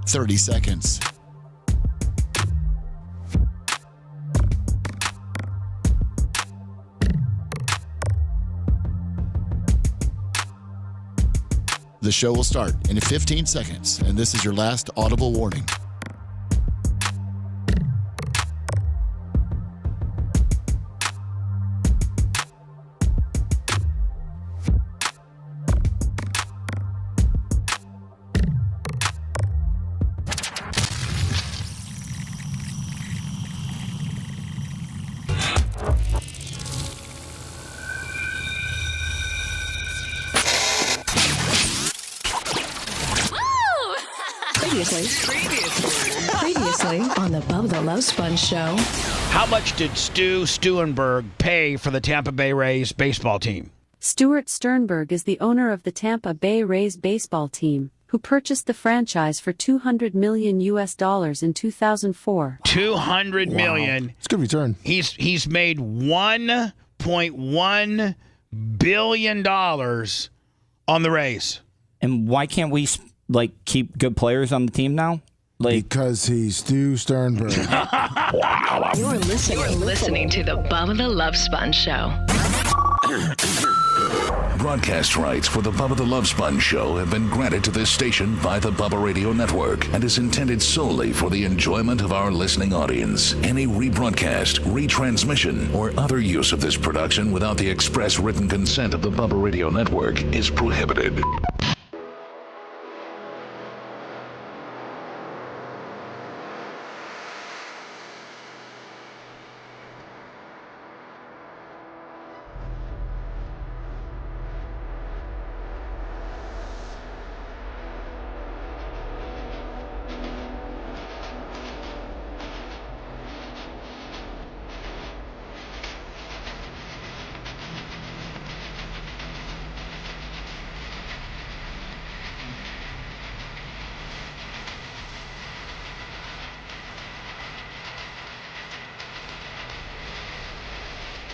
30 seconds. The show will start in 15 seconds, and this is your last audible warning. Previously on the Bubba the Love Sponge show. How much did Stu Sternberg pay for the Tampa Bay Rays baseball team? Stuart Sternberg is the owner of the Tampa Bay Rays baseball team, who purchased the franchise for $200 million in 2004. $200 million. It's a good return. He's made $1.1 billion on the Rays. And why can't we keep good players on the team now? Because he's Stu Sternberg. You're listening to the Bubba the Love Sponge show. Broadcast rights for the Bubba the Love Sponge show have been granted to this station by the Bubba Radio Network and is intended solely for the enjoyment of our listening audience. Any rebroadcast, retransmission, or other use of this production without the express written consent of the Bubba Radio Network is prohibited.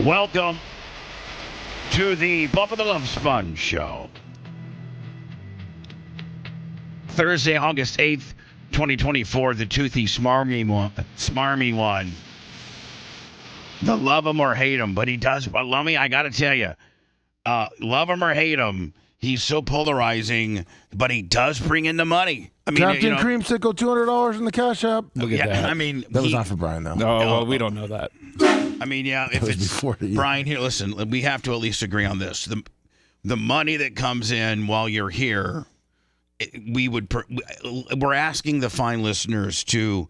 Welcome to the Bubba the Love Sponge show. Thursday, August 8th, 2024, the toothy, smarmy one. The love him or hate him, but he does. But Lummy, I got to tell you, love him or hate him, he's so polarizing, but he does bring in the money. I mean, Captain Creamsicle, $200 in the Cash App. Look at that. I mean, That was not for Brian, though. No, well, we don't know that. I mean, yeah, if was it's before you. Brian here, listen, we have to at least agree on this. The money that comes in while you're here, we're asking the fine listeners to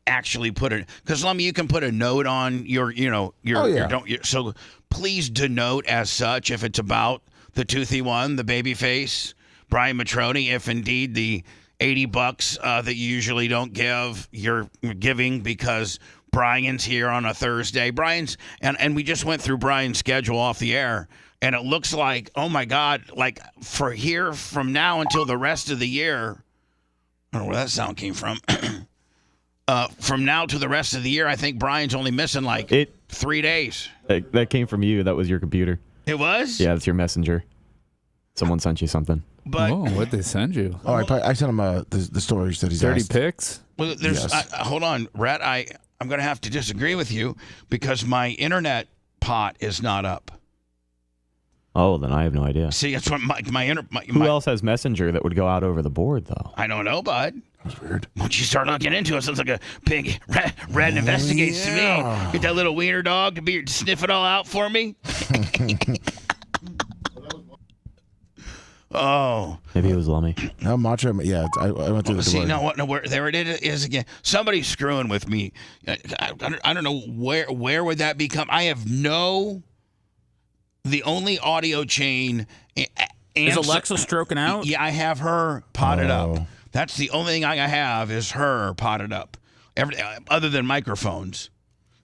actually put it, because Lummy, you can put a note on so please denote as such if it's about the toothy one, the baby face, Brian Matroni, if indeed the $80 that you usually don't give, you're giving because Brian's here on a Thursday. Brian's, and we just went through Brian's schedule off the air, and it looks like, oh my God, like for here from now until the rest of the year, I don't know where that sound came from. From now to the rest of the year, I think Brian's only missing 3 days. That came from you. That was your computer. It was? Yeah, it's your messenger. Someone sent you something. But what'd they send you? Oh, I sent him the stories that he's 30 asked. pics? Well, there's hold on, Rhett. I'm going to have to disagree with you because my internet pot is not up. Oh, then I have no idea. See, that's what Who else has messenger that would go out over the board, though? I don't know, bud. That's weird. Once you start looking into it, sounds like a big red investigates to me. Get that little wiener dog to sniff it all out for me. Oh. Maybe it was Lummy. No, Macho. Yeah, I went through the See, door. there it is again. Somebody's screwing with me. I don't know where would that become. I have the only audio chain. Is Alexa stroking out? Yeah, I have her potted up. That's the only thing I have is her potted up. Other than microphones.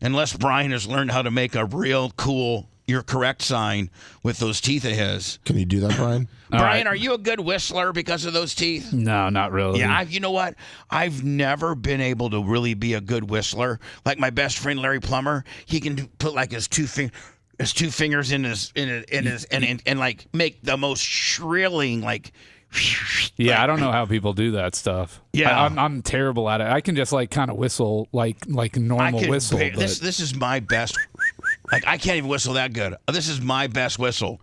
Unless Brian has learned how to make a real cool "you're correct" sign with those teeth of his. Can you do that, Brian? Brian, are you a good whistler because of those teeth? No, not really. Yeah, you know what? I've never been able to really be a good whistler. Like my best friend Larry Plummer, he can put like his two fingers in his and like make the most shrilling, like Yeah, I don't know how people do that stuff. Yeah. I'm terrible at it. I can just like kind of whistle like normal whistle. This is my best. Like I can't even whistle that good. This is my best whistle.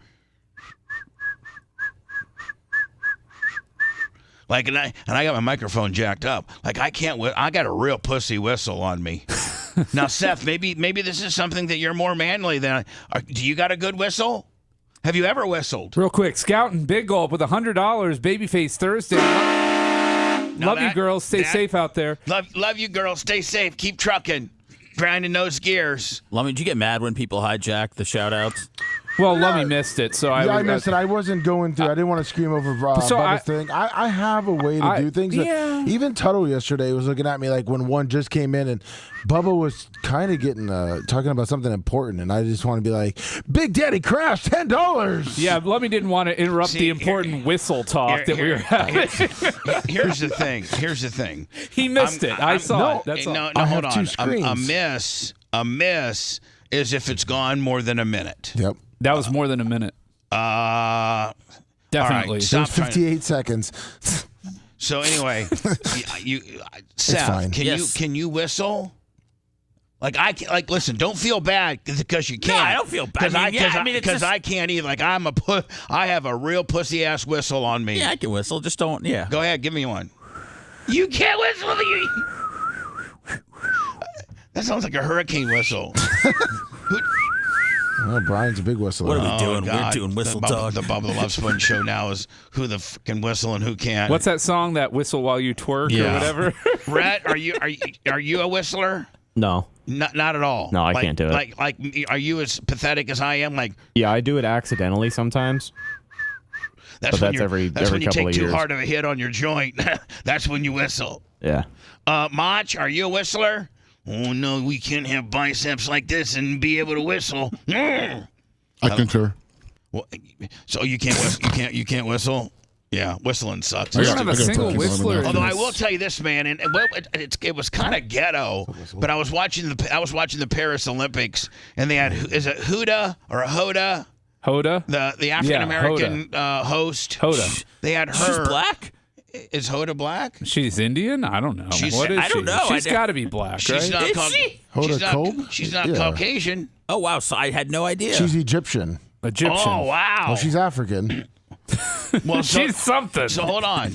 Like and I got my microphone jacked up. Like I can't. I got a real pussy whistle on me. Now, Seth, maybe this is something that you're more manly than. Do you got a good whistle? Have you ever whistled? Real quick, Scouting Big Gulp with $100. Babyface Thursday. Love you, girls. Stay safe out there. Love you, girls. Stay safe. Keep trucking. Grinding those gears. Lummy, did you get mad when people hijack the shout-outs? Well, Lummy missed it, so I missed it. I wasn't going through. I didn't want to scream over Bubba's thing. I have a way to do things. Yeah. Even Tuttle yesterday was looking at me like when one just came in and Bubba was kind of getting talking about something important, and I just want to be like, Big Daddy crashed $10. Yeah, Lummy didn't want to interrupt the important whistle talk that we were having. Here's the thing. He missed it. I saw it. That's all. No, I hold have on. two screens. A miss is if it's gone more than a minute. Yep. That was more than a minute. Definitely. Right, It was 58 seconds. So anyway, Seth, can you whistle? Like listen, don't feel bad because you can't. No, I don't feel bad. Because I can't either. Like I have a real pussy ass whistle on me. Yeah, I can whistle. Just don't. Yeah. Go ahead, give me one. You can't whistle. That sounds like a hurricane whistle. Oh, Brian's a big whistler. What are we doing? God. We're doing whistle talk. talk. The Bubba the Love Sponge show now is who the f can whistle and who can't. What's that song? That whistle while you twerk or whatever. Rhett, are you a whistler? No. Not at all. No, I can't do it. Like, are you as pathetic as I am? Like, yeah, I do it accidentally sometimes. That's when you couple take of too years. hard of a hit on your joint. That's when you whistle. Yeah. Mach, are you a whistler? Oh no, we can't have biceps like this and be able to whistle. I concur. Well, so you can't whistle. You can't whistle. Yeah, whistling sucks. We don't have a single whistler. Although I will tell you this, man, and it was kind of ghetto. But I was watching the Paris Olympics, and they had is it Huda or Hoda? Hoda, the African American host. Hoda. They had her. She's black. Is Hoda black? She's Indian. I don't know. What is she? I don't know. She's got to be black, She's right? not. She's not Yeah. Caucasian. Oh wow! So I had no idea. She's Egyptian. Egyptian. Oh wow. Well, she's African. Well, she's something. So hold on.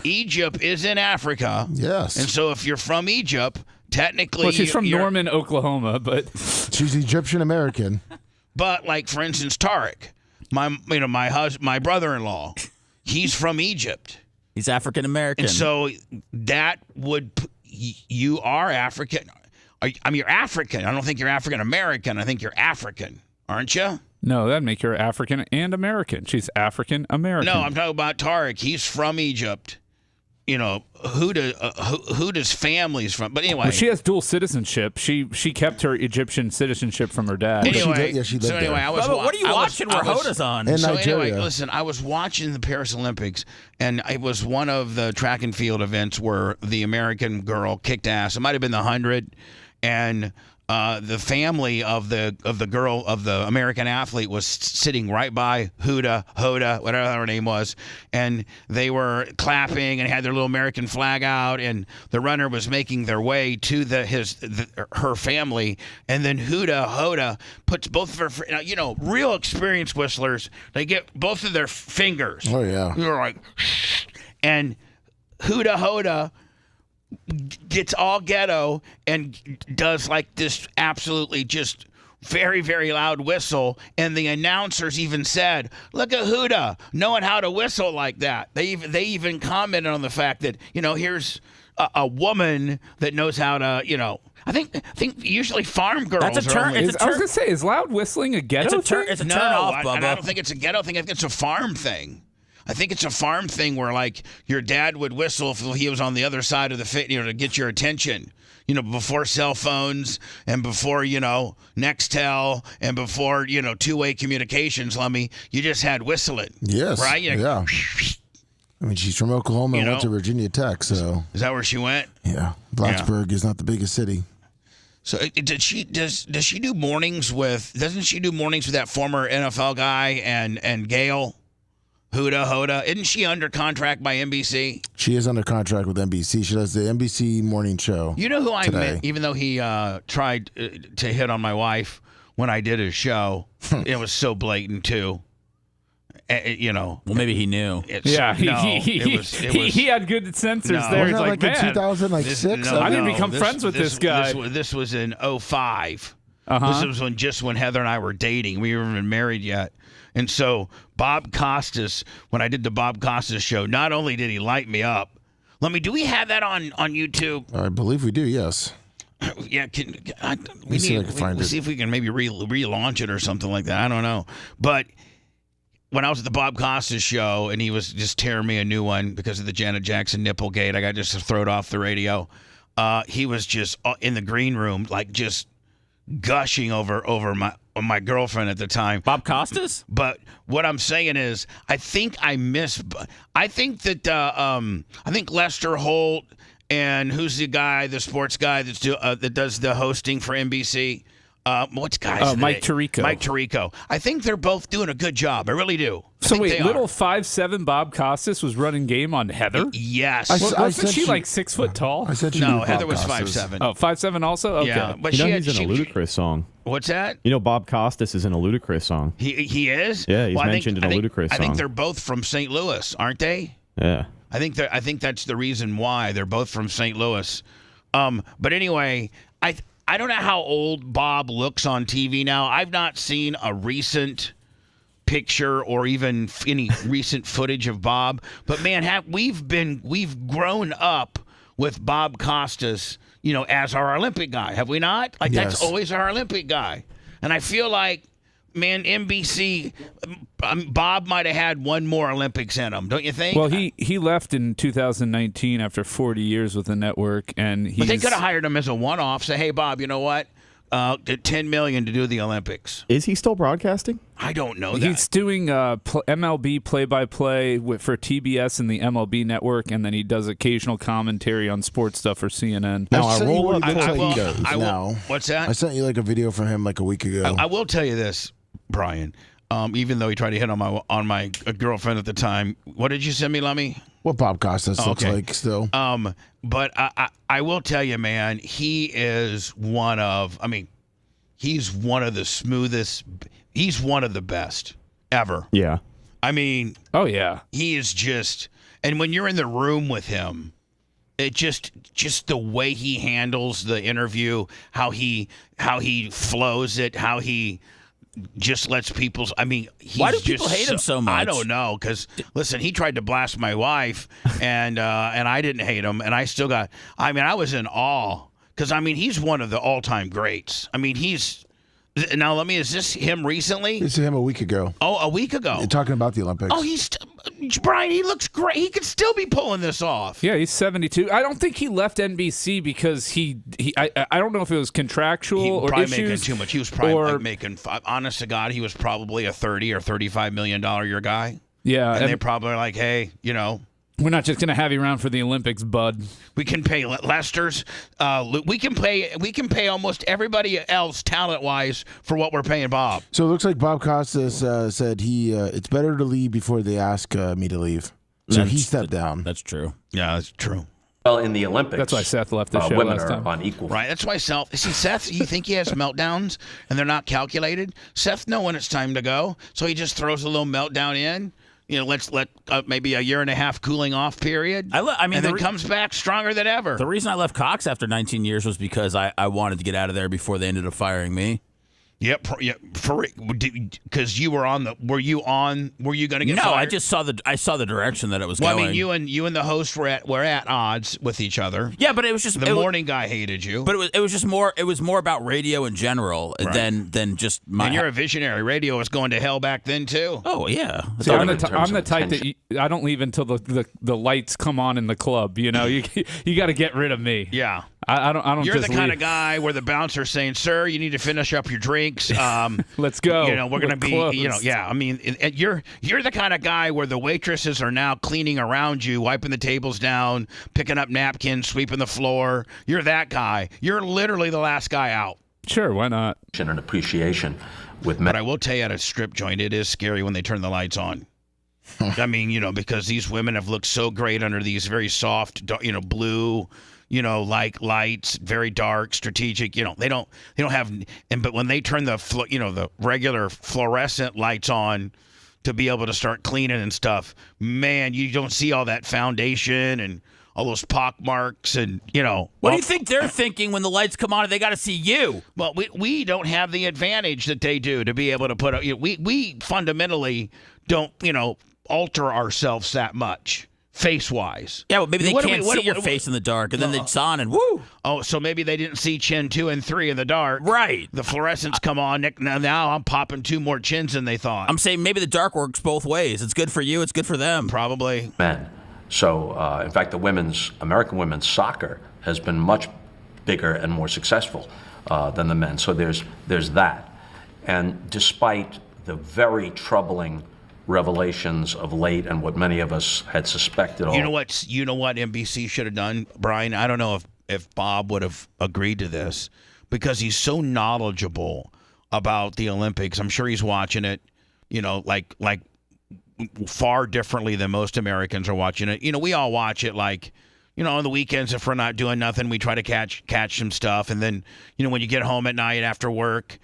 Egypt is in Africa. Yes. And so if you're from Egypt, technically, Well, she's from Norman, Oklahoma, but she's Egyptian American. But like for instance, Tarek, my brother-in-law, he's from Egypt. He's African American. And so that would you are African. You're African. I don't think you're African American. I think you're African, aren't you? no, that'd make her African and American. She's African American. No, I'm talking about Tarek. He's from Egypt. You know, Huda's family's from. But anyway, Well, she has dual citizenship. She kept her Egyptian citizenship from her dad. Anyway, she lived so anyway, there. I was. What are you watching where Hoda's on? In So Nigeria. anyway, listen, I was watching the Paris Olympics, and it was one of the track and field events where the American girl kicked ass. It might have been the 100, and the family of the girl of the American athlete was sitting right by Hoda, whatever her name was, and they were clapping and had their little American flag out, and the runner was making their way to her family, and then Hoda puts both of her, real experienced whistlers, they get both of their fingers. Oh yeah. You're like, and Hoda gets all ghetto and does like this absolutely just very, very loud whistle. And the announcers even said, look at Huda knowing how to whistle like that. They even commented on the fact that, here's a woman that knows how to, I think usually farm girls That's a term. are only, I was going to say, is loud whistling a ghetto thing? It's a no, turn off, Bubba. I don't think it's a ghetto thing. I think it's a farm thing. I think it's a farm thing where, like, your dad would whistle if he was on the other side of the fit, to get your attention. Before cell phones and before, Nextel and before, two-way communications, Lummy, you just had whistling. Yes. Right? Yeah. I mean, she's from Oklahoma and went to Virginia Tech, so. Is that where she went? Yeah. Blacksburg is not the biggest city. So does she do mornings with? Doesn't she do mornings with that former NFL guy and Gail? Huda Hoda. Isn't she under contract by NBC? She is under contract with NBC. She does the NBC morning show. You know who I today. met? Even though he tried to hit on my wife when I did his show, it was so blatant too. Well, maybe he knew. He had good sensors there. He's Wasn't that man, in 2006? I didn't become friends with this guy. This was in 2005. Uh-huh. This was just when Heather and I were dating. We weren't even married yet. And so Bob Costas, when I did the Bob Costas show, not only did he light me up. Do we have that on YouTube? I believe we do, yes. Yeah, we see if I can find it. see if we can maybe relaunch it or something like that. I don't know. But when I was at the Bob Costas show and he was just tearing me a new one because of the Janet Jackson Nipplegate, I got just to throw it off the radio. He was just in the green room, like just gushing over my girlfriend at the time. Bob Costas? But what I'm saying is, I think Lester Holt and who's the sports guy that does the hosting for NBC? What's guy's Mike Tirico. Mike Tirico. I think they're both doing a good job. I really do. So wait, little 5'7" Bob Costas was running game on Heather? Yes. Wasn't she like 6 foot tall? I said no, Heather was 5'7". Oh, 5'7" also? Okay. Yeah, but he's in a Ludacris song. What's that? Bob Costas is in a Ludacris song. He is? Yeah, he's mentioned in a Ludacris song. I think they're both from St. Louis, aren't they? Yeah. I think that's the reason why they're both from St. Louis. But anyway, I don't know how old Bob looks on TV now. I've not seen a recent picture or even any recent footage of Bob. But man, we've grown up with Bob Costas, as our Olympic guy, have we not? Like Yes. That's always our Olympic guy. And I feel like, man, NBC, Bob might have had one more Olympics in him, don't you think? Well, he left in 2019 after 40 years with the network, and But they could have hired him as a one-off. Say, hey, Bob, you know what? $10 million to do the Olympics. Is he still broadcasting? I don't know that. He's doing MLB play-by-play for TBS and the MLB network, and then he does occasional commentary on sports stuff for CNN. Now, I roll what he looks like he does now. What's that? I sent you like a video from him like a week ago. I will tell you this, Brian. Even though he tried to hit on my girlfriend at the time, what did you send me, Lummy? What Bob Costas looks like still. But I will tell you, man, he's one of the smoothest. He's one of the best ever. Yeah. I mean, oh yeah, he is just. And when you're in the room with him, it just the way he handles the interview, how he flows it, how he just lets people. I mean, why do people hate him so much? I don't know. Because listen, he tried to blast my wife, and I didn't hate him, and I still got. I mean, I was in awe because he's one of the all-time greats. I mean, he's. Now, let me. Is this him recently? This is him a week ago. Oh, a week ago. You're talking about the Olympics. Oh, Brian. He looks great. He could still be pulling this off. Yeah, he's 72. I don't think he left NBC because I don't know if it was contractual or probably issues. Making too much. He was probably making. Honest to God, he was probably a $30 or $35 million a year guy. Yeah, and they probably are like, hey, we're not just going to have you around for the Olympics, bud. We can pay Lester's. We can pay almost everybody else talent-wise for what we're paying Bob. So it looks like Bob Costas said it's better to leave before they ask me to leave. So he stepped down. That's true. Yeah, that's true. Well, in the Olympics, that's why Seth left the show women last time. are on equal. Right. That's why Seth. You think he has meltdowns and they're not calculated? Seth know when it's time to go, so he just throws a little meltdown in. Let's let maybe a year and a half cooling off period. And then comes back stronger than ever. The reason I left Cox after 19 years was because I wanted to get out of there before they ended up firing me. Yep. Because you were on the. Were you going to get fired? No, I just saw the direction that it was going. I mean, you and the host were at odds with each other. Yeah, but it was just the morning guy hated you. But it was just more. It was more about radio in general than just my. And you're a visionary. Radio was going to hell back then too. Oh yeah. See, I'm the type that I don't leave until the lights come on in the club. You got to get rid of me. Yeah. I don't. You're just the kind leave. of guy where the bouncer's saying, "Sir, you need to finish up your drinks. Let's go. We're going to be. Closed. Yeah. I mean, you're the kind of guy where the waitresses are now cleaning around you, wiping the tables down, picking up napkins, sweeping the floor. You're that guy. You're literally the last guy out. Sure, why not? And appreciation with men. But I will tell you, at a strip joint, it is scary when they turn the lights on. I mean, because these women have looked so great under these very soft, blue, like lights, very dark, strategic. They don't have, but when they turn the regular fluorescent lights on to be able to start cleaning and stuff, man, you don't see all that foundation and all those pock marks and, What do you think they're thinking when the lights come on and they got to see you? Well, we don't have the advantage that they do to be able to put we fundamentally don't, alter ourselves that much face-wise. Yeah, well, maybe they can't see your face in the dark, and then it's on and woo. Oh, so maybe they didn't see chin 2 and 3 in the dark. Right. The fluorescents come on. Now I'm popping 2 more chins than they thought. I'm saying maybe the dark works both ways. It's good for you. It's good for them. Probably. Men. So, in fact, American women's soccer has been much bigger and more successful than the men. So there's that. And despite the very troubling revelations of late and what many of us had suspected. You know what NBC should have done, Brian? I don't know if Bob would have agreed to this because he's so knowledgeable about the Olympics. I'm sure he's watching it, like far differently than most Americans are watching it. We all watch it like, on the weekends if we're not doing nothing, we try to catch some stuff. And then, when you get home at night after work,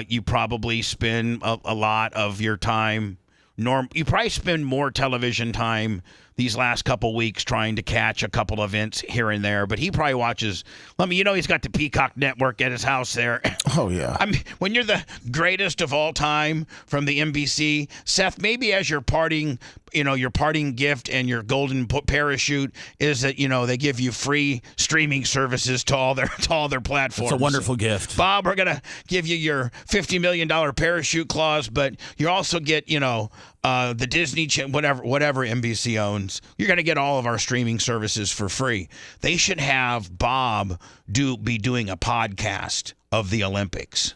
you probably spend a lot of your time. You probably spend more television time these last couple weeks trying to catch a couple events here and there, but he probably watches. He's got the Peacock Network at his house there. Oh yeah. I mean, when you're the greatest of all time from the NBC, Seth, maybe as your parting gift and your golden parachute is that they give you free streaming services to all their platforms. It's a wonderful gift. Bob, we're gonna give you your $50 million parachute clause, but you also get the Disney whatever NBC owns. You're going to get all of our streaming services for free. They should have Bob be doing a podcast of the Olympics,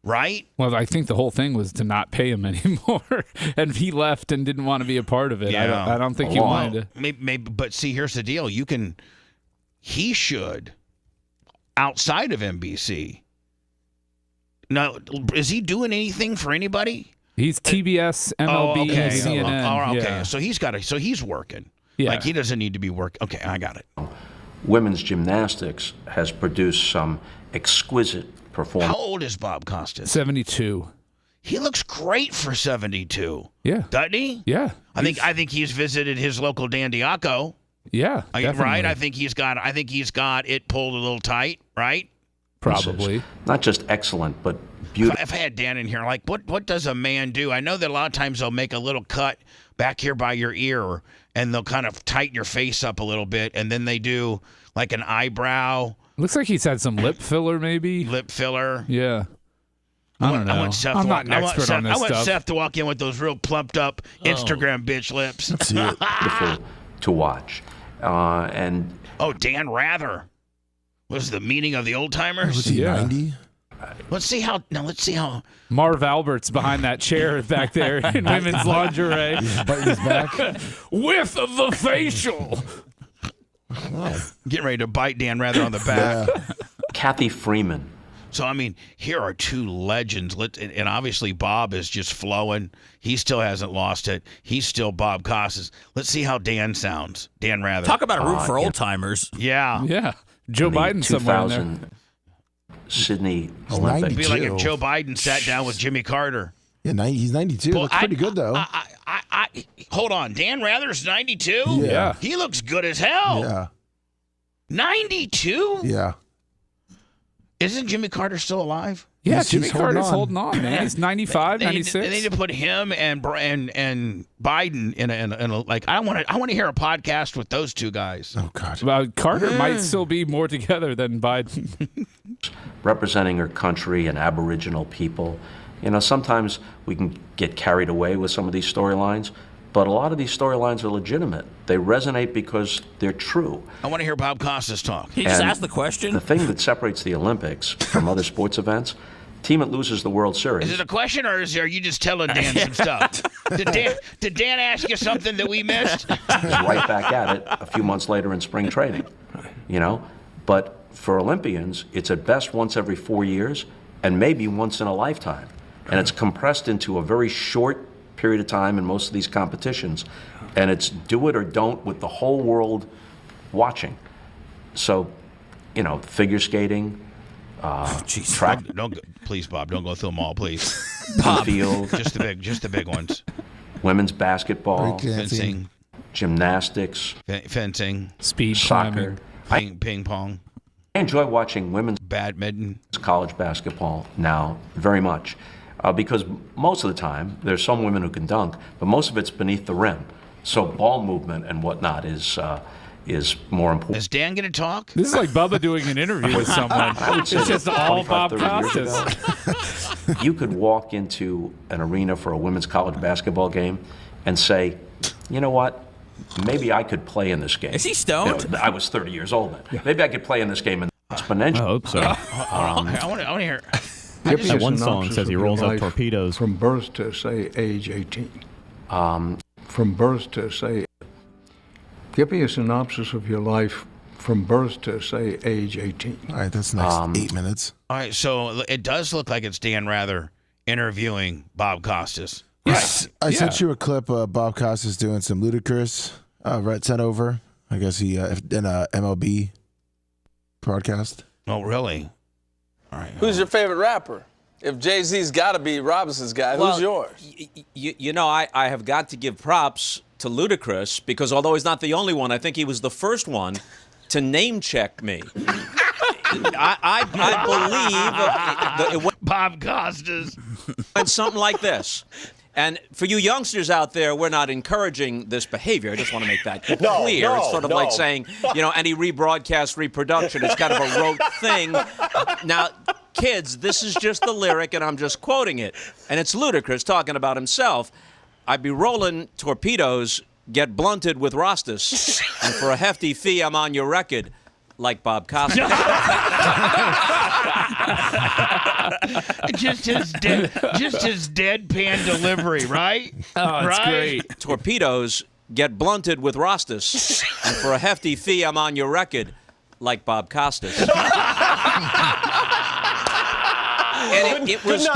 right? Well, I think the whole thing was to not pay him anymore, and he left and didn't want to be a part of it. Yeah. I don't think he wanted to. Maybe, but see, here's the deal: he should outside of NBC. Now, is he doing anything for anybody? He's TBS, MLB, CNN. Oh, okay. Yeah. So he's working. Yeah. Like he doesn't need to be working. Okay, I got it. Women's gymnastics has produced some exquisite performance. How old is Bob Costas? 72. He looks great for 72. Yeah. Doesn't he? Yeah. I think he's visited his local Dan Diaco. Yeah. Definitely. Right? I think he's got it pulled a little tight, right? Probably. Not just excellent, but beautiful. If I had Dan in here, like, what does a man do? I know that a lot of times they'll make a little cut back here by your ear, and they'll kind of tighten your face up a little bit, and then they do like an eyebrow. Looks like he's had some lip filler, maybe. Lip filler. Yeah. I don't know. I'm not an expert on this stuff. I want Seth to walk in with those real plumped up Instagram bitch lips. It's beautiful to watch. Dan Rather. What's the meaning of the old timers? Was he 90? Let's see how. Marv Albert's behind that chair back there in women's lingerie. Biting his back. With the facial. Getting ready to bite Dan Rather on the back. Yeah. Kathy Freeman. So, I mean, here are two legends. And obviously, Bob is just flowing. He still hasn't lost it. He's still Bob Costas. Let's see how Dan sounds. Dan Rather. Talk about a room for old timers. Yeah. Yeah. Joe Biden somewhere in there. Sydney Olympics. It'd be like if Joe Biden sat down with Jimmy Carter. Yeah, he's 92. Well, Looks pretty good, though. Hold on. Dan Rather's 92? Yeah. He looks good as hell. Yeah. 92? Yeah. Isn't Jimmy Carter still alive? Yeah, Jimmy Carter's holding on, man. He's 95, 96. They need to put him and Biden in a like. I want to hear a podcast with those two guys. Oh God. Well, Carter might still be more together than Biden. Representing her country and Aboriginal people. Sometimes we can get carried away with some of these storylines, but a lot of these storylines are legitimate. They resonate because they're true. I want to hear Bob Costas talk. He just asked the question. The thing that separates the Olympics from other sports events, team that loses the World Series. Is it a question, or are you just telling Dan some stuff? Did Dan ask you something that we missed? Is right back at it a few months later in spring training. But for Olympians, it's at best once every 4 years and maybe once in a lifetime. And it's compressed into a very short period of time in most of these competitions, and it's do it or don't with the whole world watching. So, figure skating, track. Please, Bob, don't go through them all, please. Bob. Field, just the big ones. Women's basketball, fencing, gymnastics, fencing, speed soccer, ping pong. I enjoy watching women's badminton, college basketball now very much, because most of the time there's some women who can dunk, but most of it's beneath the rim. So ball movement and whatnot is more important. Is Dan going to talk? This is like Bubba doing an interview with someone. It's just all Bob Costas. You could walk into an arena for a women's college basketball game and say, you know what? Maybe I could play in this game. Is he stoned? I was 30 years old then. Maybe I could play in this game exponentially. I hope so. I want to hear. That one song says he rolls up torpedoes. From birth to, say, age 18. From birth to, say, give me a synopsis of your life from birth to, say, age 18. All right, that's nice. 8 minutes. All right, so it does look like it's Dan Rather interviewing Bob Costas. Yes, I sent you a clip of Bob Costas doing some ludicrous. Rhett sent over. I guess he in a MLB broadcast. Oh, really? All right. Who's your favorite rapper? If Jay-Z's got to be Robinson's guy, who's yours? I have got to give props to Ludacris because although he's not the only one, I think he was the first one to name check me. I believe Bob Costas went something like this. And for you youngsters out there, we're not encouraging this behavior. I just want to make that clear. It's sort of like saying, any rebroadcast, reproduction, it's kind of a rote thing. Now, kids, this is just the lyric, and I'm just quoting it. And it's Ludacris talking about himself. I'd be rolling torpedoes, get blunted with Rostas, and for a hefty fee, I'm on your record, like Bob Costas. just his deadpan delivery, right? Oh, it's right? great. Torpedoes get blunted with Rostas, and for a hefty fee, I'm on your record, like Bob Costas. And it was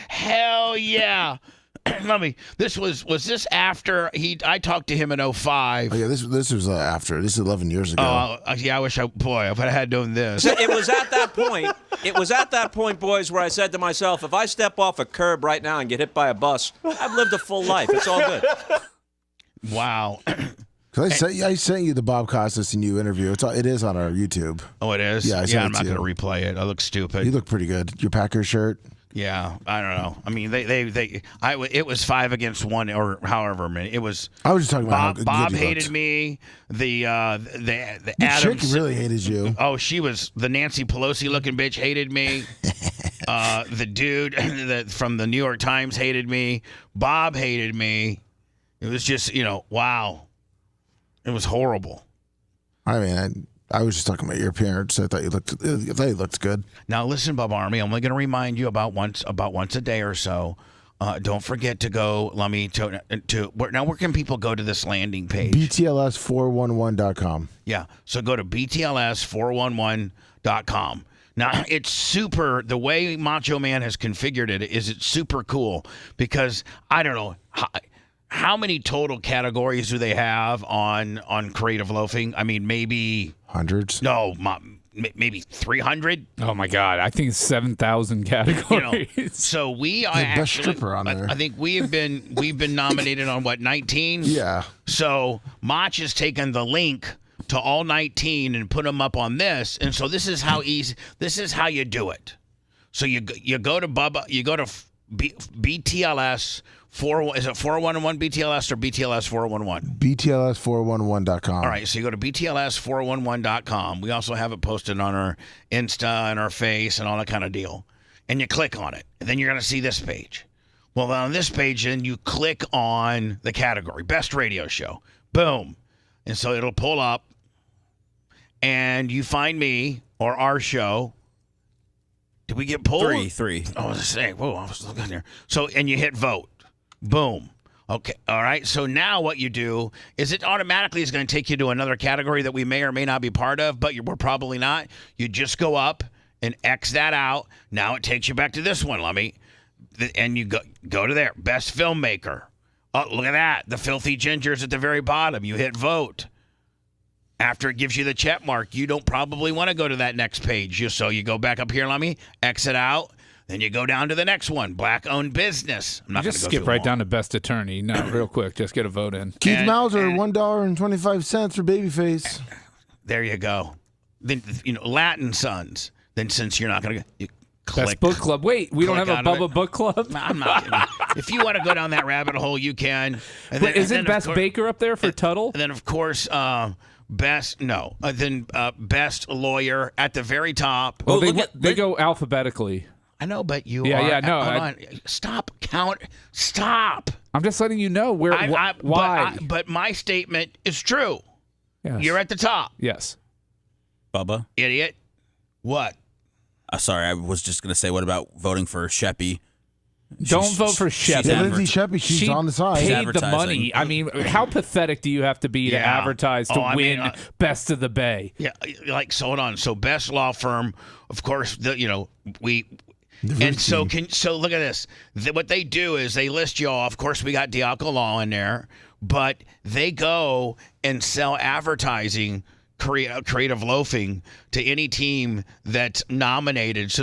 hell yeah. Was this after I talked to him in 2005? Oh, yeah, this was after. This is 11 years ago. Yeah, I wish I would have had known this. It was at that point, boys, where I said to myself, if I step off a curb right now and get hit by a bus, I've lived a full life. It's all good. Wow. I sent you the Bob Costas and you interview. It is on our YouTube. Oh, it is? Yeah, I'm not going to replay it. I look stupid. You look pretty good. Your Packers shirt. Yeah, I don't know. I mean, it was 5 against 1 or however many. It was. I was just talking about how Bob good you hated looked. me. The Adams chick really hated you. Oh, she was the Nancy Pelosi looking bitch hated me. The dude from the New York Times hated me. Bob hated me. It was just wow. It was horrible. I mean, I was just talking about your appearance. I thought you looked good. Now listen, Bob Army, I'm only going to remind you about once a day or so. Don't forget to go, Lummy, to where can people go to this landing page? BTLS411.com. Yeah, so go to BTLS411.com. Now, it's super, the way Macho Man has configured it's super cool because, I don't know, how many total categories do they have on Creative Loafing? I mean, maybe... Hundreds? No, maybe 300. Oh my God! I think it's 7,000 categories. So we are best actually. stripper on there. I think we've been nominated on 19? Yeah. So Mach has taken the link to all 19 and put them up on this, and so this is how easy. This is how you do it. So you go to Bubba. You go to BTLS. Is it 411 BTLS or BTLS 411? BTLS411.com. All right, so you go to BTLS411.com. We also have it posted on our Insta and our Face and all that kind of deal. And you click on it, and then you're going to see this page. Well, on this page, then you click on the category, Best Radio Show. Boom. And so it'll pull up, and you find me or our show. Did we get pulled? Three. Oh, I was saying, whoa, I was looking there. So, and you hit vote. Boom. Okay. All right. So now what you do is it automatically is going to take you to another category that we may or may not be part of, but we're probably not. You just go up and X that out. Now it takes you back to this one, Lummy. and you go to there. Best filmmaker. Oh, look at that. The Filthy Ginger's at the very bottom. You hit vote. After it gives you the check mark, you don't probably want to go to that next page. So you go back up here, let me exit out. Then you go down to the next one, black-owned business. I'm not just going to skip right down to best attorney. No, real quick, just get a vote in. Keith Mauser, $1.25 for Babyface. There you go. Then Latin Sons. Then since you're not going to click. Best book club. Wait, we don't have a Bubba book club? I'm not. If you want to go down that rabbit hole, you can. And then, isn't Best Baker up there for Tuttle? And then, of course, best lawyer at the very top. Well, they go alphabetically. I know, but you are. No. Stop. Stop. I'm just letting you know why. But my statement is true. Yes. You're at the top. Yes. Bubba? Idiot. What? Sorry, I was just going to say, what about voting for Sheppy? Don't vote for Sheppy. Lindsay Sheppy, she's on the side. Paid the money. I mean, how pathetic do you have to be to advertise to win Best of the Bay? Yeah, so hold on. So best law firm, of course. We. And so look at this. What they do is they list you off. Of course, we got Diaco Law in there, but they go and sell advertising, creative loafing to any team that's nominated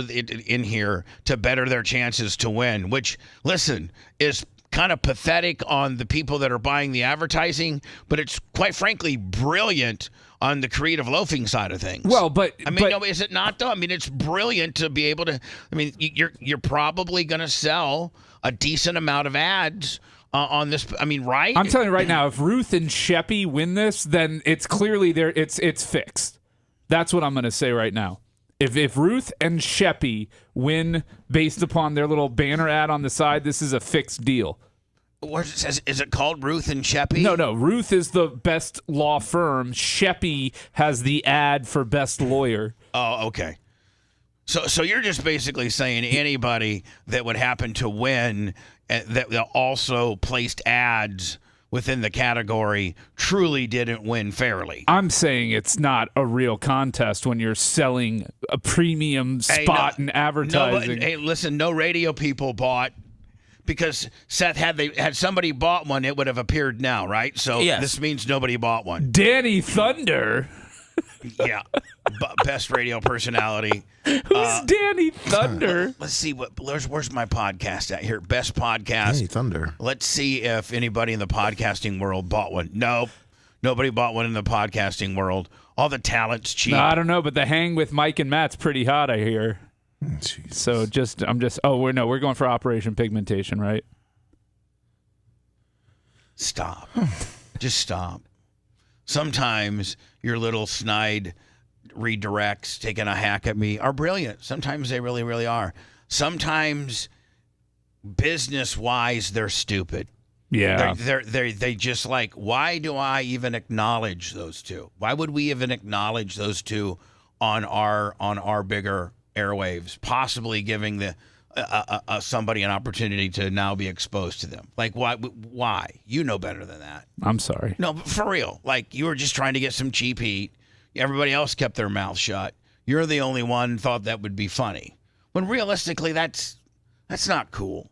in here to better their chances to win, which, listen, is kind of pathetic on the people that are buying the advertising, but it's quite frankly brilliant on the creative loafing side of things. Well, but is it not though? I mean, it's brilliant to be able to. I mean, you're probably going to sell a decent amount of ads on this. I mean, right? I'm telling you right now, if Ruth and Sheppy win this, then it's clearly there. It's fixed. That's what I'm going to say right now. If Ruth and Sheppy win based upon their little banner ad on the side, this is a fixed deal. Is it called Ruth and Sheppy? No. Ruth is the best law firm. Sheppy has the ad for best lawyer. Oh, okay. So you're just basically saying anybody that would happen to win that also placed ads within the category truly didn't win fairly. I'm saying it's not a real contest when you're selling a premium spot in advertising. Listen, no radio people bought. Because Seth, had somebody bought one, it would have appeared now, right? So This means nobody bought one. Danny Thunder. Yeah, best radio personality. Who's Danny Thunder? Let's see where's my podcast at here. Best podcast. Danny Thunder. Let's see if anybody in the podcasting world bought one. Nope, nobody bought one in the podcasting world. All the talent's cheap. No, I don't know, but the hang with Mike and Matt's pretty hot, I hear. Jesus. So we're going for Operation Pigmentation, right? Stop. Just stop. Sometimes your little snide redirects taking a hack at me are brilliant. Sometimes they really, really are. Sometimes business-wise, they're stupid. Yeah. They just like, why do I even acknowledge those two? Why would we even acknowledge those two on our bigger airwaves, possibly giving somebody an opportunity to now be exposed to them? Like, why? You know better than that. I'm sorry. No, but for real. Like, you were just trying to get some cheap heat. Everybody else kept their mouth shut. You're the only one thought that would be funny. When realistically, that's not cool.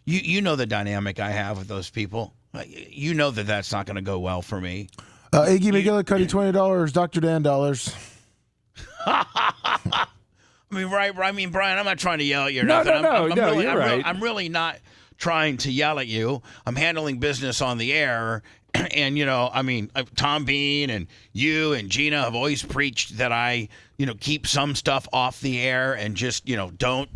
You know the dynamic I have with those people. You know that's not going to go well for me. Iggy McGillicuddy, $20. Dr. Dan $. I mean, Brian, I'm not trying to yell at you or No, nothing. you're right. I'm really not trying to yell at you. I'm handling business on the air. And, Tom Bean and you and Gina have always preached that I, keep some stuff off the air and just, don't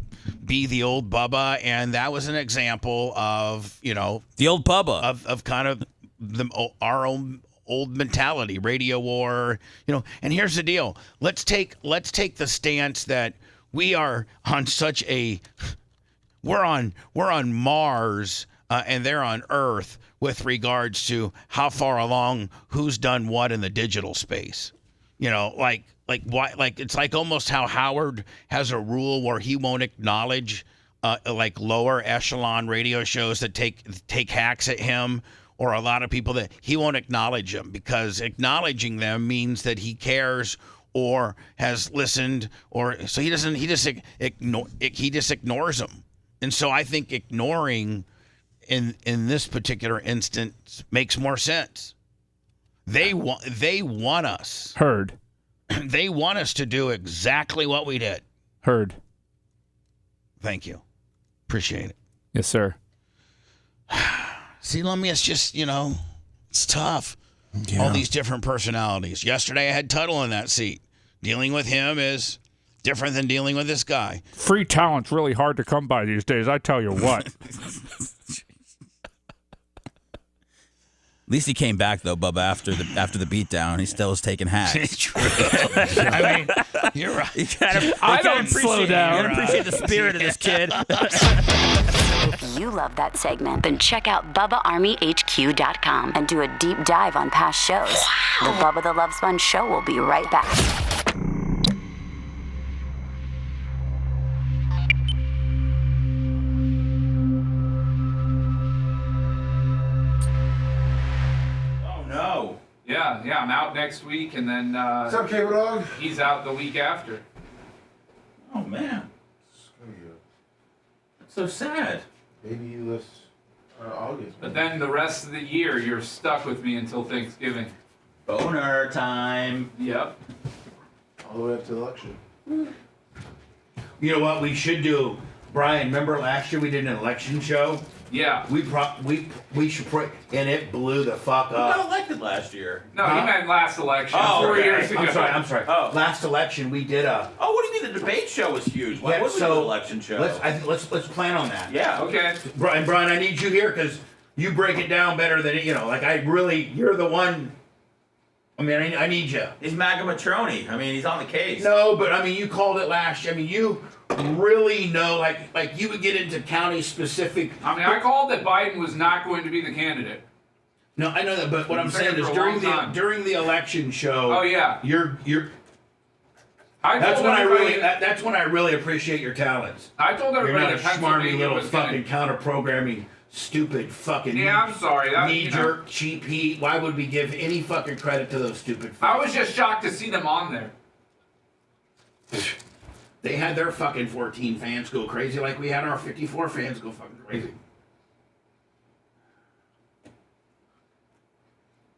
be the old Bubba. And that was an example of, the old Bubba of kind of our own old mentality, radio war, and here's the deal. Let's take the stance that we are on we're on Mars and they're on Earth with regards to how far along who's done what in the digital space. Why, it's like almost how Howard has a rule where he won't acknowledge like lower echelon radio shows that take hacks at him, or a lot of people that he won't acknowledge them, because acknowledging them means that he cares or has listened, or so he just ignores them. And so I think ignoring in this particular instance makes more sense. They want us. Heard. They want us to do exactly what we did. Heard. Thank you. Appreciate it. Yes, sir. See, Lummy, it's just, it's tough. Yeah. All these different personalities. Yesterday I had Tuttle in that seat. Dealing with him is different than dealing with this guy. Free talent's really hard to come by these days, I tell you what. At least he came back though, Bubba. After the beatdown, he still was taking hacks. True. I mean, you're right. You gotta, I don't slow down. You gotta appreciate the spirit of this kid. If you love that segment, then check out BubbaArmyHQ.com and do a deep dive on past shows. The Bubba the Love Sponge Show will be right back. Yeah, I'm out next week, and then What's up, Cable Dog? He's out the week after. Oh, man. That's so sad. Maybe August. But then the rest of the year, you're stuck with me until Thanksgiving. Boner time. Yep. All the way up to the election. You know what we should do? Brian, remember last year we did an election show? Yeah. We should pray, and it blew the fuck You up. got elected last year. No, he meant last election. Oh, 4 okay. years ago. I'm sorry. Oh. Last election we did a. Oh, what do you mean the debate show was huge? Why was it an election show? Let's plan on that. Yeah. Okay. Brian, I need you here because you break it down better than you're the one. I mean, I need you. He's MAGA Matroni. I mean, he's on the case. No, but I mean, you called it last year. I mean, you really know, like you would get into county specific. I mean, I called that Biden was not going to be the candidate. No, I know that, but what I'm saying is during the election show. Oh yeah. That's when I really appreciate your talents. I told You're everybody not a that Pennsylvania smarmy little was fucking counter programming. Stupid fucking. Yeah, I'm sorry. Knee-jerk, cheap heat. Why would we give any fucking credit to those stupid? I was just shocked to see them on there. They had their fucking 14 fans go crazy like we had our 54 fans go fucking crazy.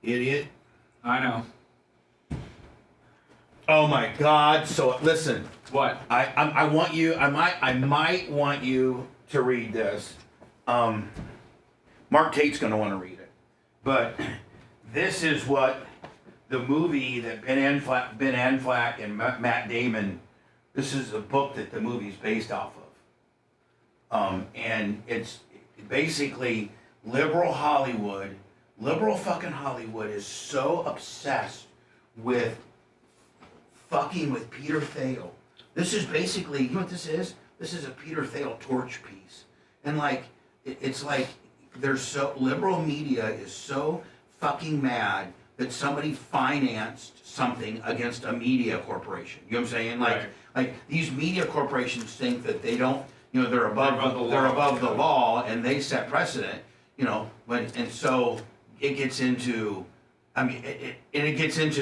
Idiot. I know. Oh my God! So listen. What? I want you. I might want you to read this. Mark Tate's going to want to read it, but this is what the movie that Ben Affleck and Matt Damon. This is a book that the movie's based off of, and it's basically liberal Hollywood. Liberal fucking Hollywood is so obsessed with fucking with Peter Thiel. This is basically, you know what this is? This is a Peter Thiel torch piece, and like. It's like liberal media is so fucking mad that somebody financed something against a media corporation. You know what I'm saying? Like these media corporations think that they don't, they're above the law and they set precedent, and so it gets into, it gets into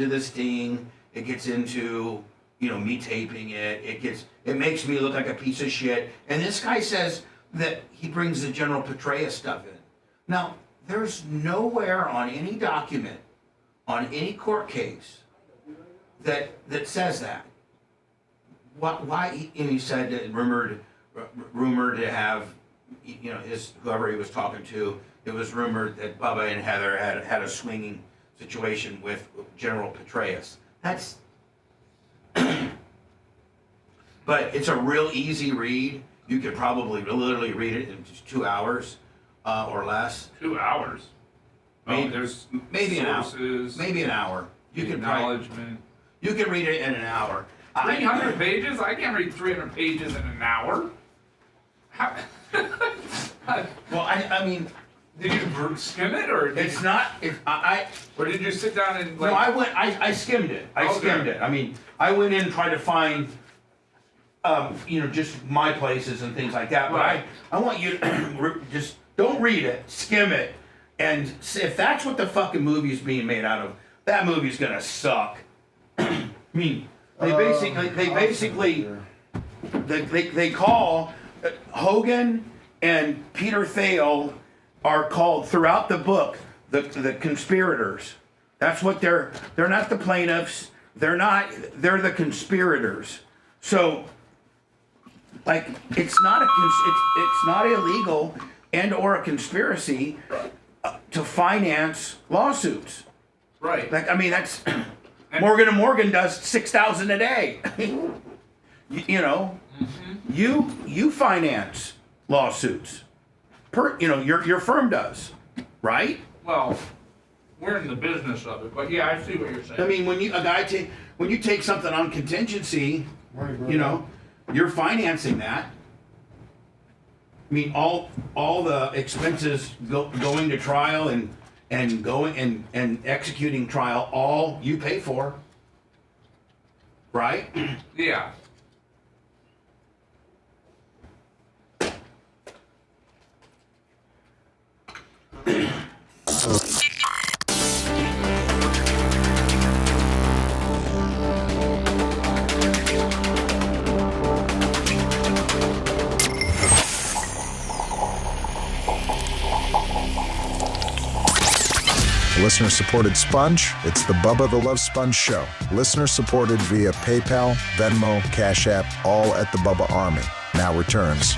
this thing, it gets into, me taping it, it makes me look like a piece of shit. And this guy says that he brings the General Petraeus stuff in. Now, there's nowhere on any document, on any court case, that says that. Why? He said that rumored to have, whoever he was talking to, it was rumored that Bubba and Heather had a swinging situation with General Petraeus. That's. But it's a real easy read. You could probably literally read it in just 2 hours or less. 2 hours? There's maybe sources, maybe an hour. You can acknowledgement. You can read it in an hour. 300 pages? I can't read 300 pages in an hour. Well, I mean, did you skim it, or it's not? Or did you sit down and? No, I skimmed it. Skimmed it. I mean, I went in and tried to find. Just my places and things like that. But right. I want you to just don't read it, skim it, and see if that's what the fucking movie's being made out of. That movie's gonna suck. I mean, they call Hogan and Peter Thiel are called throughout the book the conspirators. That's what they're not the plaintiffs. They're the conspirators. So, like, it's not illegal and or a conspiracy to finance lawsuits. Right. Like, I mean, that's Morgan & Morgan does 6,000 a day. You know, you finance lawsuits. Your firm does, right? Well, we're in the business of it, but yeah, I see what you're saying. I mean, when you take something on contingency, you're financing that. I mean, all the expenses going to trial and going and executing trial, all you pay for, right? Yeah. Listener-supported Sponge, it's the Bubba the Love Sponge Show. Listener-supported via PayPal, Venmo, Cash App, all at the Bubba Army. Now returns.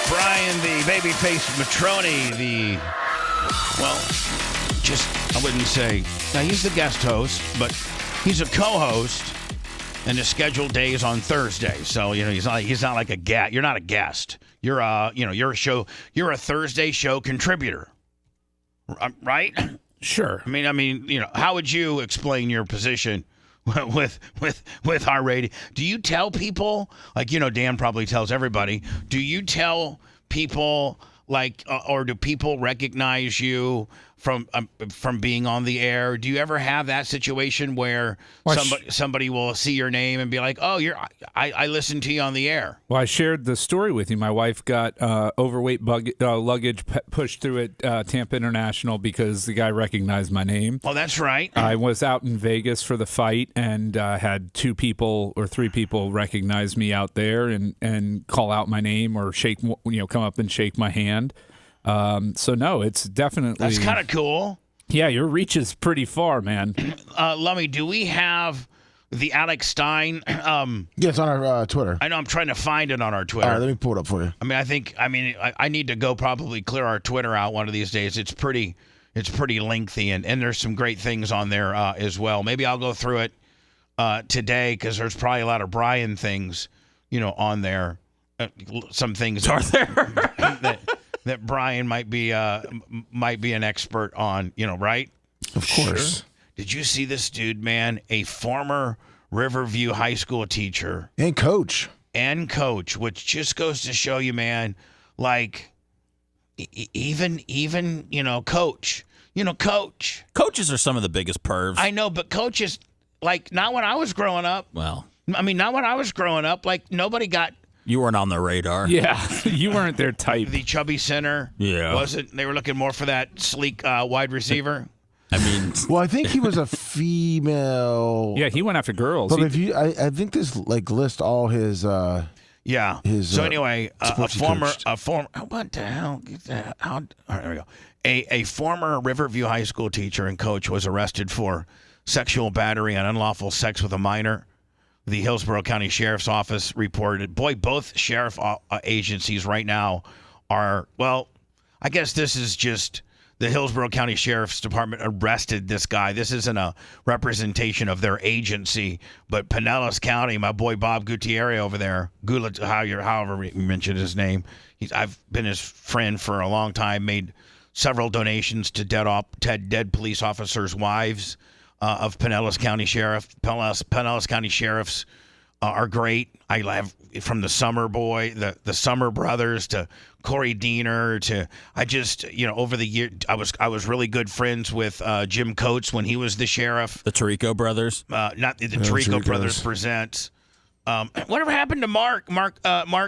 Brian, the babyface Matroni, I wouldn't say, now he's the guest host, but he's a co-host. And the scheduled day is on Thursday, so he's not like a guest. You're not a guest. You're a Thursday show contributor, right? Sure. I mean, how would you explain your position with our radio? Do you tell people, like, Dan probably tells everybody? Do you tell people, like, or do people recognize you from being on the air? Do you ever have that situation where somebody will see your name and be like, "Oh, I listened to you on the air"? Well, I shared the story with you. My wife got overweight luggage pushed through at Tampa International because the guy recognized my name. Oh, that's right. I was out in Vegas for the fight and had 2 people or 3 people recognize me out there and call out my name or come up and shake my hand. So no, it's definitely... That's kind of cool. Yeah, your reach is pretty far, man. Lummy, do we have the Alex Stein? Yeah, it's on our Twitter. I know, I'm trying to find it on our Twitter. All right, let me pull it up for you. I need to go probably clear our Twitter out one of these days. It's pretty lengthy, and there's some great things on there as well. Maybe I'll go through it today because there's probably a lot of Brian things, on there. Some things are there that Brian might be an expert on, right? Of course. Sure. Did you see this dude, man? A former Riverview High School teacher and coach, which just goes to show you, man. Like, even coach. Coaches are some of the biggest pervs. I know, but coaches, like, not when I was growing up. Well, not when I was growing up. Like, nobody got. You weren't on the radar. Yeah, you weren't their type. The chubby center. Yeah. Wasn't. They were looking more for that sleek wide receiver. Well, I think he was a female. Yeah, he went after girls. But I think this list all his. Yeah. His. So anyway, a former. What the hell? All right, there we go. A former Riverview High School teacher and coach was arrested for sexual battery and unlawful sex with a minor. The Hillsborough County Sheriff's Office reported. Boy, both sheriff agencies right now are, well, I guess this is just the Hillsborough County Sheriff's Department arrested this guy. This isn't a representation of their agency, but Pinellas County, my boy Bob Gutierrez over there, however you mentioned his name, I've been his friend for a long time, made several donations to dead police officers' wives. Of Pinellas County Sheriff. Pinellas County Sheriffs are great. I have from the Summer Boy, the Summer Brothers to Corey Diener to over the year I was really good friends with Jim Coates when he was the sheriff. The Tirico Brothers. Not the Tirico Brothers presents. Whatever happened to Mark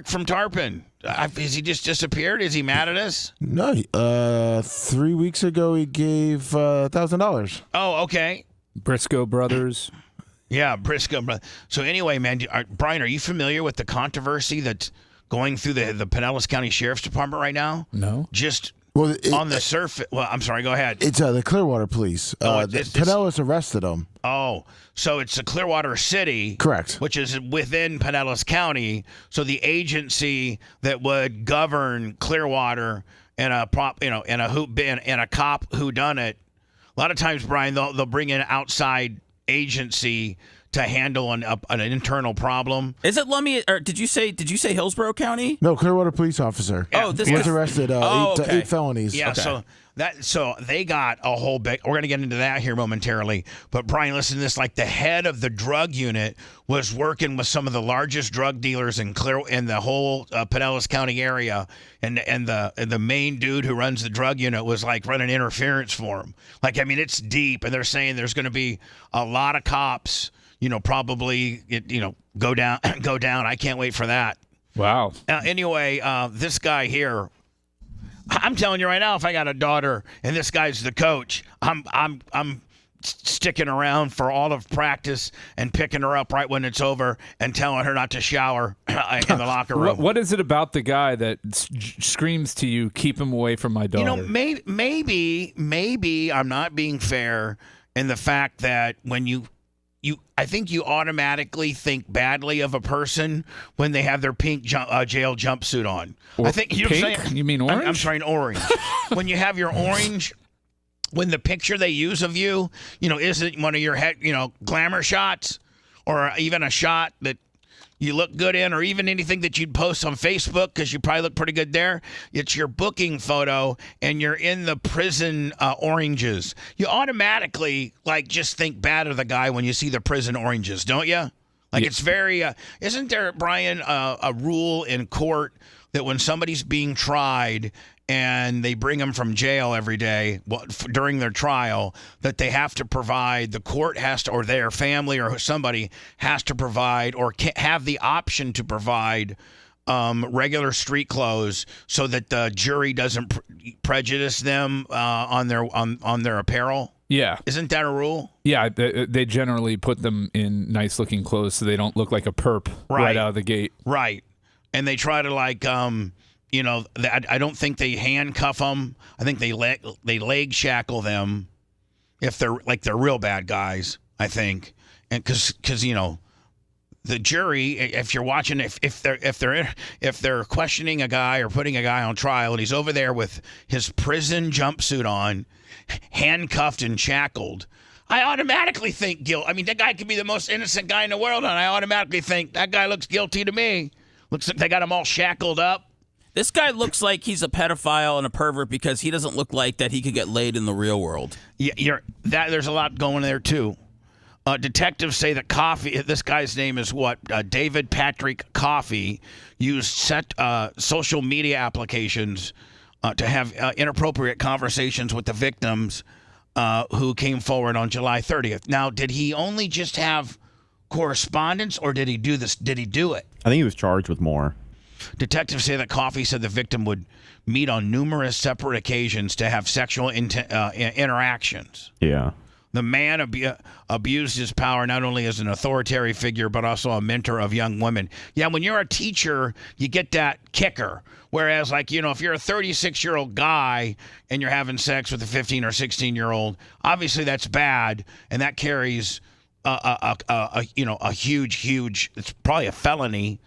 from Tarpon? Has he just disappeared? Is he mad at us? No. 3 weeks ago he gave $1,000. Oh, okay. Briscoe brothers. Yeah, Briscoe. So anyway, man, Brian, are you familiar with the controversy that's going through the Pinellas County Sheriff's Department right now? No. Just Well, on the surface. Well, I'm sorry. Go ahead. It's the Clearwater Police. Pinellas arrested them. Oh, so it's a Clearwater City, correct? Which is within Pinellas County. So the agency that would govern Clearwater and a cop who done it. A lot of times, Brian, they'll bring in an outside agency to handle an internal problem. Is it Lummi, or did you say Hillsborough County? No, Clearwater police officer. Oh, this was guy- arrested. okay. 8 felonies. Yeah, Okay. so they got a whole big. We're gonna get into that here momentarily. But Brian, listen to this. Like the head of the drug unit was working with some of the largest drug dealers in the whole Pinellas County area, and the main dude who runs the drug unit was like running interference for him. Like, I mean, it's deep, and they're saying there's going to be a lot of cops. Probably go down. I can't wait for that. Wow. Anyway, this guy here. I'm telling you right now, if I got a daughter and this guy's the coach, I'm sticking around for all of practice and picking her up right when it's over and telling her not to shower in the locker room. What is it about the guy that screams to you, keep him away from my daughter? Maybe I'm not being fair in the fact that when I think you automatically think badly of a person when they have their pink jail jumpsuit on. I think pink? You mean orange? I'm sorry, orange. When you have your orange, when the picture they use of you, isn't one of your glamour shots, or even a shot that you look good in, or even anything that you'd post on Facebook because you probably look pretty good there. It's your booking photo, and you're in the prison oranges. You automatically just think bad of the guy when you see the prison oranges, don't you? It's very. Isn't there, Brian, a rule in court that when somebody's being tried and they bring them from jail every day during their trial, that they have to provide, the court has to, or their family or somebody has to provide, or have the option to provide regular street clothes so that the jury doesn't prejudice them on their apparel? Yeah. Isn't that a rule? Yeah, they generally put them in nice-looking clothes so they don't look like a perp right out of the gate. Right. And they try to I don't think they handcuff them. I think they leg shackle them if they're real bad guys, I think. And because the jury, if you're watching, if they're questioning a guy or putting a guy on trial and he's over there with his prison jumpsuit on, handcuffed and shackled, I automatically think guilt. I mean, that guy could be the most innocent guy in the world, and I automatically think that guy looks guilty to me. Looks like they got him all shackled up. This guy looks like he's a pedophile and a pervert because he doesn't look like that he could get laid in the real world. Yeah, there's a lot going there too. Detectives say that Coffee, this guy's name is David Patrick Coffee, used social media applications to have inappropriate conversations with the victims who came forward on July 30th. Now, did he only just have correspondence, or did he do this? Did he do it? I think he was charged with more. Detectives say that Coffee said the victim would meet on numerous separate occasions to have sexual interactions. Yeah. The man abused his power not only as an authoritative figure, but also a mentor of young women. Yeah, when you're a teacher, you get that kicker. Whereas, if you're a 36-year-old guy and you're having sex with a 15 or 16-year-old, obviously that's bad, and that carries a huge, it's probably a felony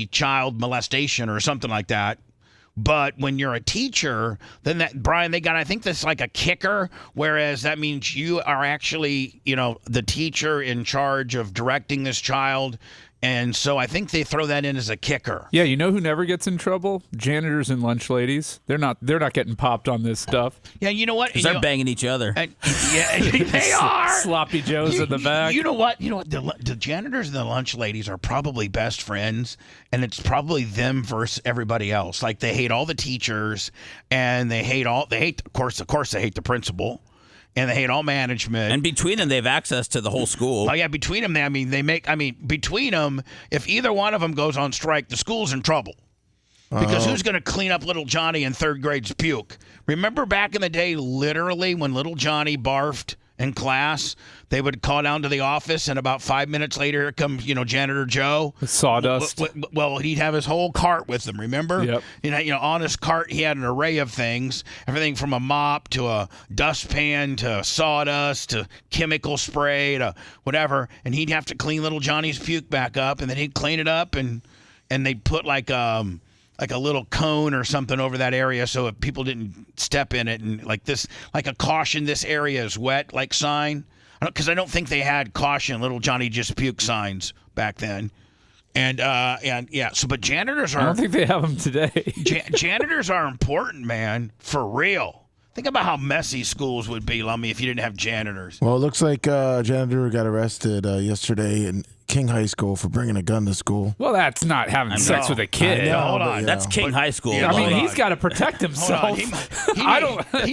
child molestation or something like that. But when you're a teacher, then Brian, I think that's like a kicker, whereas that means you are actually, the teacher in charge of directing this child. And so I think they throw that in as a kicker. Yeah, you know who never gets in trouble? Janitors and lunch ladies. They're not getting popped on this stuff. Yeah, you know what? Because they're banging each other. Yeah, they are. Sloppy Joes in the back. You know what? The janitors and the lunch ladies are probably best friends, and it's probably them versus everybody else. Like, they hate all the teachers, and they hate, of course, they hate the principal. And they hate all management. And between them, they have access to the whole school. Oh, yeah, between them, between them, if either one of them goes on strike, the school's in trouble. Because who's going to clean up little Johnny in third grade's puke? Remember back in the day, literally, when little Johnny barfed in class, they would call down to the office, and about 5 minutes later, here comes, Janitor Joe. Sawdust. Well, he'd have his whole cart with him, remember? Yep. On his cart, he had an array of things, everything from a mop to a dustpan to sawdust to chemical spray to whatever, and he'd have to clean little Johnny's puke back up, and then he'd clean it up, and they'd put like a little cone or something over that area so if people didn't step in it, and like a caution, this area is wet, like sign. Because I don't think they had caution, little Johnny just puke signs back then. And yeah, so but janitors are. I don't think they have them today. Janitors are important, man, for real. Think about how messy schools would be, Lummy, if you didn't have janitors. Well, it looks like a janitor got arrested yesterday in King High School for bringing a gun to school. Well, that's not having sex with a kid. Hold on. That's King High School. I mean, he's got to protect himself. He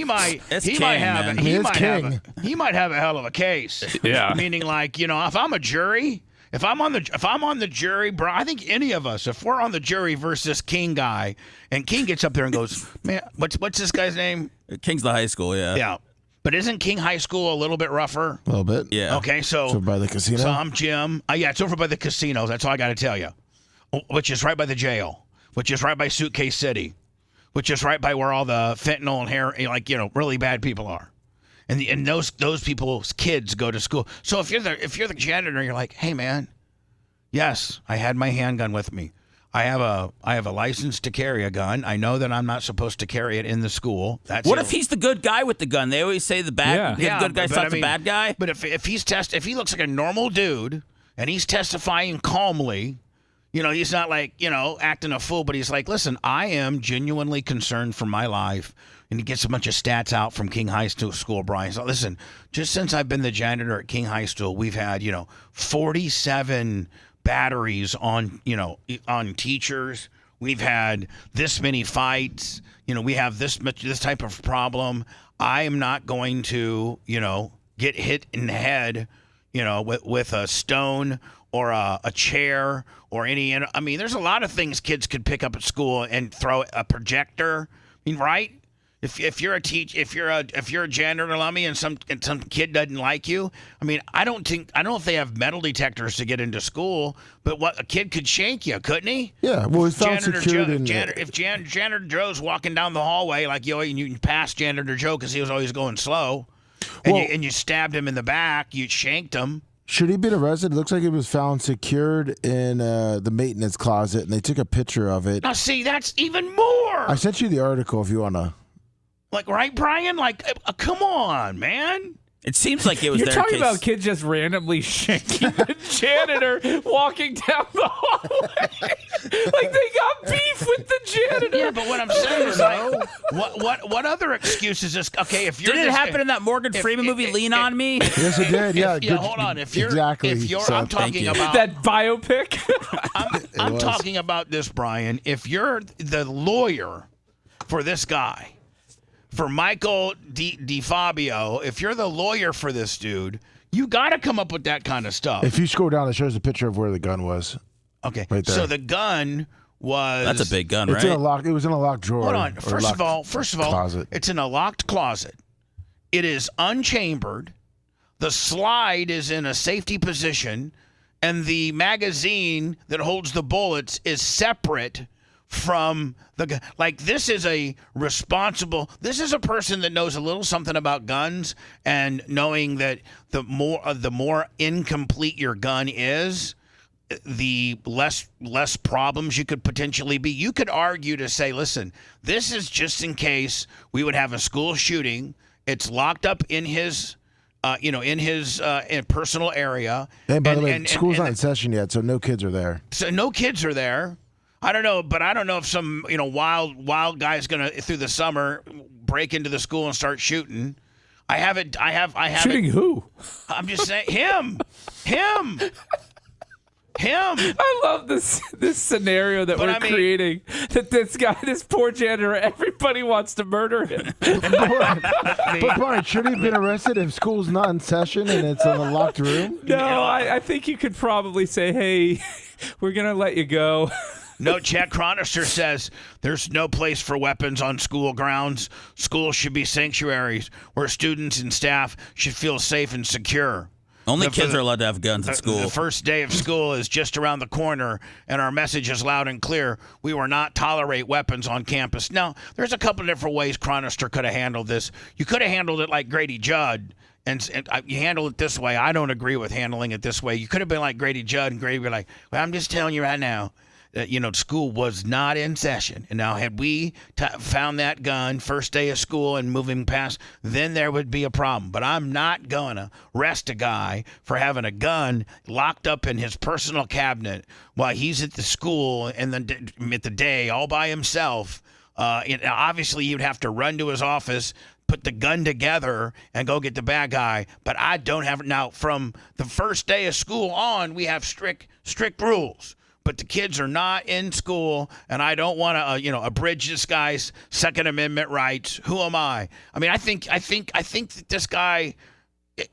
might have a hell of a case. Yeah. Meaning, like, if I'm a jury, if I'm on the jury, bro, I think any of us, if we're on the jury versus this King guy, and King gets up there and goes, man, what's this guy's name? King's the high school, yeah. Yeah. But isn't King High School a little bit rougher? A little bit. Yeah. Okay, so by the casino? So I'm Jim. Yeah, it's over by the casinos. That's all I got to tell you. Which is right by the jail. Which is right by Suitcase City. Which is right by where all the fentanyl and hair, really bad people are. And those people's kids go to school. So if you're the janitor, you're like, hey man, yes, I had my handgun with me. I have a license to carry a gun. I know that I'm not supposed to carry it in the school. What if he's the good guy with the gun? They always say the good guy stops the bad guy. But if he looks like a normal dude and he's testifying calmly, he's not like, acting a fool, but he's like, listen, I am genuinely concerned for my life. And he gets a bunch of stats out from King High School, Brian. So listen, just since I've been the janitor at King High School, we've had, 47 batteries on teachers. We've had this many fights. We have this type of problem. I am not going to, get hit in the head, with a stone or a chair or any. I mean, there's a lot of things kids could pick up at school and throw a projector. I mean, right? If you're a if you're a janitor, Lummy, and some kid doesn't like you, I mean, I don't know if they have metal detectors to get into school, but a kid could shank you, couldn't he? Yeah, well, he's found secured if Janitor Joe's walking down the hallway, like and you pass Janitor Joe because he was always going slow, and you stabbed him in the back, you shanked him. Should he been arrested? It looks like he was found secured in the maintenance closet, and they took a picture of it. Now, see, that's even more. I sent you the article if you want to. Like, right, Brian? Like, come on, man. It seems like it was. You're talking about kids just randomly shanking the janitor walking down the hallway. Like they got beef with the janitor. Yeah, but what I'm saying is, like, what other excuse is this? Okay, if you're did it happen in that Morgan Freeman movie, Lean on Me? Yes, it did. Yeah. Yeah. Hold on. If you're I'm talking about that biopic. I'm talking about this, Brian. If you're the lawyer for this guy. For Michael DeFabio, if you're the lawyer for this dude, you got to come up with that kind of stuff. If you scroll down, it shows a picture of where the gun was. Okay. Right there. So the gun was... That's a big gun, right? It was in a locked drawer. Hold on. First of all, closet. It's in a locked closet. It is unchambered. The slide is in a safety position. And the magazine that holds the bullets is separate from the, like, this is a person that knows a little something about guns, and knowing that the more incomplete your gun is, the less problems you could potentially be. You could argue to say, listen, this is just in case we would have a school shooting. It's locked up in his in personal area. And by the way, school's not in session yet, so no kids are there. So no kids are there. I don't know, but I don't know if some wild guy's gonna through the summer break into the school and start shooting. I have shooting who? I'm just saying him. I love this scenario that we're creating. That this poor janitor, everybody wants to murder him. But Brian, should he have been arrested if school's not in session and it's in a locked room? No, I think you could probably say, hey, we're gonna let you go. No, Chad Chronister says there's no place for weapons on school grounds. Schools should be sanctuaries where students and staff should feel safe and secure. Only kids are allowed to have guns at school. The first day of school is just around the corner, and our message is loud and clear. We will not tolerate weapons on campus. Now, there's a couple of different ways Chronister could have handled this. You could have handled it like Grady Judd, and you handle it this way. I don't agree with handling it this way. You could have been like Grady Judd, and Grady would be like, well, I'm just telling you right now, school was not in session. And now had we found that gun first day of school and moving past, then there would be a problem. But I'm not going to arrest a guy for having a gun locked up in his personal cabinet while he's at the school and then at the day all by himself. Obviously, you'd have to run to his office, put the gun together, and go get the bad guy. But I don't have it. Now, from the first day of school on, we have strict rules. But the kids are not in school, and I don't want to, abridge this guy's Second Amendment rights. Who am I? I mean, I think that this guy,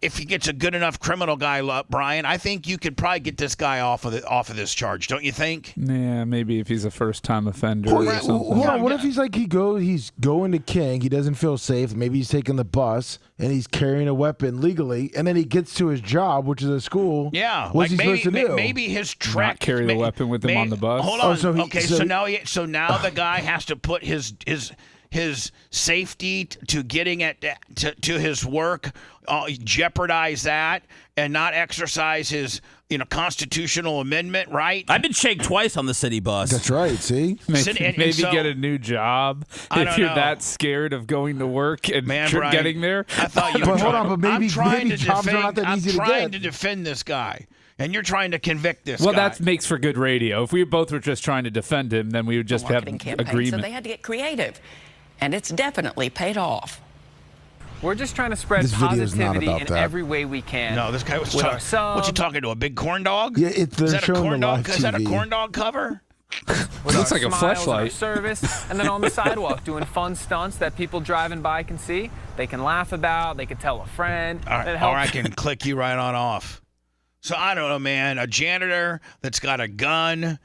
if he gets a good enough criminal guy, Brian, I think you could probably get this guy off of this charge. Don't you think? Yeah, maybe if he's a first-time offender or something. Hold on, what if he's like he's going to King, he doesn't feel safe, maybe he's taking the bus and he's carrying a weapon legally, and then he gets to his job, which is a school. Yeah, what's he supposed to do? Maybe his track. Not carry the weapon with him on the bus. Hold on. So now the guy has to put his safety to getting to his work, jeopardize that, and not exercise his constitutional amendment right. I've been shanked twice on the city bus. That's right. See, maybe get a new job if you're that scared of going to work and Brian, getting there. I thought you were but hold on, but maybe jobs are not that easy to get. I'm trying to defend this guy. And you're trying to convict this guy. Well, that makes for good radio. If we both were just trying to defend him, then we would just have agreement. So they had to get creative. And it's definitely paid off. We're just trying to spread positivity in every way we can. No, this guy was what's he talking to, a big corn dog? Yeah, they're showing the live TV. Is that a corn dog cover? Looks like a fleshlight. Service, and then on the sidewalk doing fun stunts that people driving by can see. They can laugh about. They can tell a friend. Or I can click you right on off. So I don't know, man. A janitor that's got a gun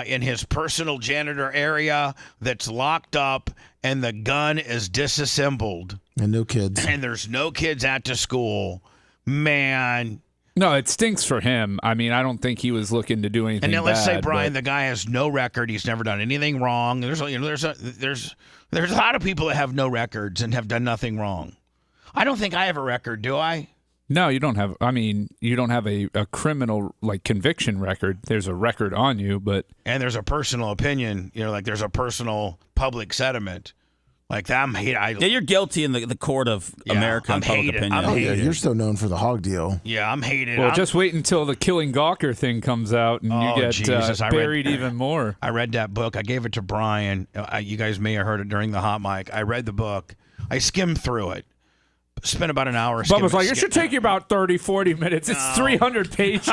in his personal janitor area that's locked up, and the gun is disassembled. And no kids. And there's no kids at the school. Man. No, it stinks for him. I mean, I don't think he was looking to do anything And then let's say, bad, Brian, the guy has no record. He's never done anything wrong. There's a lot of people that have no records and have done nothing wrong. I don't think I have a record, do I? No, you don't have. I mean, you don't have a criminal conviction record. There's a record on you, but and there's a personal opinion. There's a personal public sentiment. Like that, you're guilty in the court of American public opinion. Yeah, you're so known for the hog deal. Yeah, I'm hated. Well, just wait until the Killing Gawker thing comes out, and you get buried even more. I read that book. I gave it to Brian. You guys may have heard it during the hot mic. I read the book. I skimmed through it. Spent about an hour. Bubba's like, it should take you about 30, 40 minutes. It's 300 pages.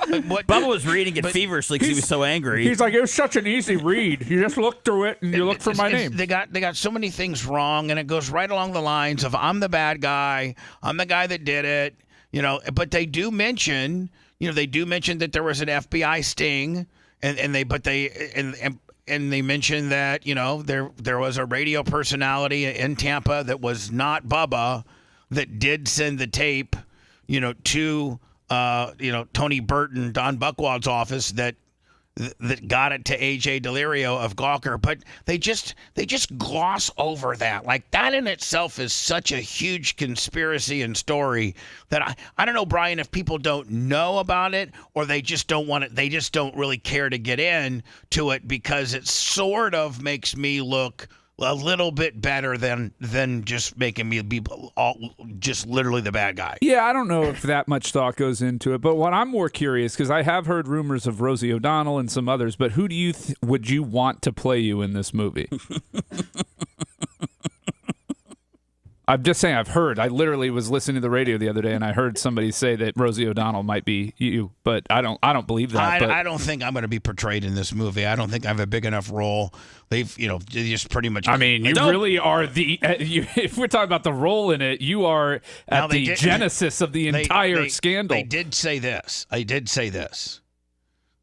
Bubba was reading it feverishly because he was so angry. He's like, it was such an easy read. You just look through it and you look for my name. They got so many things wrong, and it goes right along the lines of I'm the bad guy. I'm the guy that did it. But they do mention, that there was an FBI sting, and they mentioned that there was a radio personality in Tampa that was not Bubba that did send the tape, to Tony Burton, Don Buchwald's office that got it to AJ Delirio of Gawker, but they just gloss over that. Like that in itself is such a huge conspiracy and story that I don't know, Brian, if people don't know about it or they just don't want it, they just don't really care to get in to it because it sort of makes me look a little bit better than just making me be just literally the bad guy. Yeah, I don't know if that much thought goes into it, but what I'm more curious, because I have heard rumors of Rosie O'Donnell and some others, but who do you would you want to play you in this movie? I'm just saying I've heard. I literally was listening to the radio the other day, and I heard somebody say that Rosie O'Donnell might be you, but I don't believe that. I don't think I'm going to be portrayed in this movie. I don't think I have a big enough role. They've, they just pretty much. I mean, you really are the. If we're talking about the role in it, you are at the genesis of the entire scandal. They did say this.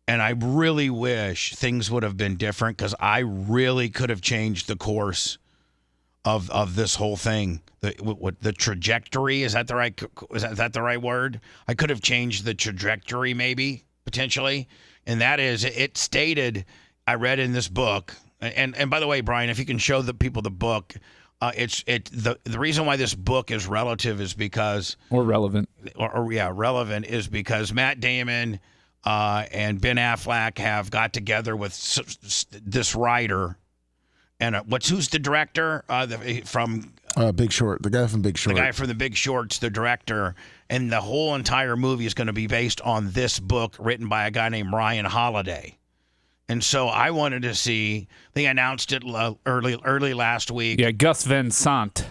And I really wish things would have been different because I really could have changed the course of this whole thing. The trajectory, is that the right word? I could have changed the trajectory maybe, potentially. And that is, it stated, I read in this book, and by the way, Brian, if you can show the people the book, the reason why this book is relative is because relevant is because Matt Damon and Ben Affleck have got together with this writer, and who's the director from Big Short? The guy from Big Short. The guy from The Big Short's the director, and the whole entire movie is going to be based on this book written by a guy named Ryan Holiday. And so I wanted to see. They announced it early last week. Yeah, Gus Van Sant.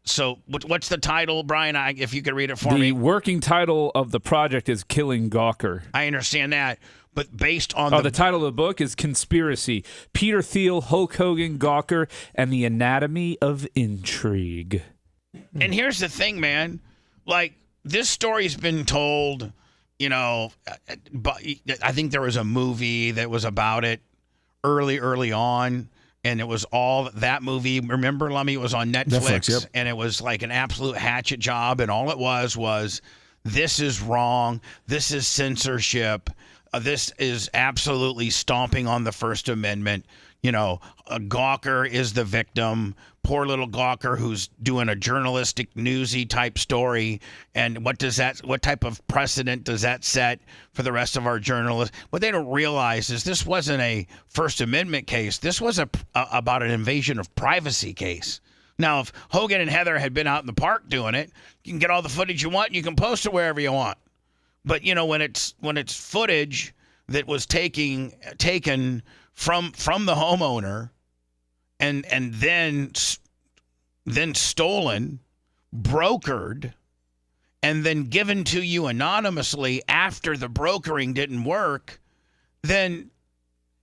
So what's the title, Brian? If you could read it for me. The working title of the project is Killing Gawker. I understand that, but based on the title of the book is Conspiracy: Peter Thiel, Hulk Hogan, Gawker, and the Anatomy of Intrigue. And here's the thing, man. Like, this story's been told, but I think there was a movie that was about it early on. And it was all that movie. Remember, Lummy? It was on Netflix. Yep. And it was like an absolute hatchet job. And all it was, this is wrong. This is censorship. This is absolutely stomping on the First Amendment. Gawker is the victim. Poor little Gawker who's doing a journalistic newsy type story. And what type of precedent does that set for the rest of our journalists? What they don't realize is this wasn't a First Amendment case. This was about an invasion of privacy case. Now, if Hogan and Heather had been out in the park doing it, you can get all the footage you want. You can post it wherever you want. But when it's footage that was taken from the homeowner and then stolen, brokered, and then given to you anonymously after the brokering didn't work, then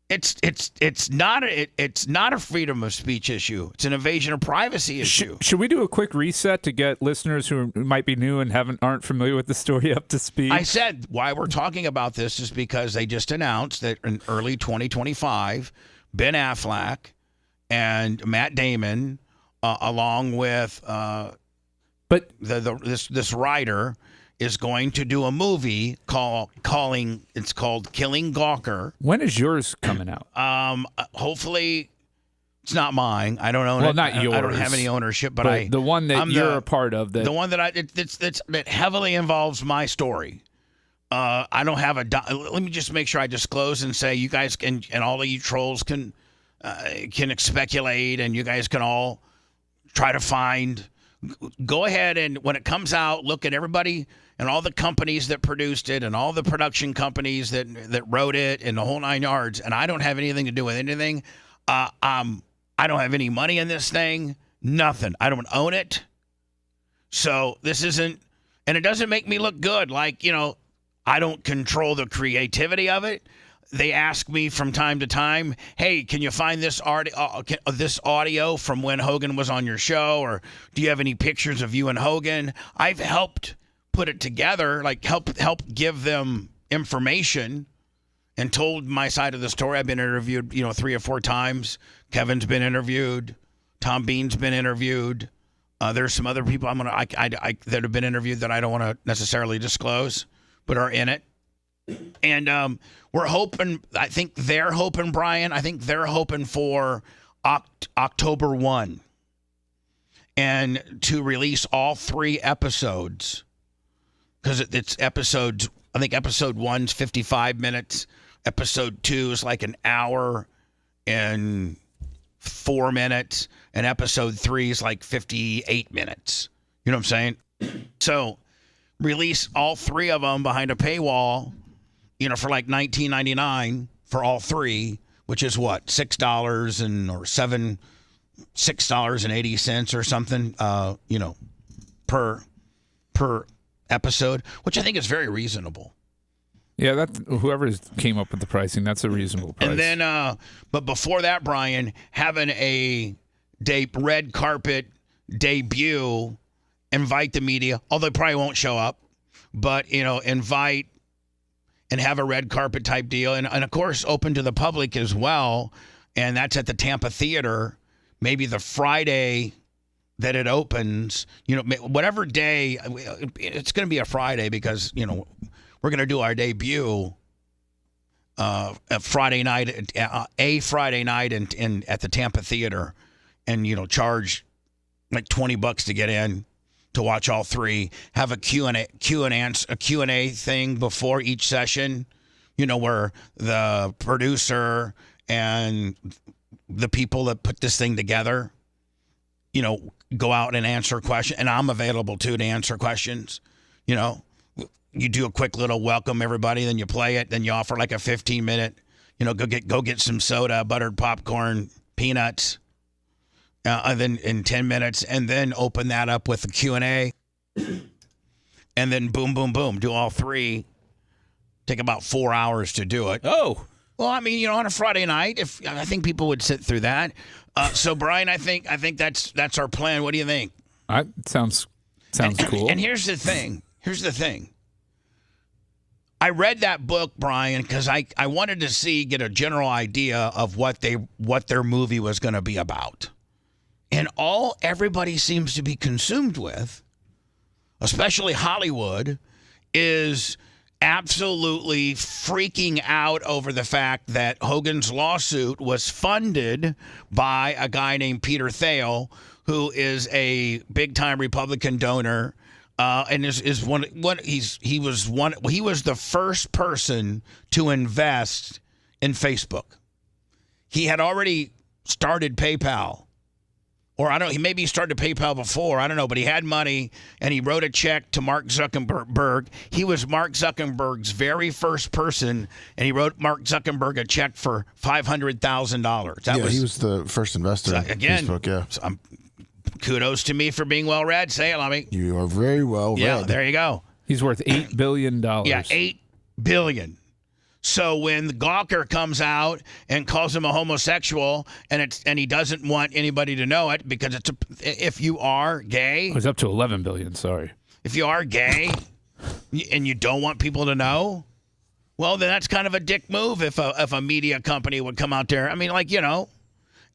it's not a freedom of speech issue. It's an invasion of privacy issue. Should we do a quick reset to get listeners who might be new and aren't familiar with the story up to speed? I said why we're talking about this is because they just announced that in early 2025, Ben Affleck and Matt Damon, along with this writer, is going to do a movie called Killing Gawker. When is yours coming out? Hopefully, it's not mine. I don't own it. Well, not yours. I don't have any ownership, but the one that you're a part of. The one that heavily involves my story. I don't have let me just make sure I disclose and say you guys can, and all of you trolls can speculate, and you guys can all try to find. Go ahead and when it comes out, look at everybody and all the companies that produced it and all the production companies that wrote it and the whole 9 yards. And I don't have anything to do with anything. I don't have any money in this thing. Nothing. I don't own it. So this isn't, and it doesn't make me look good. Like, I don't control the creativity of it. They ask me from time to time, hey, can you find this audio from when Hogan was on your show? Or do you have any pictures of you and Hogan? I've helped put it together, like help give them information and told my side of the story. I've been interviewed, 3 or 4 times. Kevin's been interviewed. Tom Bean's been interviewed. There's some other people that have been interviewed that I don't want to necessarily disclose, but are in it. And we're hoping, I think they're hoping, Brian, for October 1 and to release all 3 episodes because it's episodes. I think episode 1's 55 minutes. Episode 2 is like an hour and 4 minutes. And episode 3 is like 58 minutes. You know what I'm saying? So release all 3 of them behind a paywall, for like $19.99 for all 3, which is what, $6 $6.80 or something, per episode, which I think is very reasonable. Yeah, that whoever came up with the pricing, that's a reasonable price. And then, but before that, Brian, having a red carpet debut, invite the media, although they probably won't show up, but invite and have a red carpet type deal. And of course, open to the public as well. And that's at the Tampa Theater, maybe the Friday that it opens, whatever day. It's going to be a Friday because, we're going to do our debut a Friday night at the Tampa Theater and, charge like $20 to get in to watch all three, have a Q&A thing before each session, where the producer and the people that put this thing together, go out and answer questions. And I'm available, too, to answer questions. You do a quick little welcome, everybody, then you play it. Then you offer like a 15-minute, go get some soda, buttered popcorn, peanuts, and then in 10 minutes. And then open that up with a Q&A. And then boom, boom, boom, do all three. Take about 4 hours to do it. Oh. Well, I mean, on a Friday night, I think people would sit through that. So, Brian, I think that's our plan. What do you think? Sounds cool. And here's the thing. I read that book, Brian, because I wanted to get a general idea of what their movie was going to be about. And all everybody seems to be consumed with, especially Hollywood, is absolutely freaking out over the fact that Hogan's lawsuit was funded by a guy named Peter Thiel, who is a big-time Republican donor, and is one. He was the first person to invest in Facebook. He had already started PayPal. Or maybe he started PayPal before, I don't know, but he had money and he wrote a check to Mark Zuckerberg. He was Mark Zuckerberg's very first person, and he wrote Mark Zuckerberg a check for $500,000. He was the first investor in Facebook, yeah. So kudos to me for being well read. Say it, Lummy. You are very well read. Yeah, there you go. He's worth $8 billion. Yeah, $8 billion. So when Gawker comes out and calls him a homosexual, and he doesn't want anybody to know it because if you are gay, it was up to $11 billion. Sorry, if you are gay and you don't want people to know, well, then that's kind of a dick move. If a media company would come out there, I mean,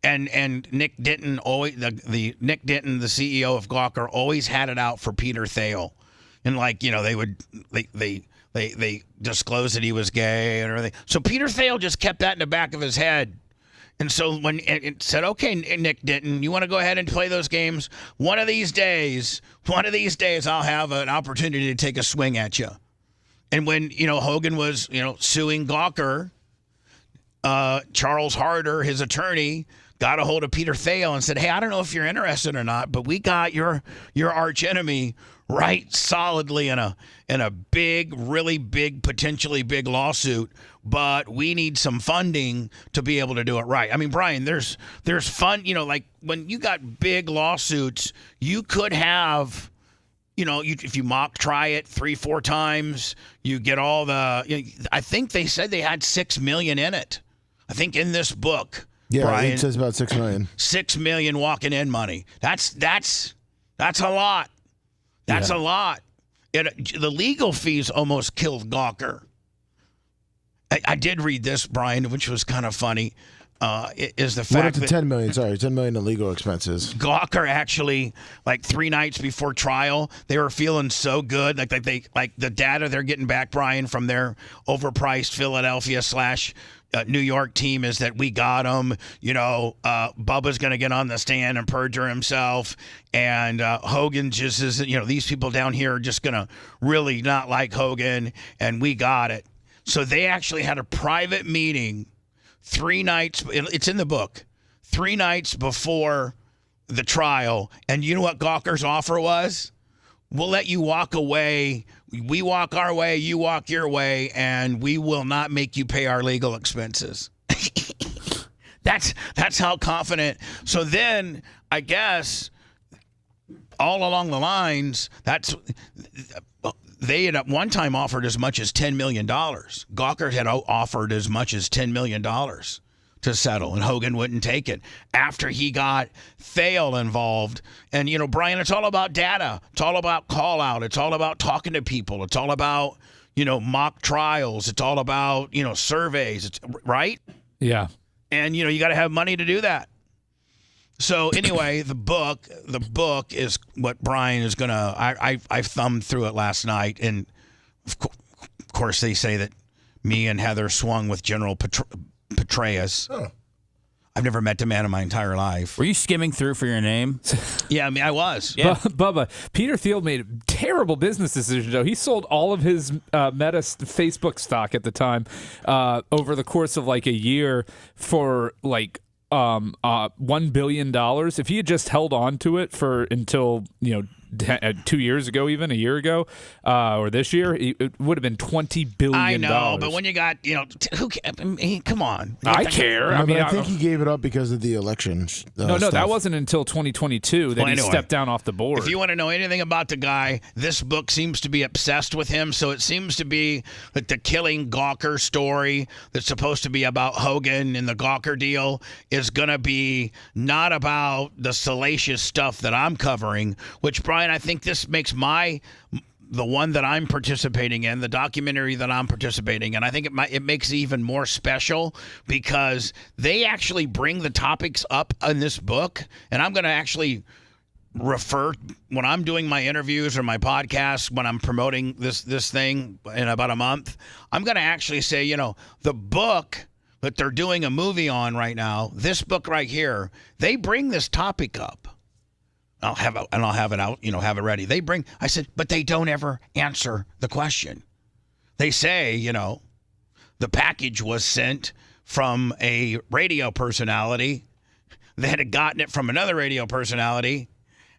and Nick Denton Nick Denton, the CEO of Gawker, always had it out for Peter Thiel, and They disclosed that he was gay and everything. So Peter Thiel just kept that in the back of his head. And so when it said, okay, Nick Denton, you want to go ahead and play those games? One of these days, I'll have an opportunity to take a swing at you. And when, Hogan was, suing Gawker, Charles Harder, his attorney, got a hold of Peter Thiel and said, hey, I don't know if you're interested or not, but we got your arch enemy right solidly in a big, really big, potentially big lawsuit, but we need some funding to be able to do it right. I mean, Brian, there's fun, like when you got big lawsuits, you could have, if you try it 3-4 times, you get all the, I think they said they had $6 million in it. I think in this book, yeah, Brian, it says about $6 million. $6 million walking in money. That's a lot. That's a lot. The legal fees almost killed Gawker. I did read this, Brian, which was kind of funny. Is the fact that $10 million. Sorry, $10 million in legal expenses. Gawker actually, 3 nights before trial, they were feeling so good, like the data they're getting back, Brian, from their overpriced Philadelphia / New York team is that we got him. Bubba's going to get on the stand and perjure himself, and Hogan just is. These people down here are just going to really not like Hogan, and we got it. So they actually had a private meeting 3 nights. It's in the book. 3 nights before the trial, and you know what Gawker's offer was? We'll let you walk away. We walk our way, you walk your way, and we will not make you pay our legal expenses. That's how confident. So then, I guess, all along the lines, they had at one time offered as much as $10 million. Gawker had offered as much as $10 million to settle, and Hogan wouldn't take it after he got Thiel involved. And, Brian, it's all about data. It's all about call out. It's all about talking to people. It's all about, mock trials. It's all about, surveys. It's right. Yeah. And, you got to have money to do that. So anyway, the book is what Brian is going to, I thumbed through it last night. And of course they say that me and Heather swung with General Petraeus. Oh. I've never met the man in my entire life. Were you skimming through for your name? Yeah, I was. Yeah. Bubba, Peter Thiel made a terrible business decision, though. He sold all of his Meta Facebook stock at the time over the course of like a year for like $1 billion. If he had just held on to it until 2 years ago, even a year ago, or this year, it would have been $20 billion. I know, but when you got, who? Come on. I care. I think he gave it up because of the elections. No, that wasn't until 2022 that he stepped down off the board. If you want to know anything about the guy, this book seems to be obsessed with him. So it seems to be like the killing Gawker story that's supposed to be about Hogan and the Gawker deal is going to be not about the salacious stuff that I'm covering, which, Brian, I think this makes the one that I'm participating in, the documentary that I'm participating in, I think it makes it even more special because they actually bring the topics up in this book, and I'm going to actually refer when I'm doing my interviews or my podcasts when I'm promoting this thing in about a month. I'm going to actually say, the book that they're doing a movie on right now, this book right here, they bring this topic up. I'll have it out, have it ready. I said, but they don't ever answer the question. They say, the package was sent from a radio personality that had gotten it from another radio personality.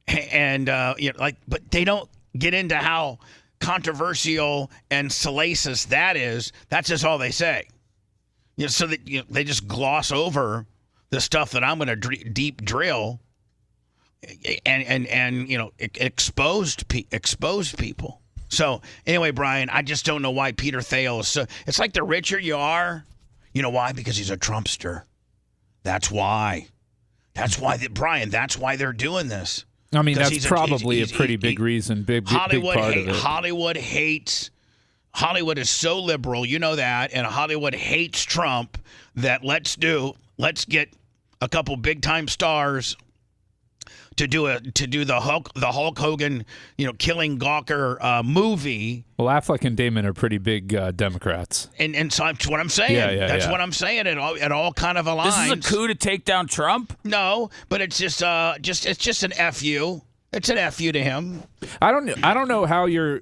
And, but they don't get into how controversial and salacious that is. That's just all they say. So that they just gloss over the stuff that I'm going to deep drill. And exposed people. So anyway, Brian, I just don't know why Peter Thiel is so. It's like the richer you are, you know why? Because he's a Trumpster. That's why. Brian. That's why they're doing this. I mean, that's probably a pretty big reason. Big part of it. Hollywood hates. Hollywood is so liberal, you know that, and Hollywood hates Trump. That let's get a couple big time stars to do the Hulk Hogan, killing Gawker movie. Well, Affleck and Damon are pretty big Democrats, and so that's what I'm saying. That's what I'm saying. It all kind of aligns. This is a coup to take down Trump? No, but it's just an FU. It's an FU to him. I don't know how you're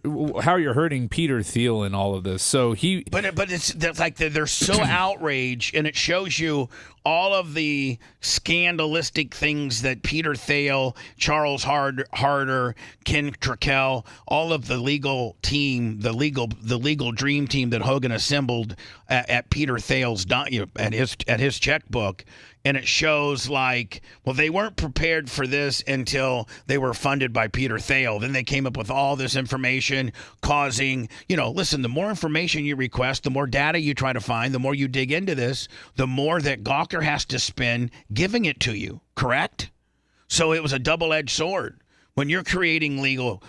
hurting Peter Thiel in all of this. So but it's like they're so outraged, and it shows you all of the scandalistic things that Peter Thiel, Charles Harder, Ken Trickel, all of the legal team, the legal dream team that Hogan assembled at Peter Thiel's at his checkbook. And it shows they weren't prepared for this until they were funded by Peter Thiel. Then they came up with all this information causing, listen, the more information you request, the more data you try to find, the more you dig into this, the more that Gawker has to spend giving it to you, correct? So it was a double-edged sword. When you're creating legal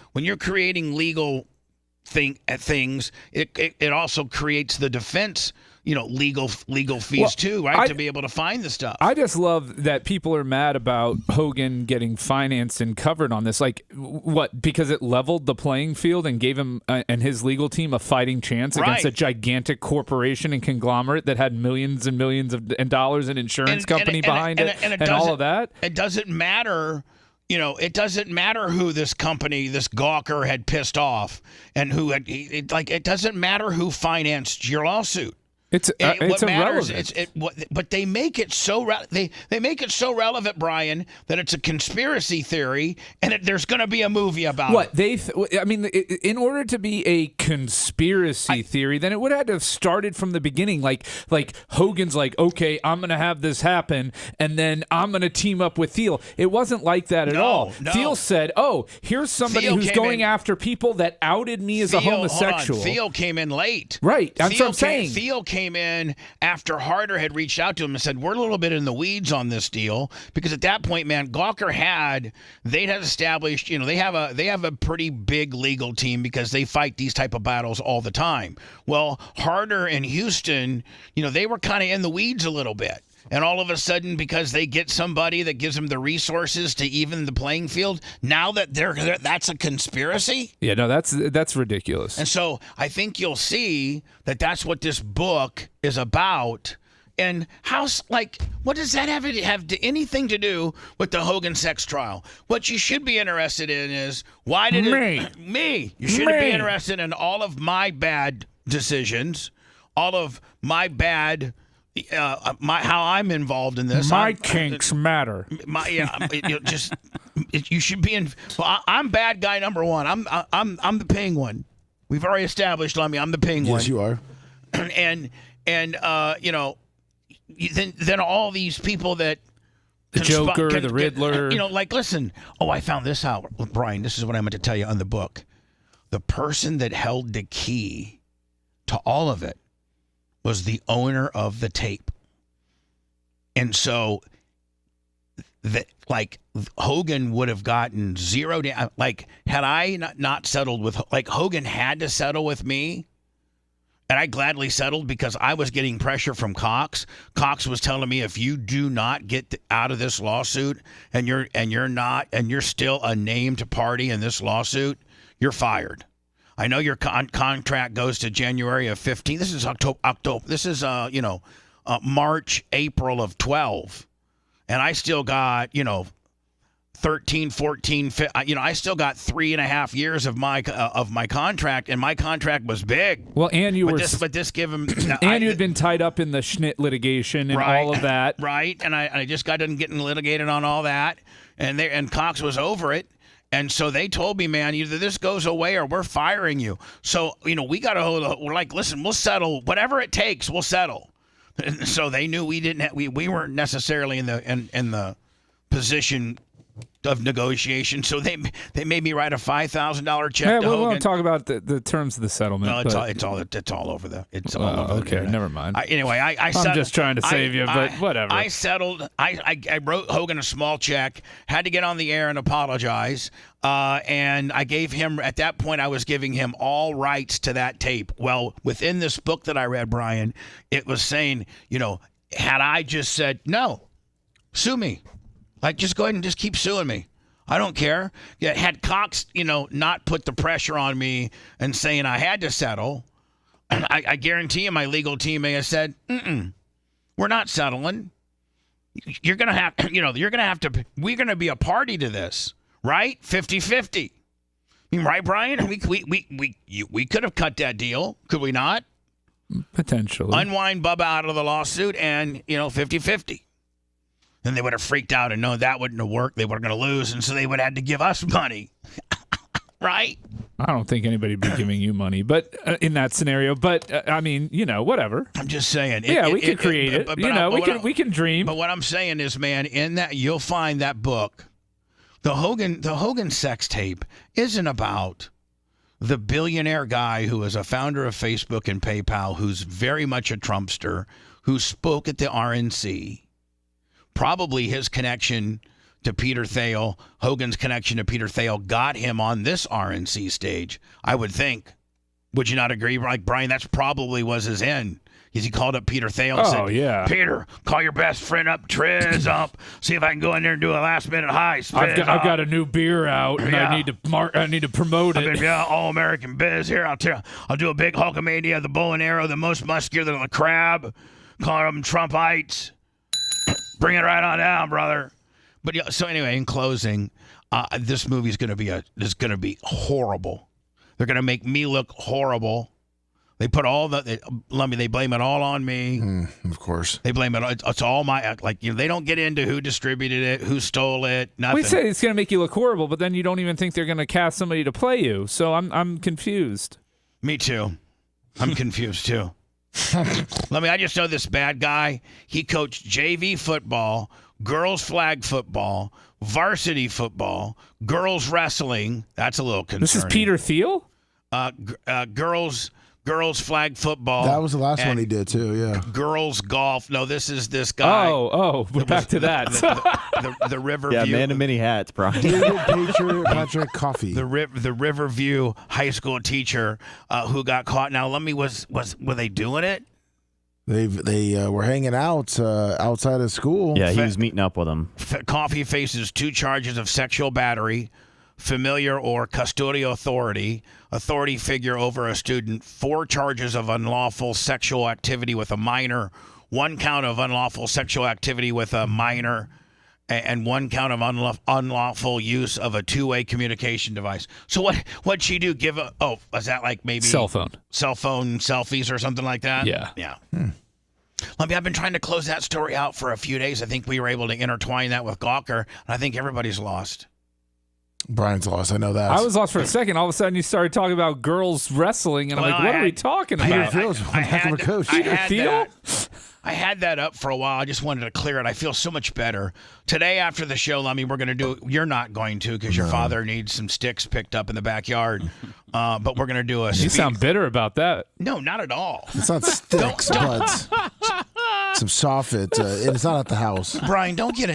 things, it also creates the defense legal fees too, right? To be able to find the stuff. I just love that people are mad about Hogan getting financed and covered on this. What? Because it leveled the playing field and gave him and his legal team a fighting chance against a gigantic corporation and conglomerate that had millions and millions of dollars in insurance company behind it and all of that. It doesn't matter. It doesn't matter who this company, this Gawker, had pissed off and who had. It doesn't matter who financed your lawsuit. It's irrelevant. But they make it so they make it so relevant, Brian, that it's a conspiracy theory, and there's going to be a movie about it. In order to be a conspiracy theory, then it would have to have started from the beginning. Like Hogan's okay, I'm going to have this happen, and then I'm going to team up with Thiel. It wasn't like that at all. No. Thiel said, here's somebody who's going after people that outed me as a homosexual. Thiel came in late. Right. That's what I'm saying. Thiel came came in after Harder had reached out to him and said, we're a little bit in the weeds on this deal, because at that point, man, Gawker they had established, they have a pretty big legal team because they fight these type of battles all the time. Well, Harder and Houston, they were kind of in the weeds a little bit. And all of a sudden, because they get somebody that gives them the resources to even the playing field, now that that's a conspiracy? Yeah, no, that's ridiculous. And so I think you'll see that that's what this book is about. And what does that have anything to do with the Hogan sex trial? What you should be interested in is, why did me? You should be interested in all of my bad decisions, all of my bad... how I'm involved in this. My kinks matter. You should be in. Well, I'm bad guy number one. I'm the penguin. We've already established. I'm the penguin. Yes, you are. And then all these people that the Joker, the Riddler. Listen. Oh, I found this out, Brian. This is what I meant to tell you on the book. The person that held the key to all of it was the owner of the tape. And so Hogan would have gotten zero had I not settled with, Hogan had to settle with me, and I gladly settled because I was getting pressure from Cox. Cox was telling me, if you do not get out of this lawsuit and you're still a named party in this lawsuit, you're fired. I know your contract goes to January of 15. This is October. This is March, April of 12, and I still got 13, 14. I still got 3.5 years of my contract, and my contract was big. Well, and you had been tied up in the Schnitt litigation and all of that, right? And I just got done getting litigated on all that, and Cox was over it. And so they told me, man, either this goes away or we're firing you. So, we got to we're like, listen, we'll settle. Whatever it takes, we'll settle. And so they knew we weren't necessarily in the position of negotiation. So they made me write a $5,000 check to Hogan. We won't talk about the terms of the settlement. No, it's all over the. It's all over. Okay, never mind. I'm just trying to save you, but whatever. I settled. I wrote Hogan a small check. Had to get on the air and apologize. And I gave him, at that point, I was giving him all rights to that tape. Well, within this book that I read, Brian, it was saying, had I just said no, sue me. Just go ahead and just keep suing me. I don't care. Had Cox, not put the pressure on me and saying I had to settle, I guarantee you my legal team may have said, we're not settling. You're going to have, we're going to be a party to this, right? 50-50. Right, Brian? We could have cut that deal, could we not? Potentially. Unwind Bubba out of the lawsuit and, 50-50. Then they would have freaked out and known that wouldn't have worked. They were going to lose, and so they would have had to give us money. Right? I don't think anybody would be giving you money, but in that scenario. But whatever. I'm just saying. We can create it. We can dream. But what I'm saying is, man, in that you'll find that book, the Hogan sex tape isn't about the billionaire guy who is a founder of Facebook and PayPal, who's very much a Trumpster, who spoke at the RNC. Probably his connection to Peter Thiel, Hogan's connection to Peter Thiel, got him on this RNC stage, I would think. Would you not agree? Like, Brian, that's probably was his end. He called up Peter Thiel and said, yeah. Peter, call your best friend up, Triz up, see if I can go in there and do a last-minute high. I've got a new beer out, and I need to promote it. All-American biz here. I'll do a big Hulkamania, the bow and arrow, the most muscular than the crab, calling them Trumpites. Bring it right on down, brother. But so anyway, in closing, this movie is going to be horrible. They're going to make me look horrible. They put they blame it all on me. Of course. They blame it. It's all my, they don't get into who distributed it, who stole it, nothing. We say it's going to make you look horrible, but then you don't even think they're going to cast somebody to play you. So I'm confused. Me too. I'm confused too. I just know this bad guy. He coached JV football, girls flag football, varsity football, girls wrestling. That's a little concerning. This is Peter Thiel? Girls girls flag football. That was the last and one he did too. Yeah. Girls golf. No, this is this guy. We're back to that. The Riverview. Yeah, man in many hats, Brian. David Patrick Coffee. The Riverview high school teacher who got caught. Now, were they doing it? They were hanging out outside of school. Yeah, he was meeting up with them. Coffee faces 2 charges of sexual battery, familiar or custodial authority figure over a student, 4 charges of unlawful sexual activity with a minor, 1 count of unlawful sexual activity with a minor, and 1 count of unlawful use of a 2-way communication device. So what'd she do? Is that like maybe cell phone selfies or something like that? Yeah. I've been trying to close that story out for a few days. I think we were able to intertwine that with Gawker, and I think everybody's lost. Brian's lost. I know that. I was lost for a second. All of a sudden, you started talking about girls wrestling, and I'm like, what are we talking about? I had that up for a while. I just wanted to clear it. I feel so much better. Today after the show, Lummy, we're going to do – you're not going to because your father needs some sticks picked up in the backyard. But we're going to do a – You sound bitter about that. No, not at all. It's not sticks, but some soffit. And it's not at the house. Brian, don't get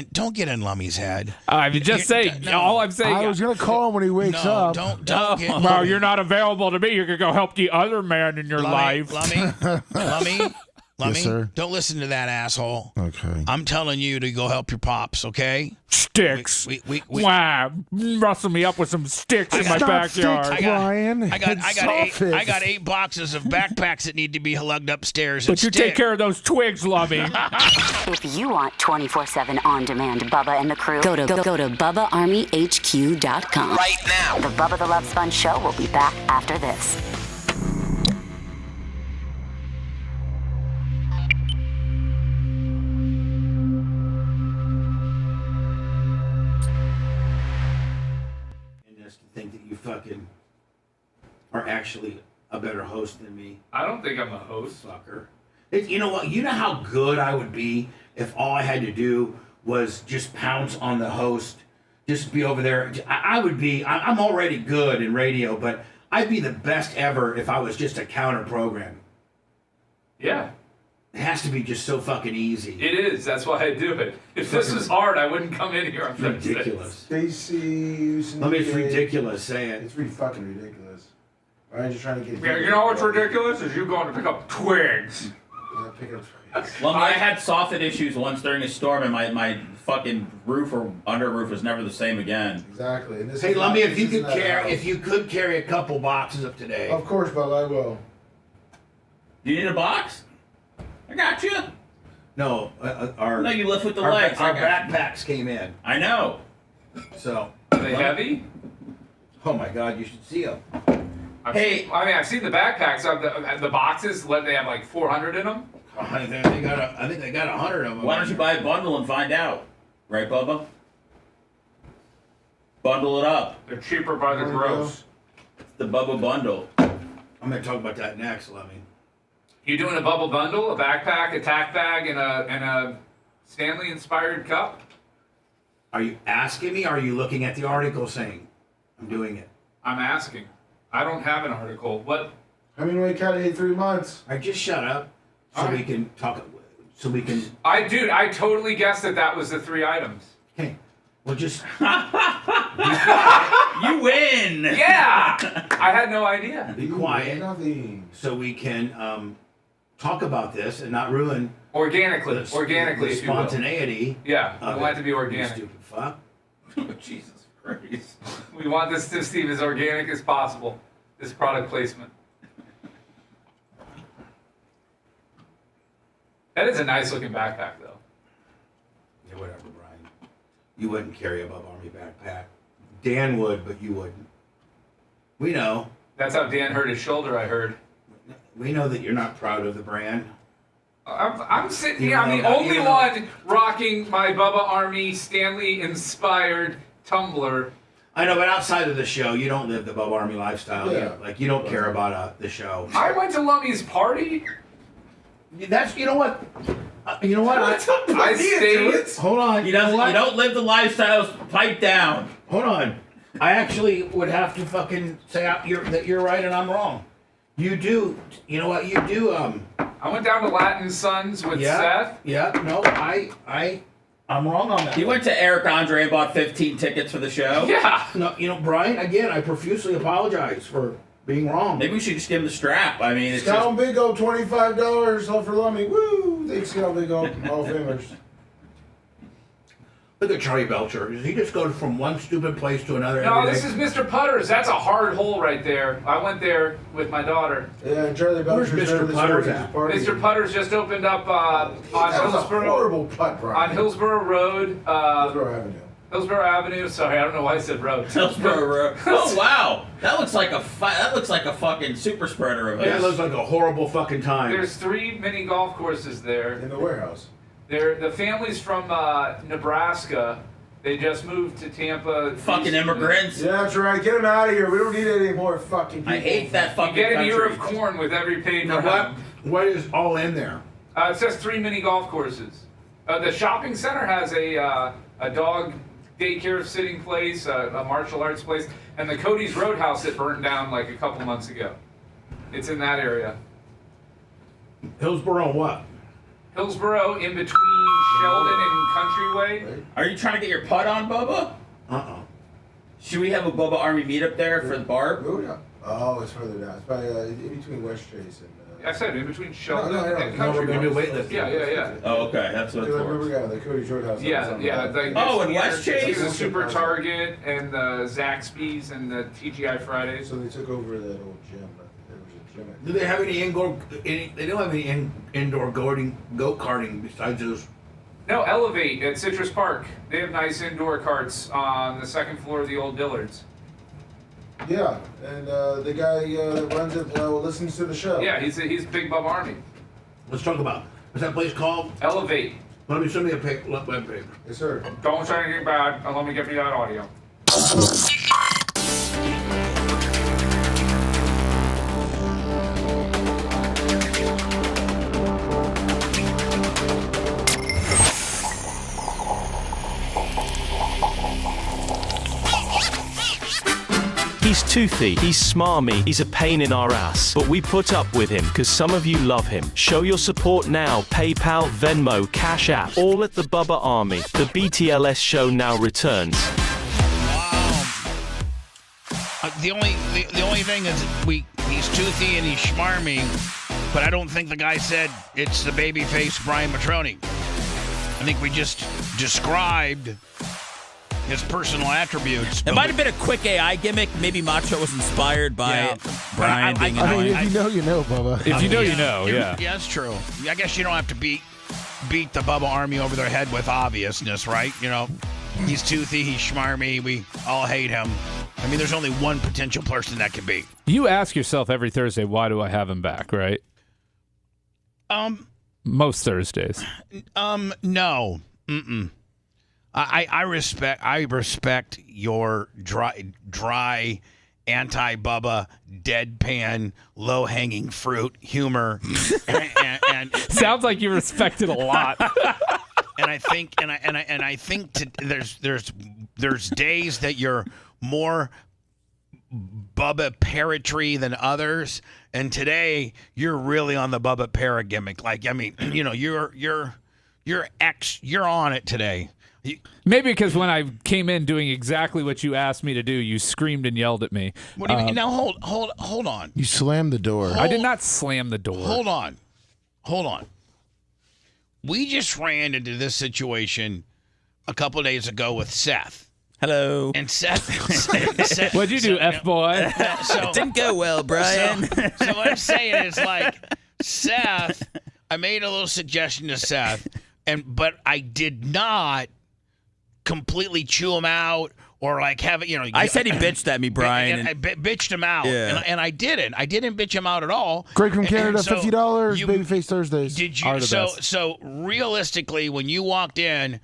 in Lummy's head. I'm just saying. All I'm saying. I was going to call him when he wakes up. Don't get – Well, you're not available to me. You can go help the other man in your life. Lummy, yes, sir. Don't listen to that asshole. Okay. I'm telling you to go help your pops, okay? Sticks. Wow. Rustle me up with some sticks in my backyard. Brian. I got 8 boxes of backpacks that need to be lugged upstairs. But you take care of those twigs, Lummy. If you want 24/7 on-demand Bubba and the crew, go to BubbaArmyHQ.com. Right now. The Bubba the Love Sponge Show will be back after this. Think that you fucking are actually a better host than me. I don't think I'm a host. Fucker. You know what? You know how good I would be if all I had to do was just pounce on the host, just be over there. I would be, I'm already good in radio, but I'd be the best ever if I was just a counter program. Yeah. It has to be just so fucking easy. It is. That's why I do it. If this was hard, I wouldn't come in here. I'm ridiculous. Stacy, it's ridiculous. Say it. It's really fucking ridiculous. I'm just trying to get. Yeah, you know what's ridiculous is you going to pick up twigs. Well, I had soffit issues once during a storm, and my fucking roof or under roof was never the same again. Exactly. And Hey, Lummy, if you could carry a couple boxes of today. Of course, Bubba, I will. Do you need a box? I got you. No, No, you lift with the legs. Our backpacks came in. I know. So. Are they heavy? Oh my God, you should see them. I've seen the backpacks. The boxes, they have like 400 in them? I think they got 100 of them. Why don't you buy a bundle and find out? Right, Bubba? Bundle it up. They're cheaper by the gross. It's the Bubba bundle. I'm going to talk about that next, Lummy. You doing a bubble bundle, a backpack, a tack bag, and a Stanley-inspired cup? Are you asking me, or are you looking at the article saying I'm doing it? I'm asking. I don't have an article. What? I mean, we cut it in 3 months. I just shut up so we can talk. So we can. I totally guessed that was the 3 items. Okay. Well, just. You win. Yeah. I had no idea. Be quiet. So we can talk about this and not ruin organically, the if you will. spontaneity. Yeah, we want it to be organic. Stupid fuck. Jesus Christ. We want this to Steve as organic as possible. This product placement. That is a nice looking backpack, though. Yeah, whatever, Brian. You wouldn't carry a Bubba Army backpack. Dan would, but you wouldn't. We know. That's how Dan hurt his shoulder, I heard. We know that you're not proud of the brand. I'm sitting here. I'm the only one rocking my Bubba Army Stanley-inspired tumbler. I know, but outside of the show, you don't live the Bubba Army lifestyle. Yeah. You don't care about the show. I went to Lummy's party. That's you know what. You know what? I stayed. Hold on. You don't live the lifestyle. Pipe down. Hold on. I actually would have to fucking say that you're right and I'm wrong. You do. You know what? You do. I went down to Latin Sons with Seth. Yeah. No, I'm wrong on that. You went to Eric Andre and bought 15 tickets for the show? Yeah. No, Brian, again, I profusely apologize for being wrong. Maybe we should just give him the strap. I mean, it's Scout Big O, $25 off for Lummy. Woo! Thanks, Scout Big O. All famers. Look at Charlie Belcher. Does he just go from one stupid place to another No, every this day? is Mr. Putters. That's a hard hole right there. I went there with my daughter. Yeah, Charlie Belcher's Where's Mr. Putters at? Mr. Putters just opened up on Hillsborough. Horrible putt, Brian. On Hillsborough Road. Hillsborough Avenue. Hillsborough Avenue. Sorry, I don't know why I said road. Hillsborough Road. Oh wow, that looks like a fucking super spreader event. Yeah, it looks like a horrible fucking time. There's 3 mini golf courses there. In the warehouse. The family's from Nebraska. They just moved to Tampa. Fucking immigrants. Yeah, that's right. Get them out of here. We don't need any more fucking people. I hate that fucking You get an ear country. of corn with every page. Now, what is all in there? It says 3 mini golf courses. The shopping center has a dog daycare sitting place, a martial arts place, and the Cody's Roadhouse that burned down like a couple months ago. It's in that area. Hillsborough what? Hillsborough in between Sheldon and Countryway. Are you trying to get your putt on, Bubba? Should we have a Bubba Army meetup there for the Barb? Oh, it's further down. It's probably in between West Chase and... I said in between Sheldon No, and No, we're Countryway. going to do weightlifting. Yeah. Oh, okay. That's what it's Remember, for. the Cody's Roadhouse. Yeah. Oh, in West Chase? The Super Target and the Zaxby's and the TGI Fridays. So they took over that old gym. There was a gym. Do they have any indoor? They don't have any indoor go karting besides those. No, Elevate at Citrus Park. They have nice indoor carts on the second floor of the old Dillards. Yeah, and the guy that runs it listens to the show. Yeah, he's Big Bub Army. Let's talk about. What's that place called? Elevate. Let me send me a web page. Yes, sir. Don't say anything bad, and let me get me that audio. He's toothy, he's smarmy, he's a pain in our ass. But we put up with him because some of you love him. Show your support now. PayPal, Venmo, Cash App, all at the Bubba Army. The BTLS show now returns. The only thing is he's toothy and he's schmarmy, but I don't think the guy said it's the babyface Brian Matroni. I think we just described his personal attributes. It might have been a quick AI gimmick. Maybe Macho was inspired by Brian being annoying. If you know, you know, Bubba. If you know, you know, yeah. Yeah, that's true. I guess you don't have to beat the Bubba Army over their head with obviousness, right? You know, he's toothy, he's schmarmy, we all hate him. I mean, there's only one potential person that could be. You ask yourself every Thursday, why do I have him back, right? Most Thursdays. No. I respect your dry anti-Bubba, deadpan, low-hanging fruit humor. and sounds like you respect it a lot. And I think there's days that you're more Bubba parrotry than others, and today you're really on the Bubba parrot gimmick. Like, I mean, you know, you're on it today. Maybe because when I came in doing exactly what you asked me to do, you screamed and yelled at me. What do you mean? Now hold on. You slammed the door. I did not slam the door. Hold on. We just ran into this situation a couple of days ago with Seth. Hello. And Seth what'd you do, F-boy? It didn't go well, Brian. So what I'm saying is, like, Seth, I made a little suggestion to Seth, but I did not completely chew him out or like have it, you know. I said he bitched at me, Brian. And I bitched him out, yeah. and I didn't. I didn't bitch him out at all. Greg from Canada, so $50. Babyface Thursdays. Did you? So realistically, when you walked in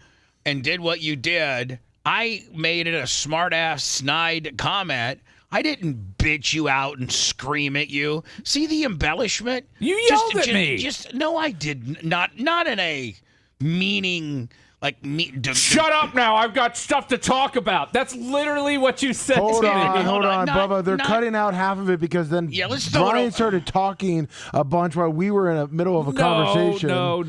and did what you did, I made it a smart-ass, snide comment. I didn't bitch you out and scream at you. See the embellishment? You yelled at me. No, I did not. Not in a meaning, Like me. Shut up now. I've got stuff to talk about. That's literally what you said Hold to on, me. hold on, Bubba. They're not- cutting out half of it because then let's throw it Brian over. started talking a bunch while we were in the middle of a conversation. No.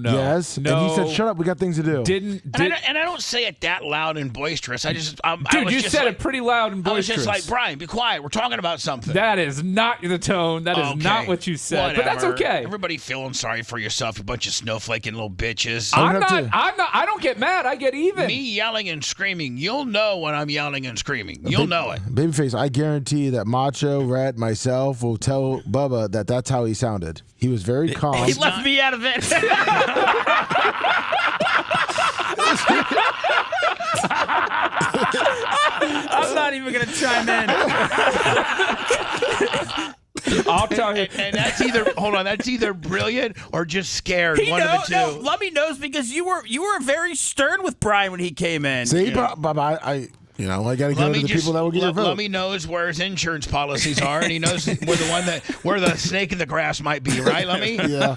Yes, No. and he said, "Shut up, we got things to do." And I don't say it that loud and boisterous. I just, Dude, you said it pretty loud and I was boisterous. just like, Brian, be quiet. We're talking about something. That is not the tone. That is not what you said. But that's Whatever. okay. Everybody feeling sorry for yourself, you bunch of snowflaking little bitches. I'm not. I don't get mad. I get even. Me yelling and screaming. You'll know when I'm yelling and screaming. You'll know it. Babyface, I guarantee that Macho, Rat, myself will tell Bubba that that's how he sounded. He was very calm. He left me out of it. I'm not even going to chime in. I'll tell you. And that's either that's either brilliant or just scared. He One of the two. No, Lummy knows because you were very stern with Brian when he came in. See, Bubba, I got to go to the people that will get your vote. Lummy knows where his insurance policies are, and he knows where the snake in the grass might be, right, Lummy? Yeah.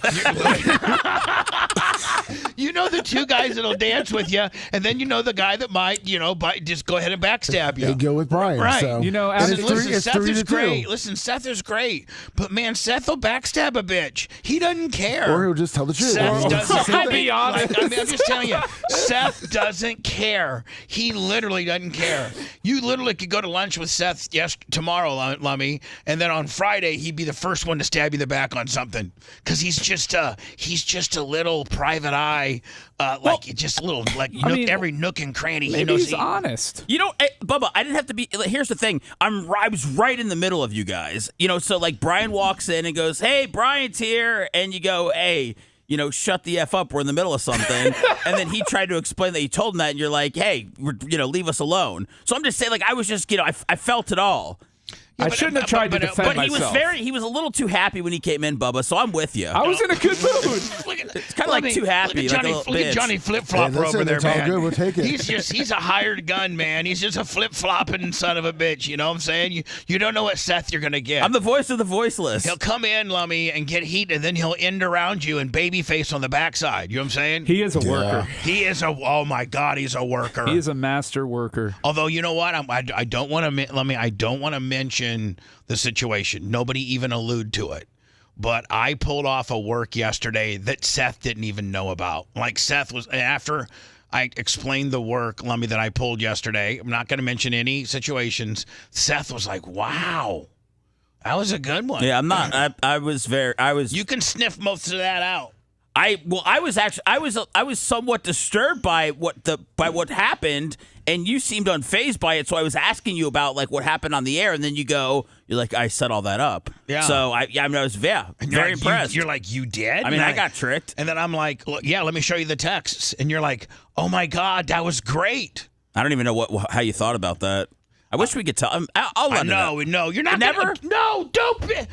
You know the two guys that'll dance with you, and then you know the guy that might, just go ahead and backstab you. They go with Brian. Right. So. Listen, Seth is great. 2. Listen, Seth is great. But, man, Seth will backstab a bitch. He doesn't care. Or he'll just tell the truth. Seth doesn't. I'll be honest. I'm just telling you, Seth doesn't care. He literally doesn't care. You literally could go to lunch with Seth tomorrow, Lummy, and then on Friday he'd be the first one to stab you in the back on something because he's just a little private eye, just a little every nook and cranny. Maybe he's honest. Bubba, I didn't have to be. Here's the thing. I was right in the middle of you guys. So like Brian walks in and goes, "Hey, Brian's here," and you go, "Hey, shut the F up. We're in the middle of something." And then he tried to explain that you told him that, and you're like, "Hey, leave us alone." So I'm just saying, like, I was just, I felt it all. I shouldn't have tried to defend myself. He was a little too happy when he came in, Bubba, so I'm with you. I was in a good mood. It's kind of like too happy. Look at Johnny Flip Flopper over there, man. All good. We'll take it. He's a hired gun, man. He's just a flip flopping son of a bitch. You know what I'm saying? You don't know what Seth you're gonna get. I'm the voice of the voiceless. He'll come in, Lummy, and get heat, and then he'll end around you and babyface on the backside. You know what I'm saying? He is a worker. He is oh my God, he's a worker. He is a master worker. Although, you know what? I don't want to mention the situation. Nobody even allude to it. But I pulled off a work yesterday that Seth didn't even know about. Like Seth was, after I explained the work, Lummy, that I pulled yesterday, I'm not going to mention any situations, Seth was like, wow, that was a good one. Yeah, I'm not. I was. You can sniff most of that out. I was somewhat disturbed by what happened, and you seemed unfazed by it. So I was asking you about like what happened on the air, and then you're like, I set all that up. Yeah. So I was very impressed. You're like, you did? I mean, I got tricked. And then I'm like, look, yeah, let me show you the texts. And you're like, oh my God, that was great. I don't even know how you thought about that. I wish we could tell. I'll let No, you're not. Never. No, don't.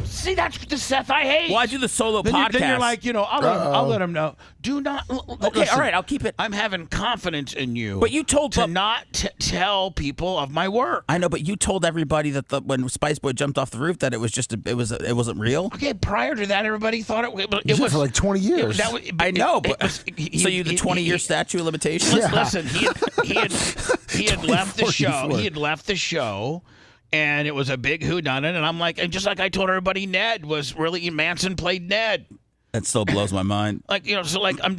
See, that's the Seth I hate. Well, I do the solo podcast. Then you're like, I'll let him know. Do not. Okay, listen, all right, I'll keep it. I'm having confidence in you. But you told to not tell people of my work. I know, but you told everybody that when Spice Boy jumped off the roof that it was just it wasn't real. Okay, prior to that, everybody thought it was for like 20 years. I know, but so you the 20-year statute of limitations. Listen, he had left the show. He had left the show, and it was a big whodunit. And I'm like, and just like I told everybody, Ned was really Manson played Ned. That still blows my mind. Like so like I'm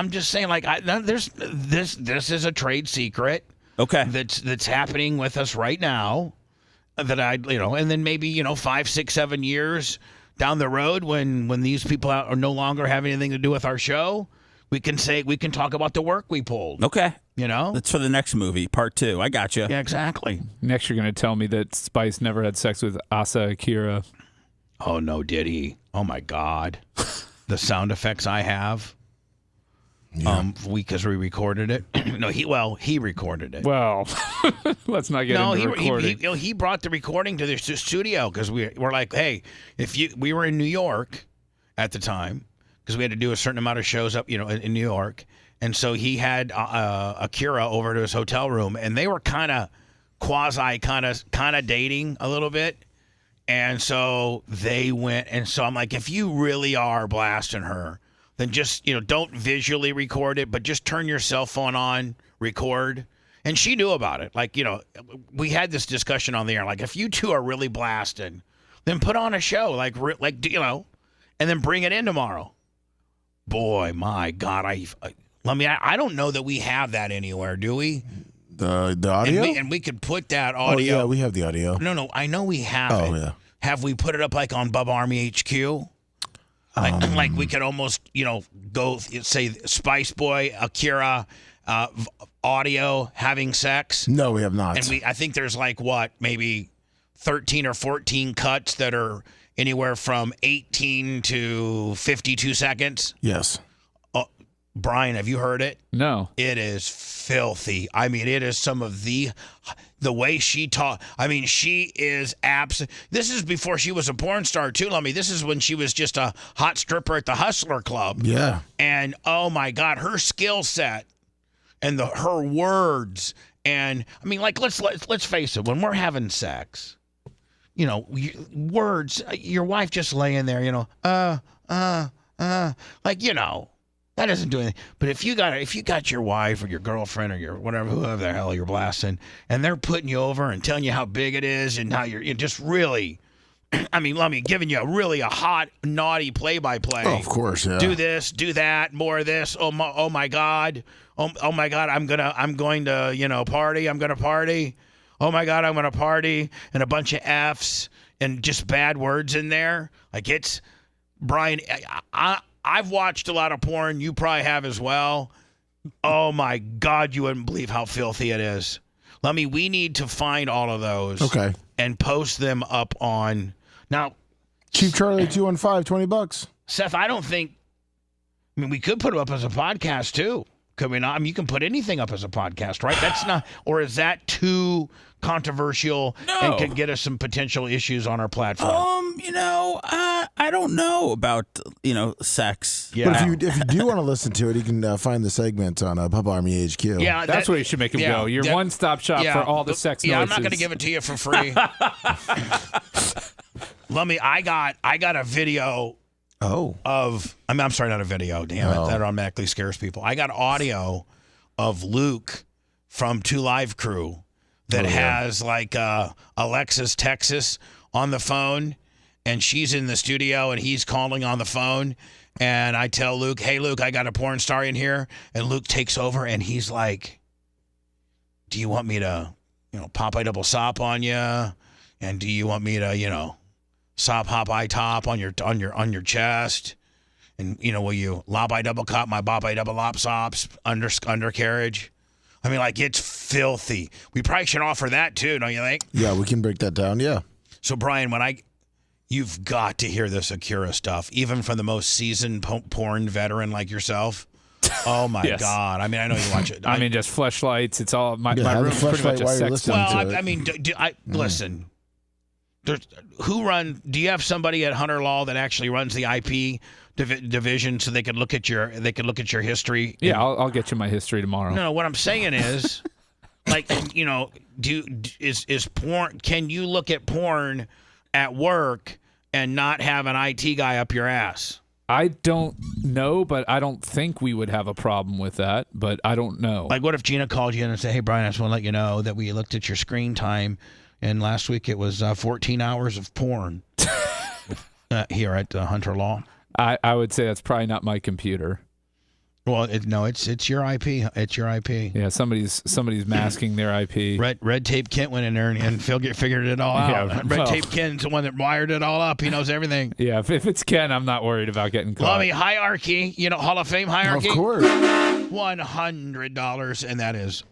just saying like this is a trade secret. Okay. That's happening with us right now. That and then maybe 5, 6, 7 years down the road when these people are no longer have anything to do with our show, we can talk about the work we pulled. Okay. That's for the next movie, part 2. I got you. Yeah, exactly. Next, you're going to tell me that Spice never had sex with Asa Akira. Oh no, did he? Oh my God. The sound effects I have. Yeah. Because we recorded it. No, he recorded it. Well, let's not get into recording. He brought the recording to the studio because we're like, hey, we were in New York at the time because we had to do a certain amount of shows up, in New York, and so he had Akira over to his hotel room, and they were kind of dating a little bit. And so they went, and so I'm like, if you really are blasting her, then just, don't visually record it, but just turn your cell phone on, record. And she knew about it. Like, we had this discussion on the air. Like, if you two are really blasted, then put on a show, and then bring it in tomorrow. Boy, my God, I don't know that we have that anywhere, do we? The audio? And we could put that audio. Oh, yeah, we have the audio. No, I know we have it. Oh, yeah. Have we put it up, like, on Bubba Army HQ? Like we could almost, go, say, Spice Boy, Akira, audio, having sex? No, we have not. And I think there's, maybe 13 or 14 cuts that are anywhere from 18 to 52 seconds? Yes. Brian, have you heard it? No. It is filthy. I mean, it is some of the way she talks. I mean, she is this is before she was a porn star, too, Lummy. This is when she was just a hot stripper at the Hustler Club. Yeah. And, oh, my God, her skill set and her words. And, I mean, let's face it. When we're having sex, words, your wife just laying there, that doesn't do anything. But if you got your wife or your girlfriend or your whatever, whoever the hell you're blasting, and they're putting you over and telling you how big it is and how you're just really, giving you a hot, naughty play-by-play. Oh, of course, yeah. Do this, do that, more of this. Oh my God. Oh my God, I'm going to, party. I'm going to party. Oh my God, I'm going to party. And a bunch of F's and just bad words in there. Like, it's, Brian, I've watched a lot of porn. You probably have as well. Oh, my God, you wouldn't believe how filthy it is. We need to find all of those. Okay. And post them up on. Now, Chief Charlie 215, $20. Seth, I don't think. We could put them up as a podcast, too. Could we not? You can put anything up as a podcast, right? That's not. Or is that too controversial and could get us some potential issues on our platform? I don't know about, sex. Yeah. But if you do want to listen to it, you can find the segment on Bubba Army HQ. Yeah, that's where you should make him go. Your one-stop shop for all the sex noises. Yeah, I'm not going to give it to you for free. I got a video. I'm sorry, not a video. Damn it, that automatically scares people. I got audio of Luke from 2 Live Crew that has Alexis Texas on the phone, and she's in the studio, and he's calling on the phone, and I tell Luke, "Hey, Luke, I got a porn star in here," and Luke takes over, and he's like, "Do you want me to, pop I double sop on you, and do you want me to, sop hop I top on your chest, and will you lob I double cop my bop I double lop sops undercarriage?" It's filthy. We probably should offer that too, don't you think? Yeah, we can break that down. Yeah. So Brian, you've got to hear this Akira stuff, even from the most seasoned porn veteran like yourself. Oh my Yes. God! I know you watch it. Just fleshlights. It's all my room's pretty much a sex. Listen. Do you have somebody at Hunter Law that actually runs the IP division so they could look at your history? Yeah, I'll get you my history tomorrow. No, what I'm saying is, is porn? Can you look at porn at work and not have an IT guy up your ass? I don't know, but I don't think we would have a problem with that. But I don't know. What if Gina called you and said, "Hey, Brian, I just want to let you know that we looked at your screen time." And last week it was 14 hours of porn here at Hunter Law. I would say that's probably not my computer. Well, it's your IP. It's your IP. Yeah, somebody's masking their IP. Red Tape Kent went in there and figured it all out. Yeah, Red Tape Kent's the one that wired it all up. He knows everything. Yeah, if it's Ken, I'm not worried about getting caught. Hierarchy. Hall of Fame hierarchy. Of course. $100, and that is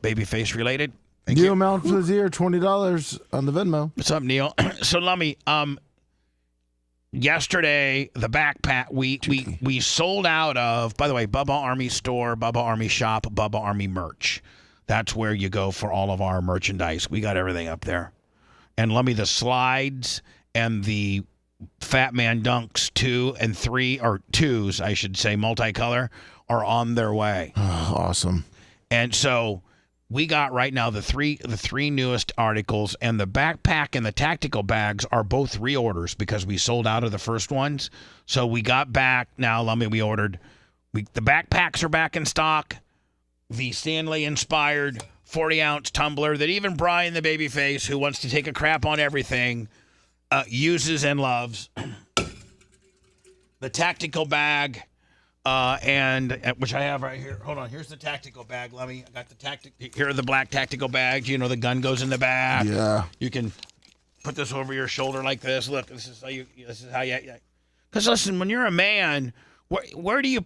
babyface related. Neil Mount Flazier, $20 on the Venmo. What's up, Neil? So, Lummy, yesterday, the backpack, we sold out of, by the way, Bubba Army Store, Bubba Army Shop, Bubba Army Merch. That's where you go for all of our merchandise. We got everything up there. And Lummy, the slides and the Fat Man Dunks 2 and 3, or 2s, I should say, multicolor, are on their way. Oh, awesome. And so we got right now the three newest articles, and the backpack and the tactical bags are both reorders because we sold out of the first ones. So we got back now. We ordered. The backpacks are back in stock. The Stanley inspired 40-ounce tumbler that even Brian the babyface, who wants to take a crap on everything, uses and loves. The tactical bag. And which I have right here. Hold on. Here's the tactical bag. I got the Here are the black tactical bags. You know, the gun goes in the back. Yeah. You can put this over your shoulder like this. Look, this is how you. Because listen, when you're a man, where do you?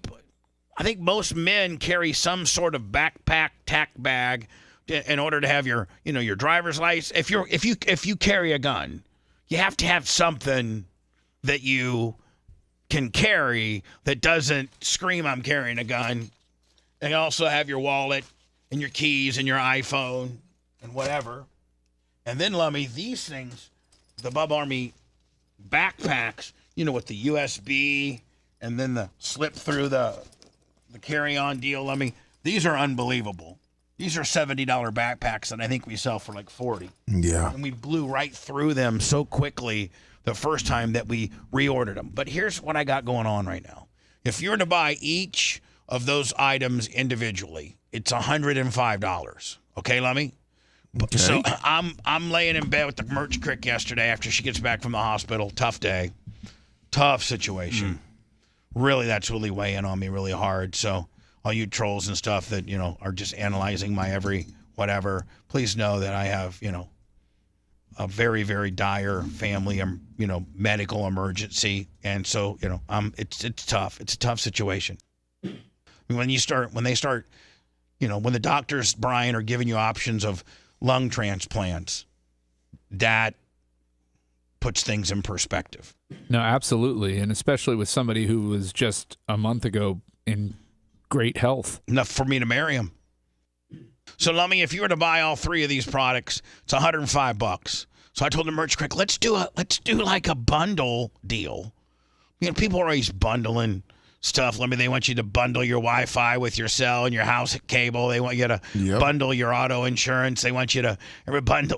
I think most men carry some sort of backpack, tack bag, in order to have your driver's license. If you carry a gun, you have to have something that you can carry that doesn't scream I'm carrying a gun. And you also have your wallet and your keys and your iPhone and whatever. And then, Lummy, these things, the Bub Army backpacks, with the USB and then the slip through the carry-on deal, Lummy, these are unbelievable. These are $70 backpacks that I think we sell for like $40. Yeah. And we blew right through them so quickly the first time that we reordered them. But here's what I got going on right now. If you were to buy each of those items individually, it's $105. Okay, Lummy? Okay. So I'm laying in bed with the merch crick yesterday after she gets back from the hospital. Tough day. Tough situation. Really, that's really weighing on me really hard. So all you trolls and stuff that, are just analyzing my every whatever, please know that I have, a very, very dire family, medical emergency. And so, it's tough. It's a tough situation. When they start, when the doctors, Brian, are giving you options of lung transplants, that puts things in perspective. No, absolutely. And especially with somebody who was just a month ago in great health. Enough for me to marry him. So, Lummy, if you were to buy all three of these products, it's $105. So I told the merch crick, let's do like a bundle deal. People are always bundling stuff. Lummy, they want you to bundle your Wi-Fi with your cell and your house cable. They want you to bundle your auto insurance. They want you to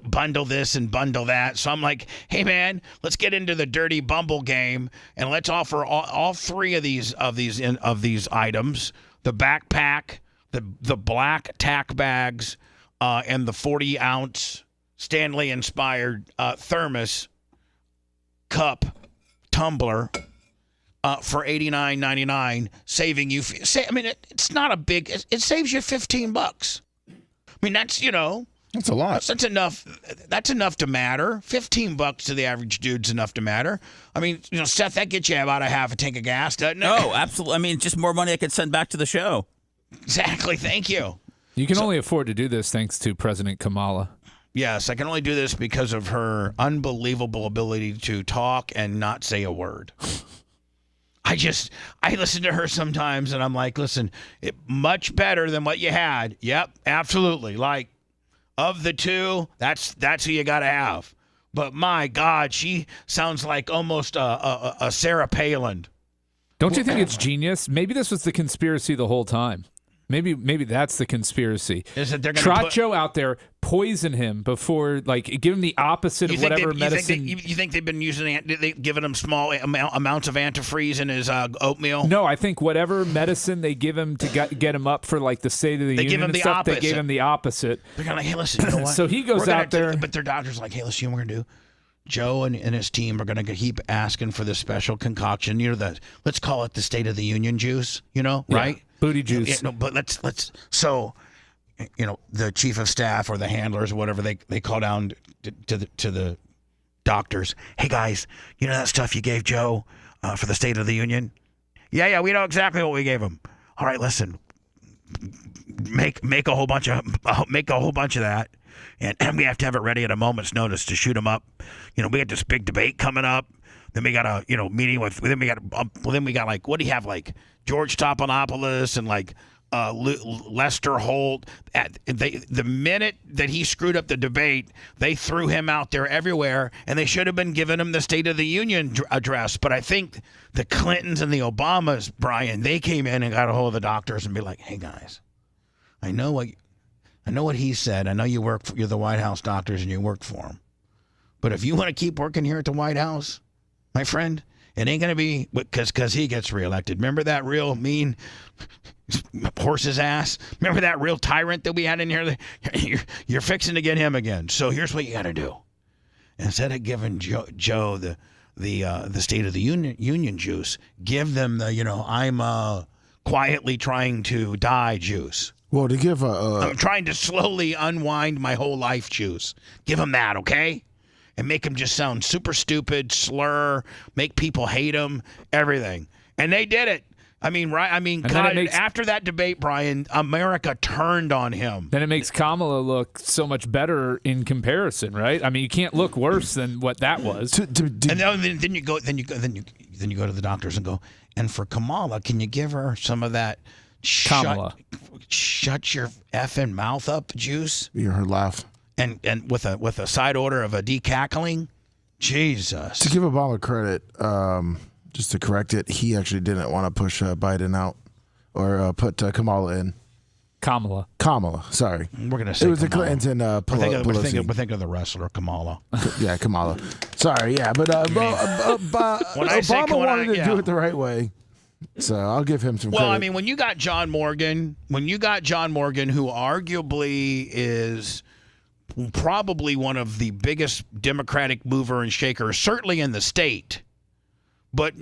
bundle this and bundle that. So I'm like, hey man, let's get into the dirty bumble game and let's offer all three of these items: the backpack, the black tack bags, and the 40-ounce Stanley-inspired thermos cup tumbler for $89.99, saving you. It's not a big. It saves you $15. That's that's a lot. That's enough. That's enough to matter. $15 to the average dude's enough to matter. Seth, that gets you about a half a tank of gas, doesn't it? Oh, absolutely. Just more money I could send back to the show. Exactly. Thank you. You can only afford to do this thanks to President Kamala. Yes, I can only do this because of her unbelievable ability to talk and not say a word. I listen to her sometimes and I'm like, listen, much better than what you had. Yep, absolutely. Like, of the two, that's who you got to have. But my God, she sounds like almost a Sarah Palin. Don't you think it's genius? Maybe this was the conspiracy the whole time. Maybe that's the conspiracy. Is that they're going Trot Joe out there, poison him before, give him the opposite of whatever medicine. You think they've been giving him small amounts of antifreeze in his oatmeal? No, I think whatever medicine they give him to get him up for the State of the Union and stuff, they gave him the opposite. They're kind of like, hey, listen, you know what? So he goes out there. But their doctor's like, hey, listen, you know what we're going to do? Joe and his team are going to keep asking for this special concoction. Let's call it the State of the Union juice, right? Booty juice. But let's so, the chief of staff or the handlers or whatever, they call down to the doctors. Hey guys, that stuff you gave Joe for the State of the Union? Yeah, we know exactly what we gave him. All right, listen, make a whole bunch of that. And we have to have it ready at a moment's notice to shoot them up. We got this big debate coming up. Then we got a meeting with. Then we got like, what do you have, like George Stephanopoulos and like Lester Holt. The minute that he screwed up the debate, they threw him out there everywhere, and they should have been giving him the State of the Union address. But I think the Clintons and the Obamas, Brian, they came in and got a hold of the doctors and be like, hey guys, I know I know what he said. I know you're the White House doctors and you work for him. But if you want to keep working here at the White House, my friend, it ain't going to be because he gets reelected. Remember that real mean horse's ass? Remember that real tyrant that we had in here? You're fixing to get him again. So here's what you got to do. Instead of giving Joe the State of the Union juice, give them the, I'm quietly trying to die juice. Well, to give I'm trying to slowly unwind my whole life juice. Give them that, okay? And make them just sound super stupid, slur, make people hate them, everything. And they did it. I mean, right? I mean, God, after that debate, Brian, America turned on him. Then it makes Kamala look so much better in comparison, right? I mean, you can't look worse than what that was. And then you go to the doctors and go, and for Kamala, can you give her some of that Kamala shut your effing mouth up juice? You heard her laugh. And with a side order of a decackling? Jesus. To give Obama credit, just to correct it, he actually didn't want to push Biden out or put Kamala in. Kamala, sorry. We're going to say it was Kamala. the Clintons and Pelosi. We're thinking of the wrestler, Kamala. Yeah, Kamala. Sorry, yeah, but Obama wanted to do it the right way. So I'll give him some credit. Well, I mean, when you got John Morgan, who arguably is probably one of the biggest Democratic mover and shakers, certainly in the state, but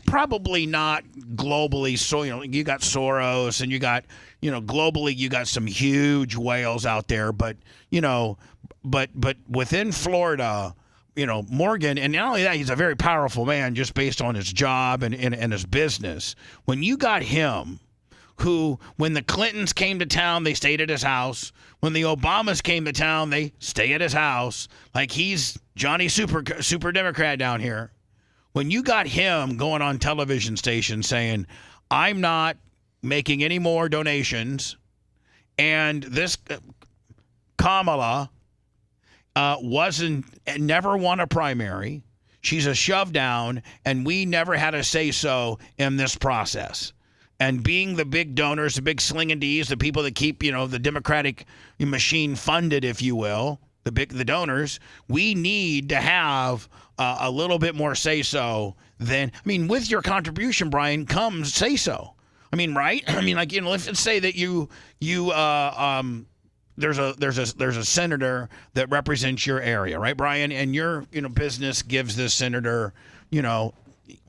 probably not globally. So, you got Soros and you got, globally, you got some huge whales out there, but within Florida, Morgan, and not only that, he's a very powerful man just based on his job and his business. When you got him, who, when the Clintons came to town, they stayed at his house. When the Obamas came to town, they stay at his house. Like he's Johnny Super Democrat down here. When you got him going on television stations saying, I'm not making any more donations, and this Kamala never won a primary. She's a shove down, and we never had a say so in this process. And being the big donors, the big slinging D's, the people that keep, the Democratic machine funded, if you will, the donors, we need to have a little bit more say so than, with your contribution, Brian, comes say so. Right? Let's say that there's a senator that represents your area, right, Brian? And your business gives this senator $5,000,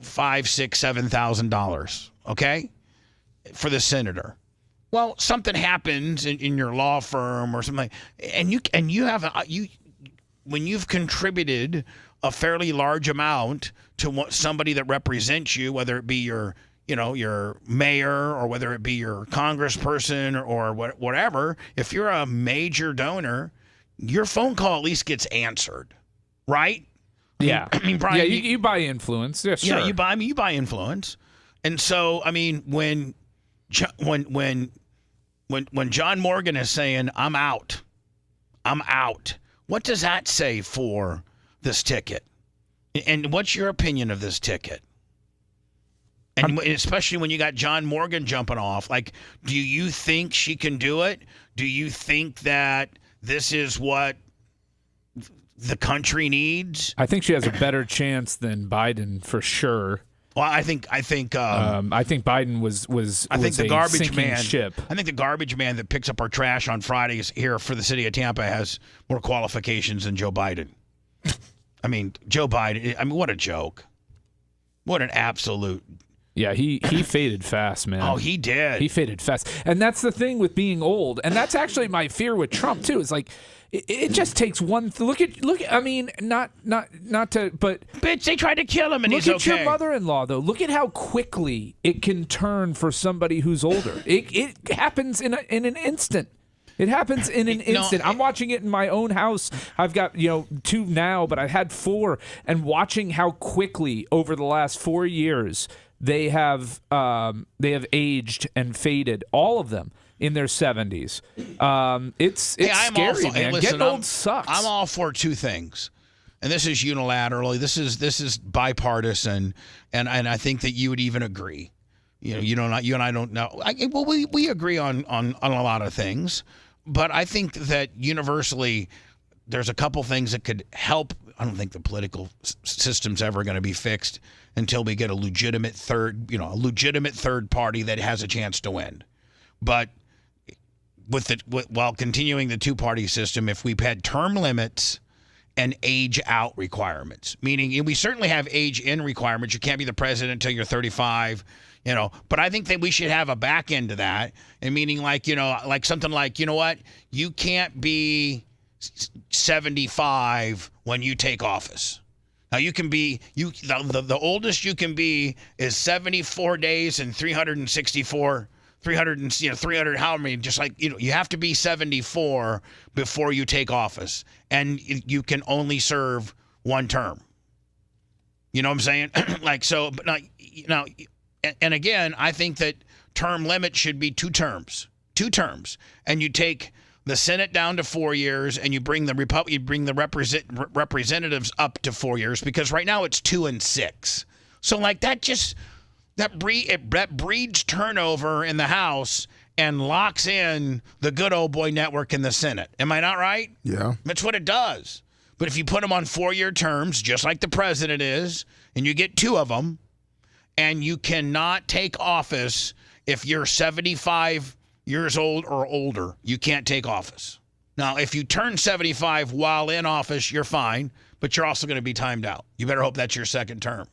$6,000, $7,000, okay, for the senator. Well, something happens in your law firm or something, and you have when you've contributed a fairly large amount to somebody that represents you, whether it be your mayor or whether it be your congressperson or whatever, if you're a major donor, your phone call at least gets answered, right? Yeah. Brian, you buy influence. Yeah, sure. Yeah, you buy influence. And so, when John Morgan is saying, I'm out, what does that say for this ticket? And what's your opinion of this ticket? And especially when you got John Morgan jumping off, do you think she can do it? Do you think that this is what the country needs? I think she has a better chance than Biden for sure. Well, I think Biden was I think the garbage man ship. I think the garbage man that picks up our trash on Fridays here for the city of Tampa has more qualifications than Joe Biden. Joe Biden. What a joke! What an absolute. Yeah, he faded fast, man. Oh, he did. He faded fast, and that's the thing with being old, and that's actually my fear with Trump too. It's like it just takes one. Look at. Not to, but bitch, they tried to kill him, and he's okay. Look at your mother-in-law though. Look at how quickly it can turn for somebody who's older. It happens in an instant. It happens in an instant. I'm watching it in my own house. I've got 2 now, but I had 4, and watching how quickly over the last 4 years they have aged and faded, all of them in their 70s. It's scary, man. Listen, Getting old sucks. I'm all for 2 things, and this is unilaterally. This is bipartisan, and I think that you would even agree. You and I don't know. We agree on a lot of things. but I think that universally, there's a couple things that could help. I don't think the political system's ever going to be fixed until we get a legitimate third party that has a chance to win. But while continuing the two-party system, if we've had term limits and age out requirements, meaning we certainly have age in requirements. You can't be the president until you're 35, but I think that we should have a back end to that, and meaning like something like, you can't be 75 when you take office. Now you can be the oldest you can be is 74 days and 300 how many, just like you have to be 74 before you take office, and you can only serve one term. You know what I'm saying? Now, and again, I think that term limit should be 2 terms, and you take the Senate down to 4 years, and you bring the representatives up to 4 years, because right now it's 2 and 6. So like that breeds turnover in the House and locks in the good old boy network in the Senate. Am I not right? Yeah. That's what it does. But if you put them on 4-year terms, just like the president is, and you get 2 of them, and you cannot take office if you're 75 years old or older, you can't take office. Now, if you turn 75 while in office, you're fine, but you're also going to be timed out. You better hope that's your second term.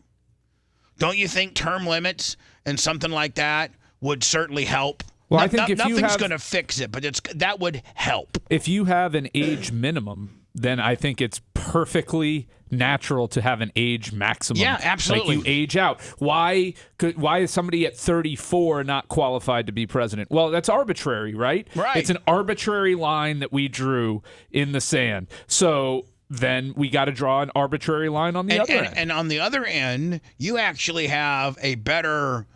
Don't you think term limits and something like that would certainly help? Well, I think if nothing's going to fix it, but that would help. If you have an age minimum, then I think it's perfectly natural to have an age maximum. Yeah, absolutely. Like you age out. Why is somebody at 34 not qualified to be president? Well, that's arbitrary, right? Right. It's an arbitrary line that we drew in the sand. So then we got to draw an arbitrary line on the other end. And on the other end, you actually have a better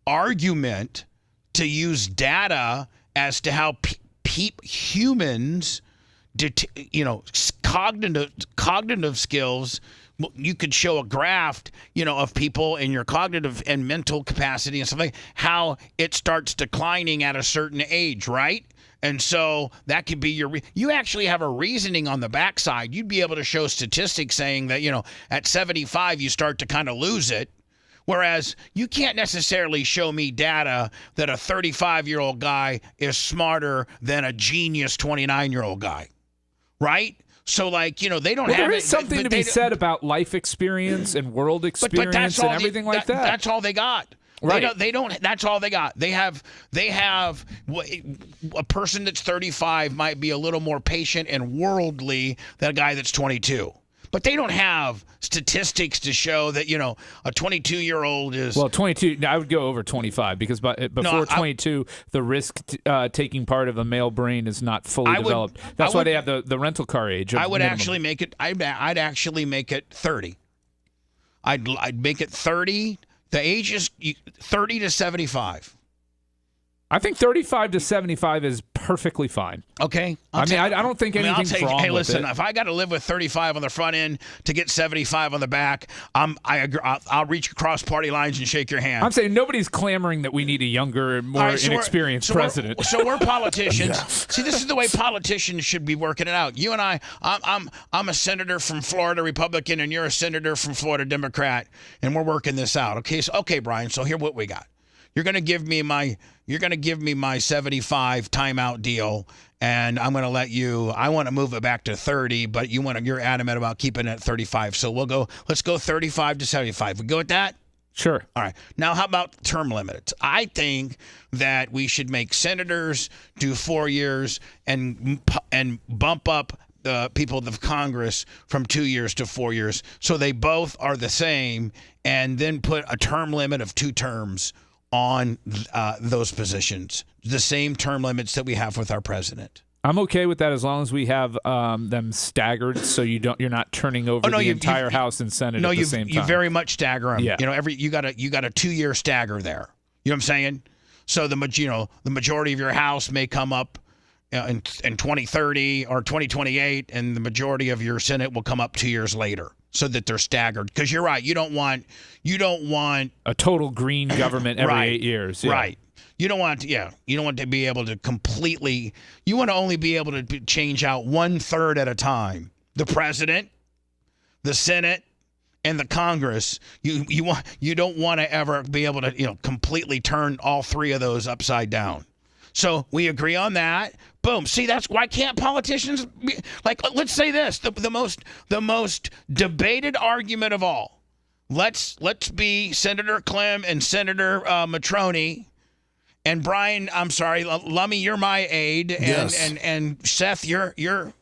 argument to use data as to how humans, cognitive skills. You could show a graph, of people in your cognitive and mental capacity and stuff like how it starts declining at a certain age, right? And so that could be you actually have a reasoning on the backside. You'd be able to show statistics saying that, at 75, you start to kind of lose it. Whereas you can't necessarily show me data that a 35-year-old guy is smarter than a genius 29-year-old guy, right? So, they don't have it. There is something to be said about life experience and world experience and everything like that. That's all they got. Right. They don't. That's all they got. They have a person that's 35 might be a little more patient and worldly than a guy that's 22. But they don't have statistics to show that, a 22-year-old is... Well, 22, I would go over 25 because before 22, the risk taking part of a male brain is not fully developed. That's why they have the rental car age. I would minimum. actually make it... I'd actually make it 30. I'd make it 30. The age is 30 to 75. I think 35 to 75 is perfectly fine. Okay. I don't think anything's wrong with it. Hey, listen, if I got to live with 35 on the front end to get 75 on the back, I agree. I'll reach across party lines and shake your hand. I'm saying nobody's clamoring that we need a younger, more inexperienced president. So we're politicians. Yeah. See, this is the way politicians should be working it out. You and I'm a senator from Florida Republican, and you're a senator from Florida Democrat, and we're working this out. Okay, Brian. So here what we got. You're going to give me my 75 timeout deal, and I'm going to let you. I want to move it back to 30, but you're adamant about keeping it at 35. So let's go 35 to 75. We go with that? Sure. All right. Now, how about term limits? I think that we should make senators do 4 years and bump up the people of Congress from 2 years to 4 years, so they both are the same, and then put a term limit of 2 terms on those positions, the same term limits that we have with our president. I'm okay with that as long as we have them staggered, so you're not turning over the entire House and Senate at the same time. You very much stagger them. Yeah. You got a 2-year stagger there. You know what I'm saying? So the majority of your House may come up in 2030 or 2028, and the majority of your Senate will come up 2 years later, so that they're staggered. Because you're right, you don't want a total green government every 8 years. Yeah. Right. You don't want to be able to completely. You want to only be able to change out 1/3 at a time. The president, the Senate, and the Congress. You don't want to ever be able to completely turn all three of those upside down. So we agree on that. Boom. See, that's why can't politicians be, like? Let's say this: the most debated argument of all. Let's be Senator Clem and Senator Matroni. And Brian, I'm sorry, Lummy, you're my aide, and Seth, you're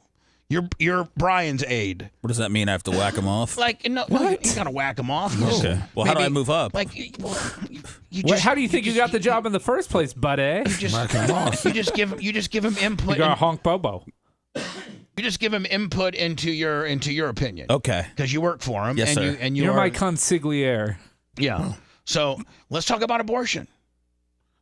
Brian's aide. What does that mean? I have to whack him off? Like, no, you gotta whack him off. Okay. Well, how do I move up? Like, how do you think you got the job in the first place, buddy? You just give him input. You got honk Bobo. You just give him input into your opinion. Okay. Because you work for him. Yes, sir. You're my consigliere. Yeah. So let's talk about abortion.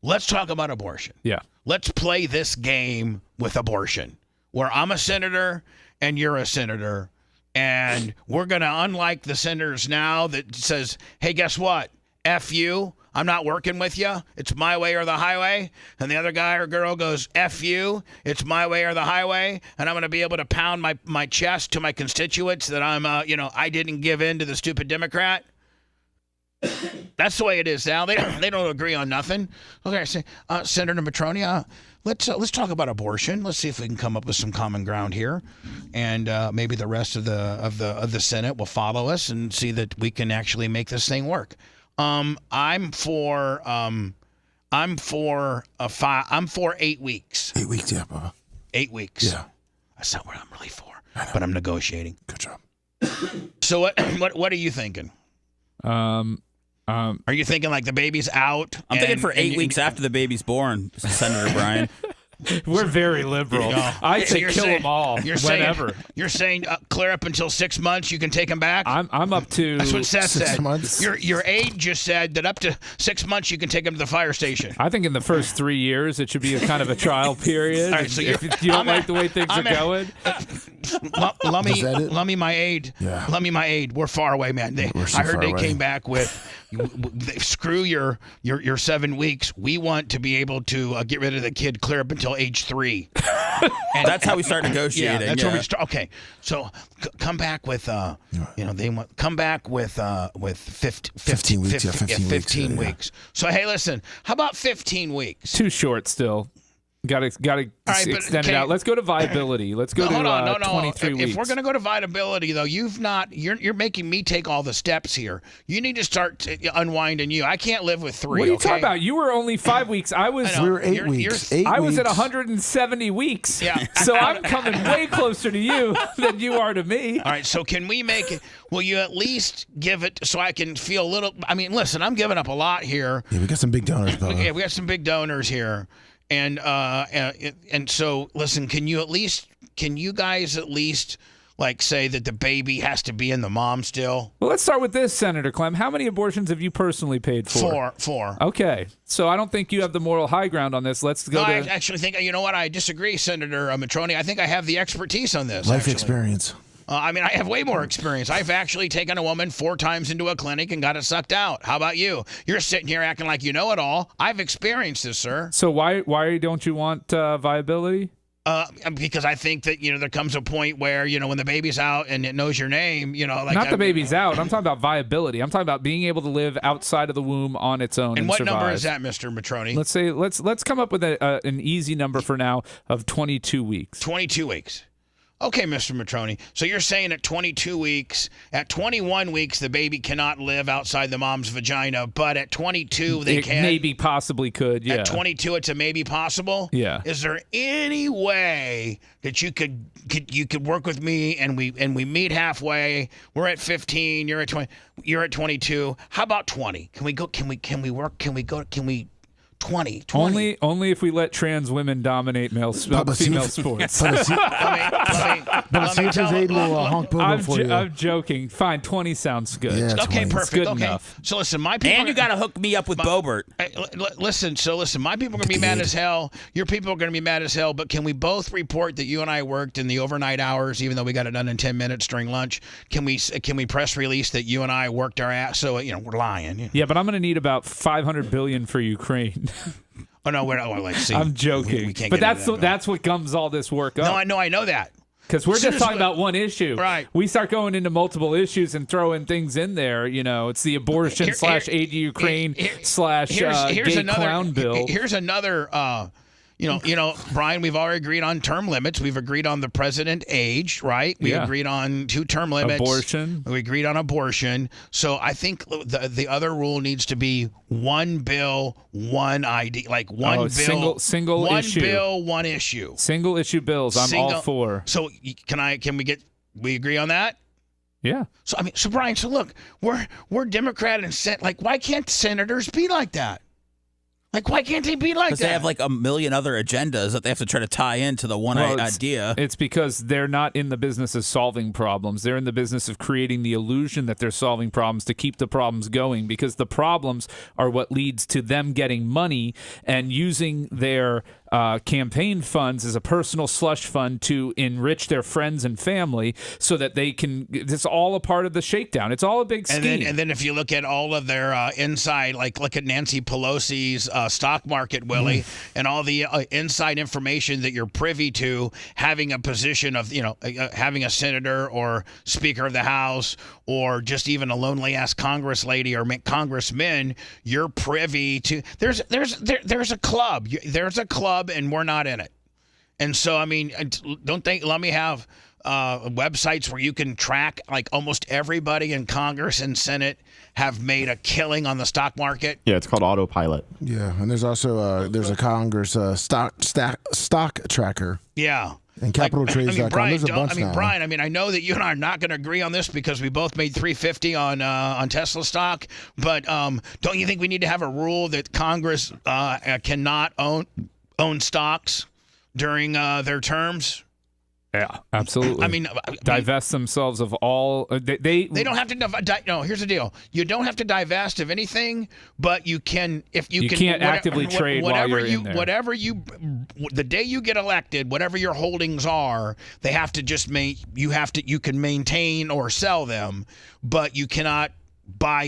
Yeah. Let's play this game with abortion, where I'm a senator and you're a senator, and we're going to, unlike the senators now that says, hey, guess what? F you. I'm not working with you. It's my way or the highway. And the other guy or girl goes, F you. It's my way or the highway. And I'm going to be able to pound my chest to my constituents that I'm, I didn't give in to the stupid Democrat. That's the way it is now. They don't agree on nothing. Okay, I say, Senator Matroni, let's talk about abortion. Let's see if we can come up with some common ground here, and maybe the rest of the Senate will follow us and see that we can actually make this thing work. I'm for 8 weeks. 8 weeks, yeah, Bubba. 8 weeks. Yeah, that's not what I'm really for, but I'm negotiating. Good job. So what are you thinking? Are you thinking like the baby's out? I'm thinking for 8 weeks after the baby's born, Senator Brian. We're very liberal. I say kill them all. Whenever. You're saying clear up until 6 months, you can take them back? I'm up to. That's what Seth 6 said. months. Your aide just said that up to 6 months you can take them to the fire station. I think in the first 3 years it should be a kind of a trial period. All right, so if you don't like the way things are going. Lummy, my aide. Yeah. Lummy, my aide. We're far away, man. I heard they came back with. Screw your 7 weeks. We want to be able to get rid of the kid clear up until age 3. And that's how we start negotiating. Yeah, that's where we start. Okay, so come back with come back with 15 weeks. 15 weeks. So hey, listen, how about 15 weeks? Too short still. Got to extend it out. Let's go to viability. Let's go to 23 weeks. If we're going to go to viability, though, you're making me take all the steps here. You need to start unwinding you. I can't live with 3. What are you talking about? You were only 5 weeks. We were 8 weeks. I was at 170 weeks. Yeah. So I'm coming way closer to you than you are to me. All right. So can we make it? Will you at least give it so I can feel a little? I mean, listen, I'm giving up a lot here. Yeah, we got some big donors, Bubba. Yeah, we got some big donors here. And so listen, can you guys at least like say that the baby has to be in the mom still? Well, let's start with this, Senator Clem. How many abortions have you personally paid for? 4. Okay. So I don't think you have the moral high ground on this. Let's go I actually think, you know what? I disagree, Senator Matroni. I think I have the expertise on this. Life experience. I mean, I have way more experience. I've actually taken a woman 4 times into a clinic and got it sucked out. How about you? You're sitting here acting like you know it all. I've experienced this, sir. So why don't you want viability? Because I think that, there comes a point where, when the baby's out and it knows your name, like not the baby's out. I'm talking about viability. I'm talking about being able to live outside of the womb on its own. And what survive. number is that, Mr. Matroni? Let's say let's come up with an easy number for now of 22 weeks. 22 weeks. Okay, Mr. Matroni. So you're saying at 22 weeks, at 21 weeks, the baby cannot live outside the mom's vagina, but at 22 they can? Maybe possibly could, yeah. At 22 it's a maybe possible? Yeah. Is there any way that you could work with me and we meet halfway? We're at 15, you're at 20, you're at 22. How about 20? Can we 20. Only if we let trans women dominate female sports. Let me tell I'm joking. Fine, 20 sounds good. Yeah, okay, perfect. Good okay. enough. So listen, my people. And you got to hook me up with Bobert. Listen, my people are going to be mad as hell. Your people are going to be mad as hell. But can we both report that you and I worked in the overnight hours, even though we got it done in 10 minutes during lunch? Can we press release that you and I worked our ass? So we're lying. Yeah, but I'm going to need about $500 billion for Ukraine. Oh no, we're not. Well, see, I'm joking. We can't but get into that's what gums all this work up. No, I know that. Because we're just talking about one issue. Right. We start going into multiple issues and throwing things in there. It's the abortion / aid to Ukraine / gay clown bill. Here's another. Brian, we've already agreed on term limits. We've agreed on the president age, right? We agreed on 2 term limits. Abortion. We agreed on abortion. So I think the other rule needs to be one bill, one ID, like one bill, single one issue. bill, one issue. Single issue bills. I'm all for. So can we agree on that? Yeah. So Brian, look, we're Democrat and why can't senators be like that? Like, why can't they be like that? Because they have like a million other agendas that they have to try to tie into the one idea. It's because they're not in the business of solving problems. They're in the business of creating the illusion that they're solving problems to keep the problems going, because the problems are what leads to them getting money and using their campaign funds as a personal slush fund to enrich their friends and family so that they can. It's all a part of the shakedown. It's all a big scheme. And then if you look at all of their inside, look at Nancy Pelosi's stock market, Willie, and all the inside information that you're privy to, having a position of, having a senator or Speaker of the House or just even a lonely ass Congress lady or congressman, you're privy to. There's a club. There's a club, and we're not in it. And so, let me have websites where you can track almost everybody in Congress and Senate have made a killing on the stock market. Yeah, it's called Autopilot. Yeah, and there's also there's a Congress stock tracker. Yeah. And capitaltrades.com. Brian, There's a bunch now. Brian, I know that you and I are not going to agree on this because we both made $350 on Tesla stock, but don't you think we need to have a rule that Congress cannot own stocks during their terms? Yeah, absolutely. Divest themselves of all. They don't have to. No, here's the deal. You don't have to divest of anything, but you can if you can't actively trade while you're in there. The day you get elected, whatever your holdings are, they have to just you can maintain or sell them, but you cannot buy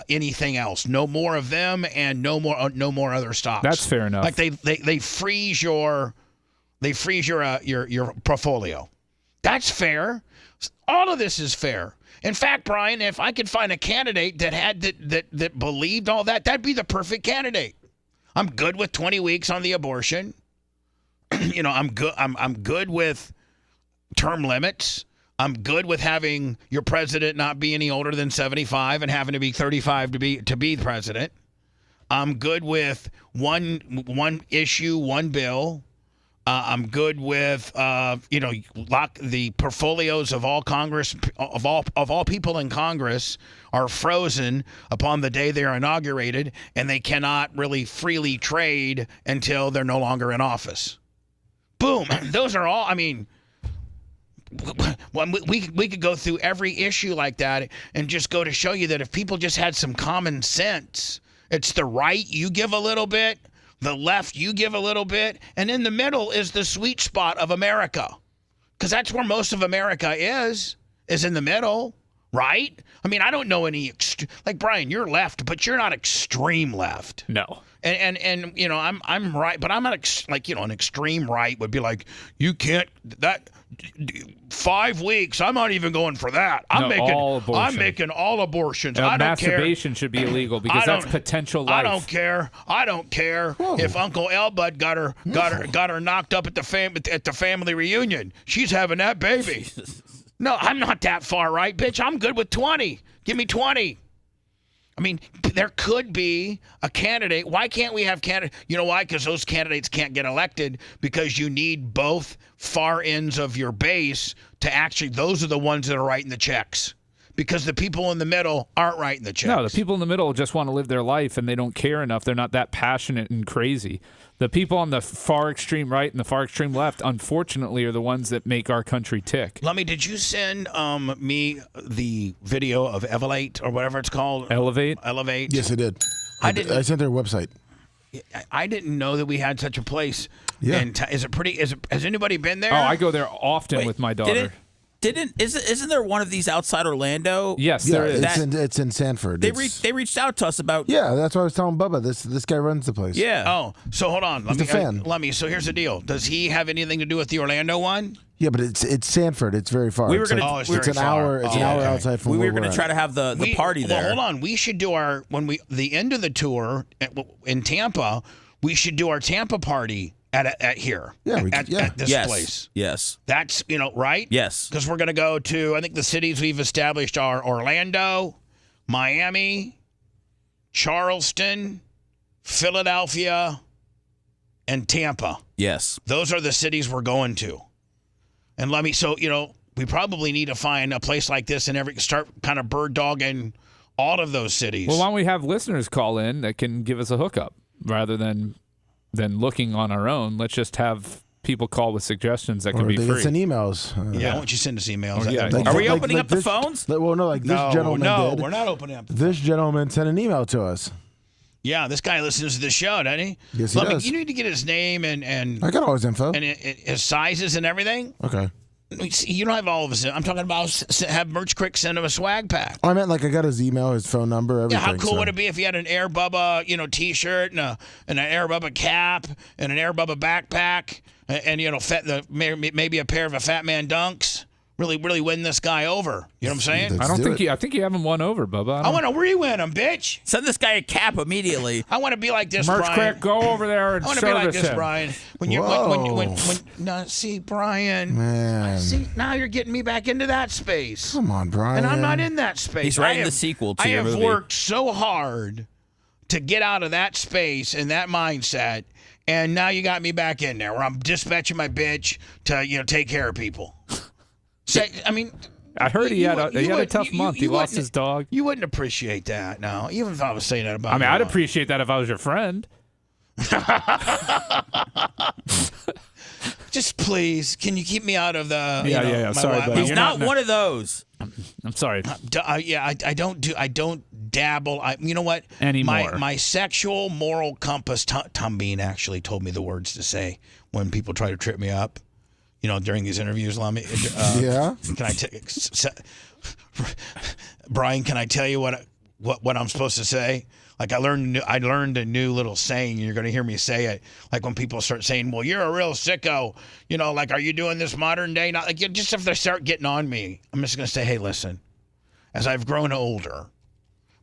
anything else. No more of them, and no more other stocks. That's fair enough. Like they freeze your. They freeze your portfolio. That's fair. All of this is fair. In fact, Brian, if I could find a candidate that believed all that, that'd be the perfect candidate. I'm good with 20 weeks on the abortion. I'm good. I'm good with term limits. I'm good with having your president not be any older than 75 and having to be 35 to be the president. I'm good with one issue, one bill. I'm good with lock the portfolios of all Congress of all people in Congress are frozen upon the day they are inaugurated, and they cannot really freely trade until they're no longer in office. Boom. Those are all. We could go through every issue like that and just go to show you that if people just had some common sense, it's the right, you give a little bit. The left, you give a little bit, and in the middle is the sweet spot of America, because that's where most of America is in the middle, right? I don't know any like Brian, you're left, but you're not extreme left. No. And I'm right, but I'm not an extreme right would be like you can't that 5 weeks. I'm not even going for that. I'm making all abortions. I don't masturbation care. should be illegal because that's potential life. I don't care if Uncle Elbud got her knocked up at the family reunion. She's having that baby. No, I'm not that far right, bitch. I'm good with 20. Give me 20. There could be a candidate. Why can't we have candidates? You know why? Because those candidates can't get elected because you need both far ends of your base to actually, those are the ones that are writing the checks. Because the people in the middle aren't writing the checks. No, the people in the middle just want to live their life and they don't care enough. They're not that passionate and crazy. The people on the far extreme right and the far extreme left, unfortunately, are the ones that make our country tick. Lummy, did you send me the video of Elevate or whatever it's called? Elevate? Yes, I did. I sent their website. I didn't know that we had such a place. Yeah. And is it pretty? Has anybody been there? Oh, I go there often with my daughter. Isn't there one of these outside Orlando? Yes, Yeah, there is. it's in Sanford. They reached out to us about. Yeah, that's what I was telling Bubba. This guy runs the place. Yeah. Oh, so hold on. He's a fan. Let me. So here's the deal. Does he have anything to do with the Orlando one? Yeah, but it's Sanford. It's very far. We were It's gonna- like- Oh, it's it's very an far. hour. It's an Oh, hour okay. outside from We where were going we're to try at. to have the party there. Well, hold on. We should do the end of the tour in Tampa. We should do our Tampa party at here. Yeah, at this place. Yes. That's right. Yes. Because we're going to go to, I think the cities we've established are Orlando, Miami, Charleston, Philadelphia, and Tampa. Yes. Those are the cities we're going to. And we probably need to find a place like this and start kind of bird dogging all of those cities. Well, why don't we have listeners call in that can give us a hookup rather than looking on our own? Let's just have people call with suggestions that can be they free. can send emails. Yeah, why don't you send us emails? Yeah. Are we opening up the phones? Well, no, like this gentleman did. We're not opening up. This gentleman sent an email to us. Yeah, this guy listens to the show, doesn't he? Yes, he does. You need to get his name and I got all his info. and his sizes and everything. Okay. You don't have all of his. I'm talking about have Merch Crick send him a swag pack. I meant like I got his email, his phone number, everything. Yeah, how cool so. would it be if he had an Air Bubba, T-shirt and an Air Bubba cap and an Air Bubba backpack and maybe a pair of a Fat Man Dunks. Really, really win this guy over. You know what I'm saying? I think you have him won over, Bubba. I want to re-win him, bitch. Send this guy a cap immediately. I want to be like this, Merch Brian. Crack, go over there and I want to be like service this, him. Brian. See, Brian. Man. See, now you're getting me back into that space. Come on, Brian. And I'm not in that space. He's writing the sequel to I your have movie. worked so hard to get out of that space and that mindset, and now you got me back in there where I'm dispatching my bitch to take care of people. I heard he had a tough month. He lost his dog. You wouldn't appreciate that, no. Even if I was saying that about. I'd appreciate that if I was your friend. Just please, can you keep me out of the? Yeah. Sorry, buddy. He's not one of those. I'm sorry. I don't dabble. You know what? Anymore. My sexual moral compass. Tom Bean actually told me the words to say when people try to trip me up. During these interviews, Lummy. Yeah. Can I Brian? Can I tell you what I'm supposed to say? Like I learned a new little saying. You're going to hear me say it. Like when people start saying, "Well, you're a real sicko," like, are you doing this modern day? Not like just if they start getting on me, I'm just going to say, "Hey, listen. As I've grown older,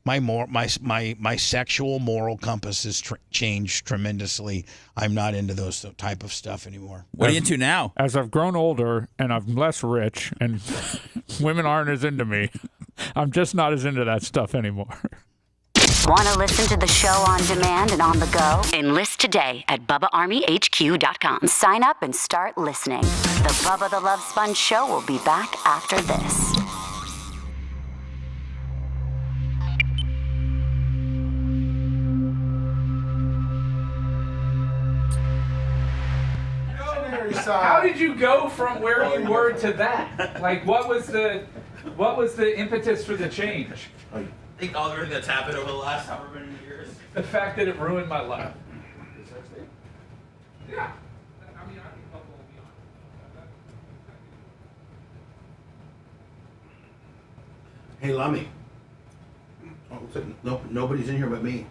my sexual moral compass has changed tremendously. I'm not into those type of stuff anymore." What are you into now? As I've grown older and I'm less rich and women aren't as into me, I'm just not as into that stuff anymore. Want to listen to the show on demand and on the go? Enlist today at BubbaArmyHQ.com. Sign up and start listening. The Bubba the Love Sponge Show will be back after this. How did you go from where you were to that? Like, what was the impetus for the change? I think all everything that's happened over the last however many years. The fact that it ruined my life. Yeah. Hey, Lummy. Nobody's in here but me.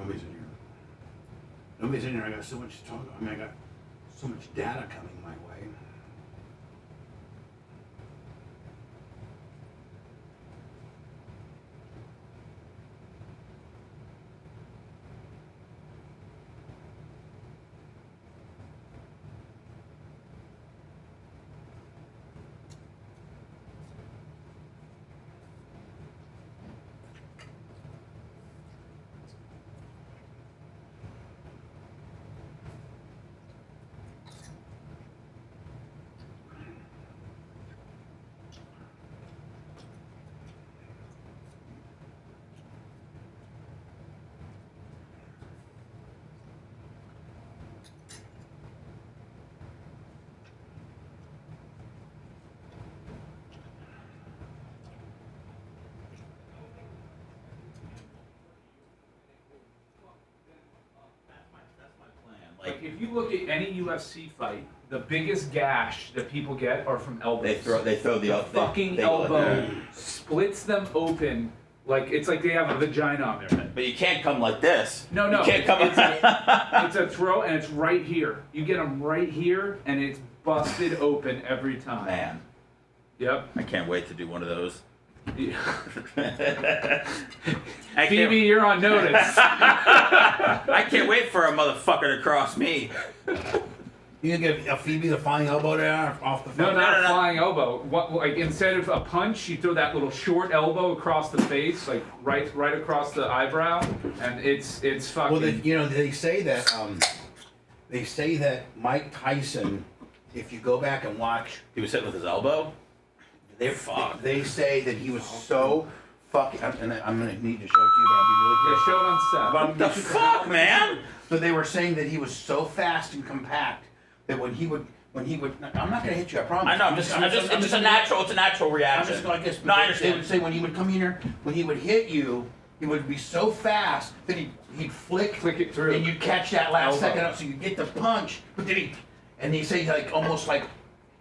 Nobody's in here. Nobody's in here. I got so much to talk about. I mean, I got so much data coming my way. Like if you look at any UFC fight, the biggest gash that people get are from elbows. They throw the fucking they elbow splits them open. Like it's like they have a vagina on their head. But you can't come like this. No, You can't come. It's a throw, and it's right here. You get them right here, and it's busted open every time. Man. Yep. I can't wait to do one of those. Phoebe, you're on notice. I can't wait for a motherfucker to cross me. You gonna give a Phoebe the flying elbow there off the front? No, not a flying elbow. What, like instead of a punch, you throw that little short elbow across the face, like right across the eyebrow, and it's fucking. Well, they say that Mike Tyson, if you go back and watch, he was hitting with his elbow. They say that he was so fucking. And I'm gonna need to show it to you, but I'll be really Yeah, careful. show it on set. What the fuck, man? So they were saying that he was so fast and compact that when he would, I'm not gonna hit you, I promise. I know. It's a natural reaction. I'm just like this. No, I They understand. would say when he would come in here, when he would hit you, he would be so fast that he'd flick it through, and you'd catch that last elbow. second up, so you get the punch. But then they say like almost like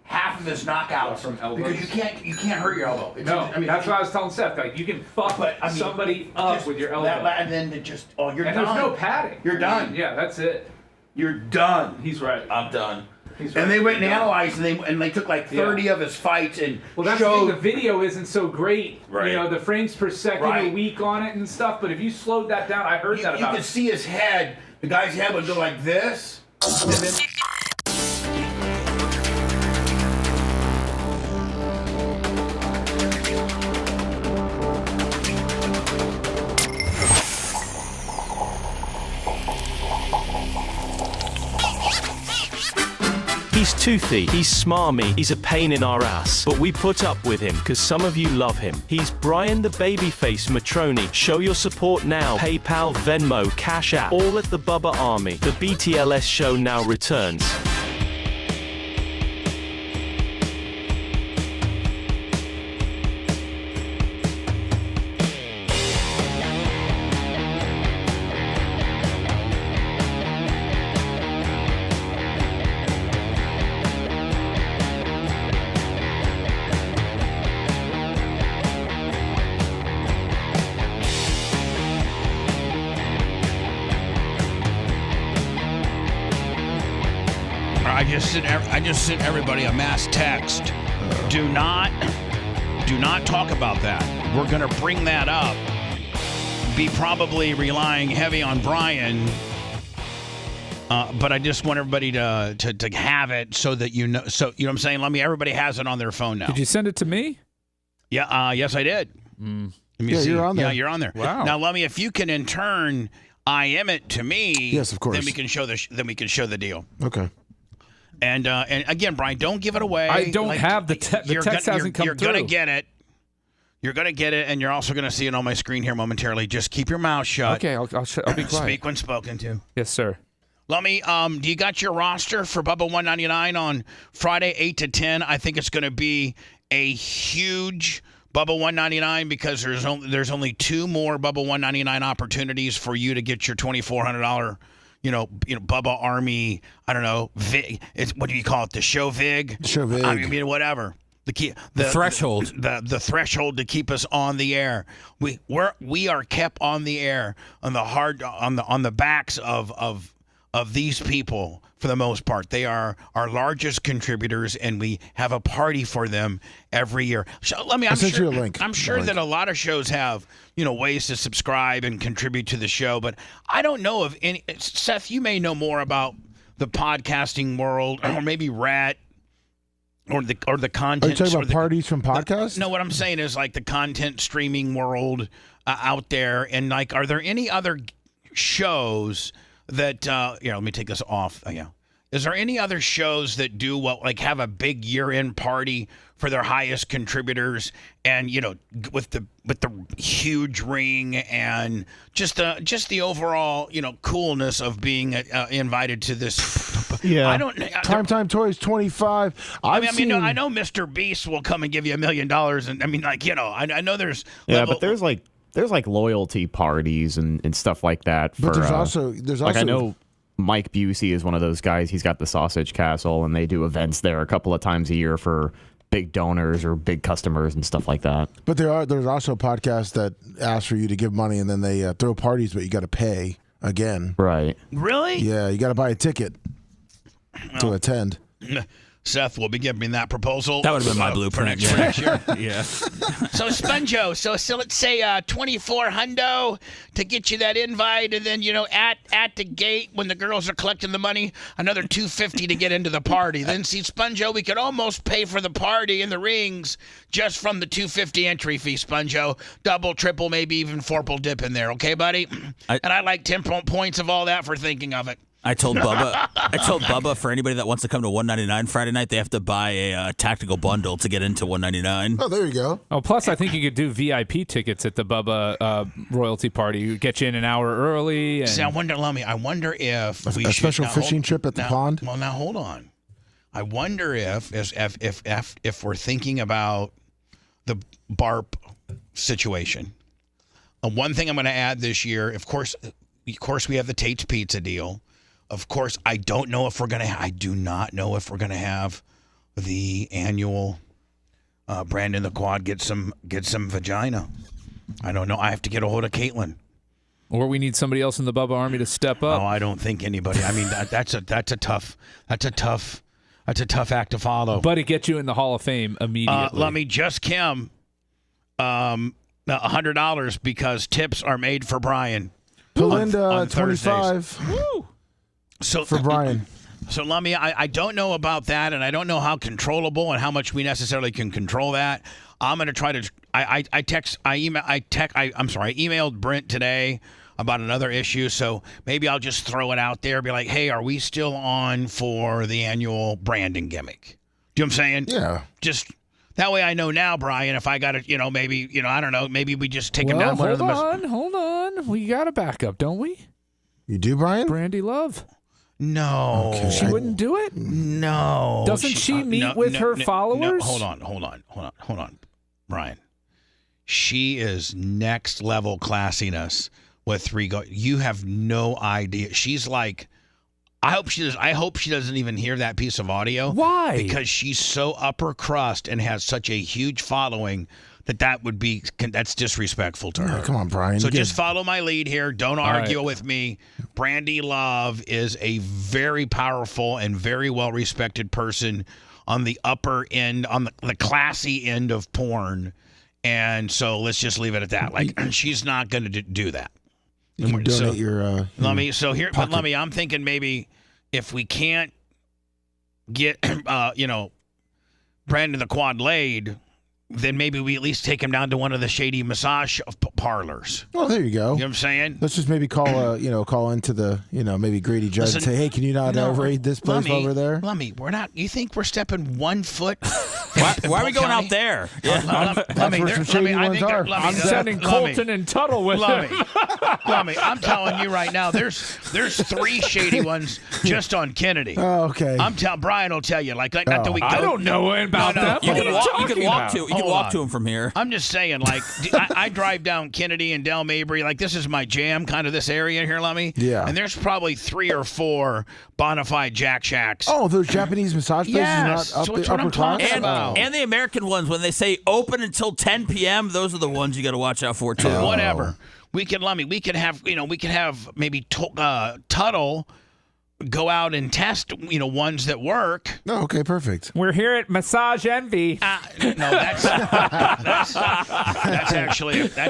half of his knockouts from elbows. because you can't hurt your elbow. No, that's what I was telling Seth. Like you can fuck somebody up with your elbow, and then you're and done. there's no padding. You're done. Yeah, that's it. You're done. He's right. I'm done. He's right. And they went and analyzed, and they took like 30 of his fights and Well, that's showed. the thing. The video isn't so great. Right. You know, the frames per second are Right. weak on it and stuff. But if you slowed that down, I heard that You about could see his head. The guy's head would go like this. And then, He's toothy, he's smarmy, he's a pain in our ass. But we put up with him because some of you love him. He's Brian the Babyface Matroni. Show your support now. PayPal, Venmo, Cash App, all at the Bubba Army. The BTLS show now returns. I just sent everybody a mass text. Do not talk about that. We're going to bring that up. Be probably relying heavy on Brian. But I just want everybody to have it so that you know. So you know what I'm saying? Everybody has it on their phone now. Did you send it to me? Yeah. Yes, I did. Let me see. You're on there. Yeah, you're on there. Wow. Now, Lummy, if you can in turn IM it to me. Yes, of course. Then we can show the deal. Okay. And again, Brian, don't give it away. I don't have the text. The text hasn't come through. You're gonna get it. You're gonna get it, and you're also gonna see it on my screen here momentarily. Just keep your mouth shut. Okay, I'll be quiet. Speak when spoken to. Yes, sir. Lummy, do you got your roster for Bubba 199 on Friday 8 to 10? I think it's gonna be a huge Bubba 199 because there's only 2 more Bubba 199 opportunities for you to get your $2,400. You know, Bubba Army. I don't know. Vig. What do you call it? The show Vig. Show Vig. I mean, whatever. the threshold. The threshold to keep us on the air. We are kept on the air on the backs of these people for the most part. They are our largest contributors, and we have a party for them every year. So I'll send you a link. I'm sure that a lot of shows have ways to subscribe and contribute to the show, but I don't know of any. Seth, you may know more about the podcasting world, or maybe Rat. Or the content. Are you talking about parties from podcasts? No, what I'm saying is like the content streaming world out there, and like, are there any other shows that? Let me take this off. Is there any other shows that do have a big year-end party for their highest contributors, and with the huge ring and just the overall coolness of being invited to this? Yeah. I don't. Time Toys 25. I know Mr. Beast will come and give you $1 million, and I know there's but there's loyalty parties and stuff like that. But there's also I know Mike Busey is one of those guys. He's got the Sausage Castle, and they do events there a couple of times a year for big donors or big customers and stuff like that. But there's also podcasts that ask for you to give money, and then they throw parties, but you got to pay again. Right. Really? Yeah, you got to buy a ticket to attend. Seth will be giving me that proposal. That would have been my blueprint for next year. Yeah. So Sponjo, so let's say $2400 to get you that invite, and then at the gate when the girls are collecting the money, another $250 to get into the party. Then see Sponjo, we could almost pay for the party and the rings just from the $250 entry fee. Sponjo, double, triple, maybe even fourple dip in there. Okay, buddy? And I like 10 points of all that for thinking of it. I told Bubba for anybody that wants to come to $199 Friday night, they have to buy a tactical bundle to get into $199. Oh, there you go. Oh, plus I think you could do VIP tickets at the Bubba royalty party. You get you in an hour early. And... See, I wonder if a special fishing trip at the pond. Well, now hold on. I wonder if we're thinking about the BARP situation. One thing I'm going to add this year, of course, we have the Tate's Pizza deal. Of course, I do not know if we're going to have the annual Brandon the Quad get some vagina. I don't know. I have to get a hold of Caitlin. Or we need somebody else in the Bubba Army to step up. No, I don't think anybody. I mean, that's a tough act to follow. But it gets you in the Hall of Fame immediately. Let me just Kim $100 because tips are made for Brian. Belinda 25. Woo! So for Brian. So Lummy, I don't know about that, and I don't know how controllable and how much we necessarily can control that. I'm going to try to. I emailed Brent today about another issue, so maybe I'll just throw it out there, be like, hey, are we still on for the annual Brandon gimmick? Do you know what I'm saying? Yeah. Just that way I know now, Brian, if I got to, maybe, I don't know, maybe we just take him down. Hold on. We got a backup, don't we? You do, Brian? Brandy Love. No. Okay. She wouldn't do it? No. Doesn't she meet with her followers? Hold on, Brian. She is next level classiness with you have no idea. She's like, I hope she doesn't even hear that piece of audio. Why? Because she's so upper crust and has such a huge following that's disrespectful to her. Come on, Brian. So just follow my lead here. Don't argue with me. Brandy Love is a very powerful and very well-respected person on the upper end, on the classy end of porn. And so let's just leave it at that. Like, she's not going to do that. You can donate your Lummy, I'm thinking maybe if we can't get, Brandon the Quad laid, then maybe we at least take him down to one of the shady massage parlors. Oh, there you go. You know what I'm saying? Let's just maybe call into the, maybe Grady Judd and say, hey, can you not overrate this place over there? Lummy, we're not. You think we're stepping 1 foot? Why are we going out there? That's where some shady ones are. I'm sending Colton and Tuttle with him. Lummy, I'm telling you right now, there's 3 shady ones just on Kennedy. Oh, okay. Brian will tell you. Like not that we go. I don't know about that. You can walk to can walk to him from here. I'm just saying, like, I drive down Kennedy and Del Mabry. Like, this is my jam, kind of this area here, Lummy. Yeah. And there's probably 3 or 4 bona fide Jack Shacks. Oh, those Japanese massage places Yes, not up so the that's what upper I'm talking class? about. And the American ones, when they say open until 10 p.m., those are the ones you got to watch out for, too. Whatever. We could, Lummy, we could have maybe Tuttle go out and test, ones that work. No, okay, perfect. We're here at Massage Envy. No, that's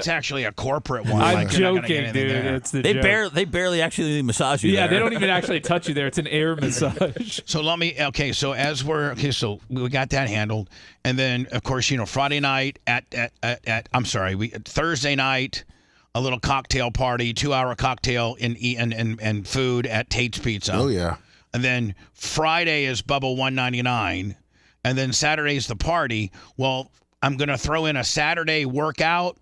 actually a corporate one. I'm Like, you're not gonna get joking, anything dude. there. It's the They joke. barely actually massage you Yeah, there. they don't even actually touch you there. It's an air massage. So so we got that handled, and then of course Friday night Thursday night, a little cocktail party, 2-hour cocktail and food at Tate's Pizza. Oh yeah. And then Friday is Bubba 199, and then Saturday is the party. Well, I'm gonna throw in a Saturday workout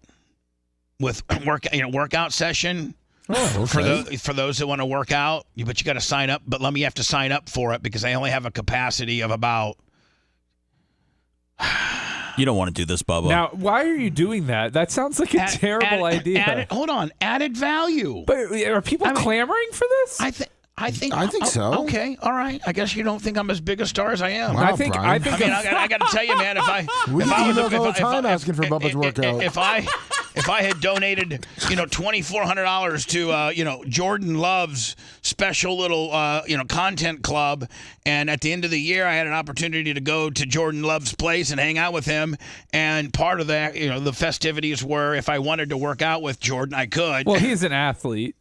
with workout session. Oh, okay. For those that want to work out, but you got to sign up. But you have to sign up for it because I only have a capacity of about. You don't want to do this, Bubba. Now, why are you doing that? That sounds like a terrible idea. Hold on, added value. But are people clamoring for this? I think so. Okay, all right. I guess you don't think I'm as big a star as I am. Wow, Brian. I got to tell you, man. We email all the time asking for Bubba's workout. If I had donated, $2,400 to Jordan Love's special little content club, and at the end of the year I had an opportunity to go to Jordan Love's place and hang out with him, and part of that, the festivities were if I wanted to work out with Jordan, I could. Well, he's an athlete.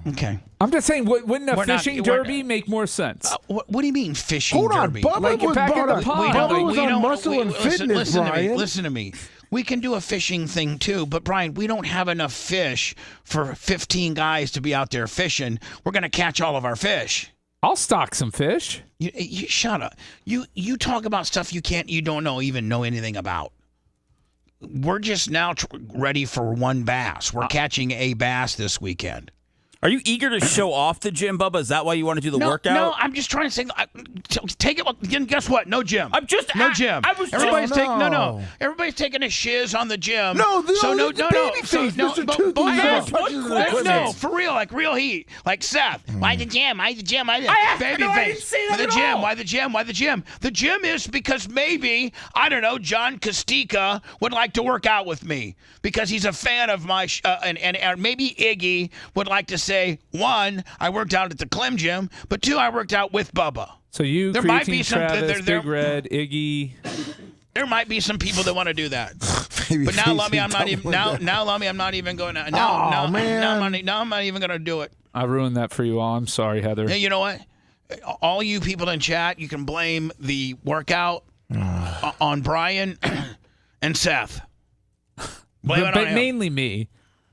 Okay. I'm just saying, wouldn't a fishing derby make more sense? What do you mean fishing Hold on, derby? Bubba was back in the on- pond. Bubba was on muscle and listen fitness, to me. Brian. Listen to me. We can do a fishing thing too, but Brian, we don't have enough fish for 15 guys to be out there fishing. We're going to catch all of our fish. I'll stock some fish. You shut up. You talk about stuff you don't even know anything about. We're just now ready for one bass. We're catching a bass this weekend. Are you eager to show off the gym, Bubba? Is that why you want to do the workout? No, I'm just trying to say, take it. Guess what? No gym. No gym. Everybody's taking a shiz on the gym. No, no. No, for real, like real heat, like Seth. Why the gym? Why the gym? Why the baby face? Why the gym? Why the gym? Why the gym? The gym is because maybe John Costica would like to work out with me because he's a fan of my and maybe Iggy would like to say, 1, I worked out at the Clem Gym, but 2, I worked out with Bubba. So you, there Creatine, might be some, Travis, Big Red, Iggy. There might be some people that want to do that. But now, Lummy, I'm not even. Now, Lummy, I'm not even going to. Now I'm not even going to do it. I ruined that for you all. I'm sorry, Heather. Yeah, you know what? All you people in chat, you can blame the workout on Brian and Seth. Blame it on him. Mainly me.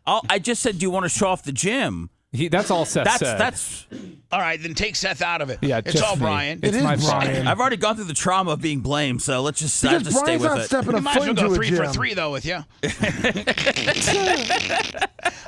I just said, do you want to show off the gym? That's all Seth said. That's all right. Then take Seth out of it. Yeah, it's all Brian. It's my Brian. I've already gone through the trauma of being blamed, so let's just stay with it. You might as well go 3 for 3 though with you.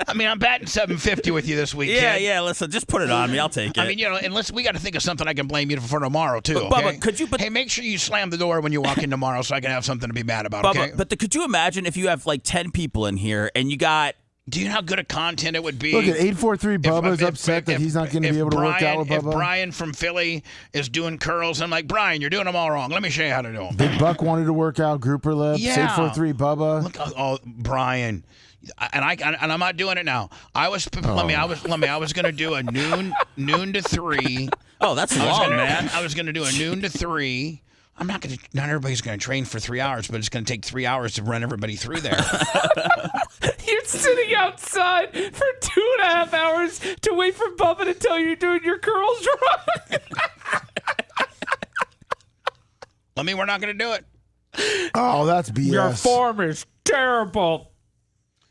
I mean, I'm batting 750 with you this week. Yeah. Listen, just put it on me. I'll take it. I mean, unless we got to think of something I can blame you for tomorrow too. But, okay? Bubba, could you? Hey, make sure you slam the door when you walk in tomorrow, so I can have something to be mad about. Bubba, okay? but could you imagine if you have like 10 people in here and you got? Do you know how good a content it would be? Look at 843 Bubba's upset that he's not going to be able to work out with Bubba. If Brian from Philly is doing curls, I'm like, Brian, you're doing them all wrong. Let me show you how to do them. Big Buck wanted to work out, grouper lips, 843 Bubba. Look, Brian. And I'm not doing it now. I was going to do a noon to 3. Oh, that's long, man. I was going to do a noon to 3. Not everybody's going to train for 3 hours, but it's going to take 3 hours to run everybody through there. You're sitting outside for 2.5 hours to wait for Bubba to tell you you're doing your curls wrong. We're not going to do it. Oh, that's BS. Your form is terrible.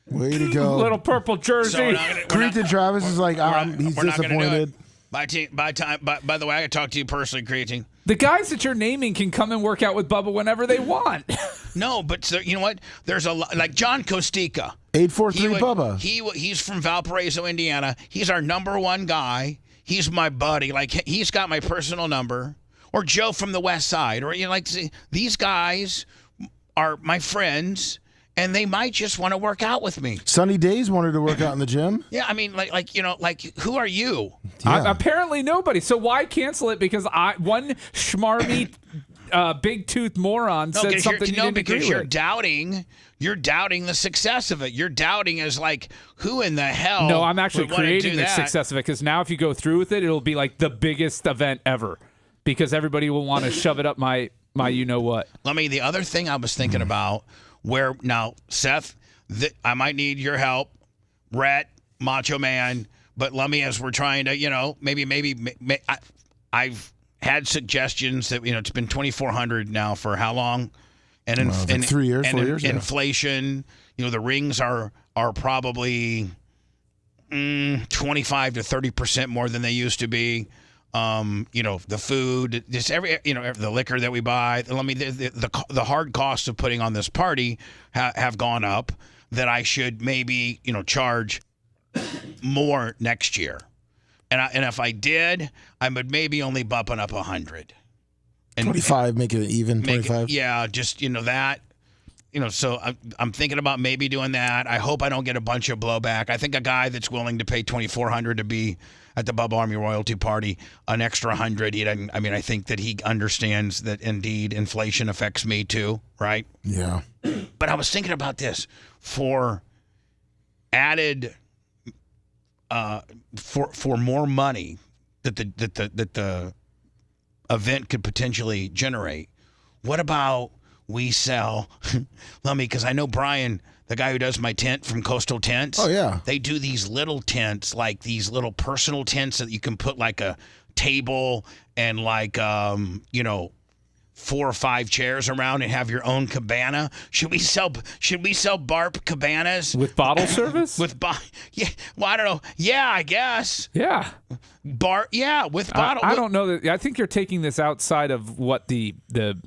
Way to go. Little purple jersey. Cretan Travis is like, he's disappointed. By the way, I talk to you personally, Creatine. The guys that you're naming can come and work out with Bubba whenever they want. No, but you know what? There's a lot, like John Costica. 843 Bubba. He's from Valparaiso, Indiana. He's our #1 guy. He's my buddy. Like, he's got my personal number. Or Joe from the West Side. Or, these guys are my friends, and they might just want to work out with me. Sunny Days wanted to work out in the gym. Yeah, I mean, who are you? Apparently nobody. So why cancel it? Because one schmarmy big tooth moron said something you didn't agree with. You're doubting the success of it. You're doubting as like, who in the hell? No, I'm actually would wanna creating do the that? success of it, because now if you go through with it, it'll be like the biggest event ever, because everybody will want to shove it up my you know what. The other thing I was thinking about, where now, Seth, I might need your help, Rhett, Macho Man, but as we're trying to, maybe I've had suggestions that, it's been $2,400 now for how long? And 3 years, 4 years. Inflation, the rings are probably 25 to 30% more than they used to be. The food, just the liquor that we buy. The hard costs of putting on this party have gone up. That I should maybe charge more next year, and if I did, I would maybe only bumping up 100. And 25, make it even. 25. Yeah, just that. So I'm thinking about maybe doing that. I hope I don't get a bunch of blowback. I think a guy that's willing to pay $2,400 to be at the Bubba Army royalty party, an extra 100. He doesn't. I think that he understands that indeed inflation affects me too, right? Yeah. But I was thinking about this for added, for more money that the event could potentially generate. What about we sell, because I know Brian, the guy who does my tent from Coastal Tents. Oh, yeah. They do these little tents, like these little personal tents that you can put like a table and 4 or 5 chairs around and have your own cabana. Should we sell BARP cabanas with bottle service? Yeah, well, I don't know. Yeah, I guess. Yeah. With bottle. I don't know that. I think you're taking this outside of what the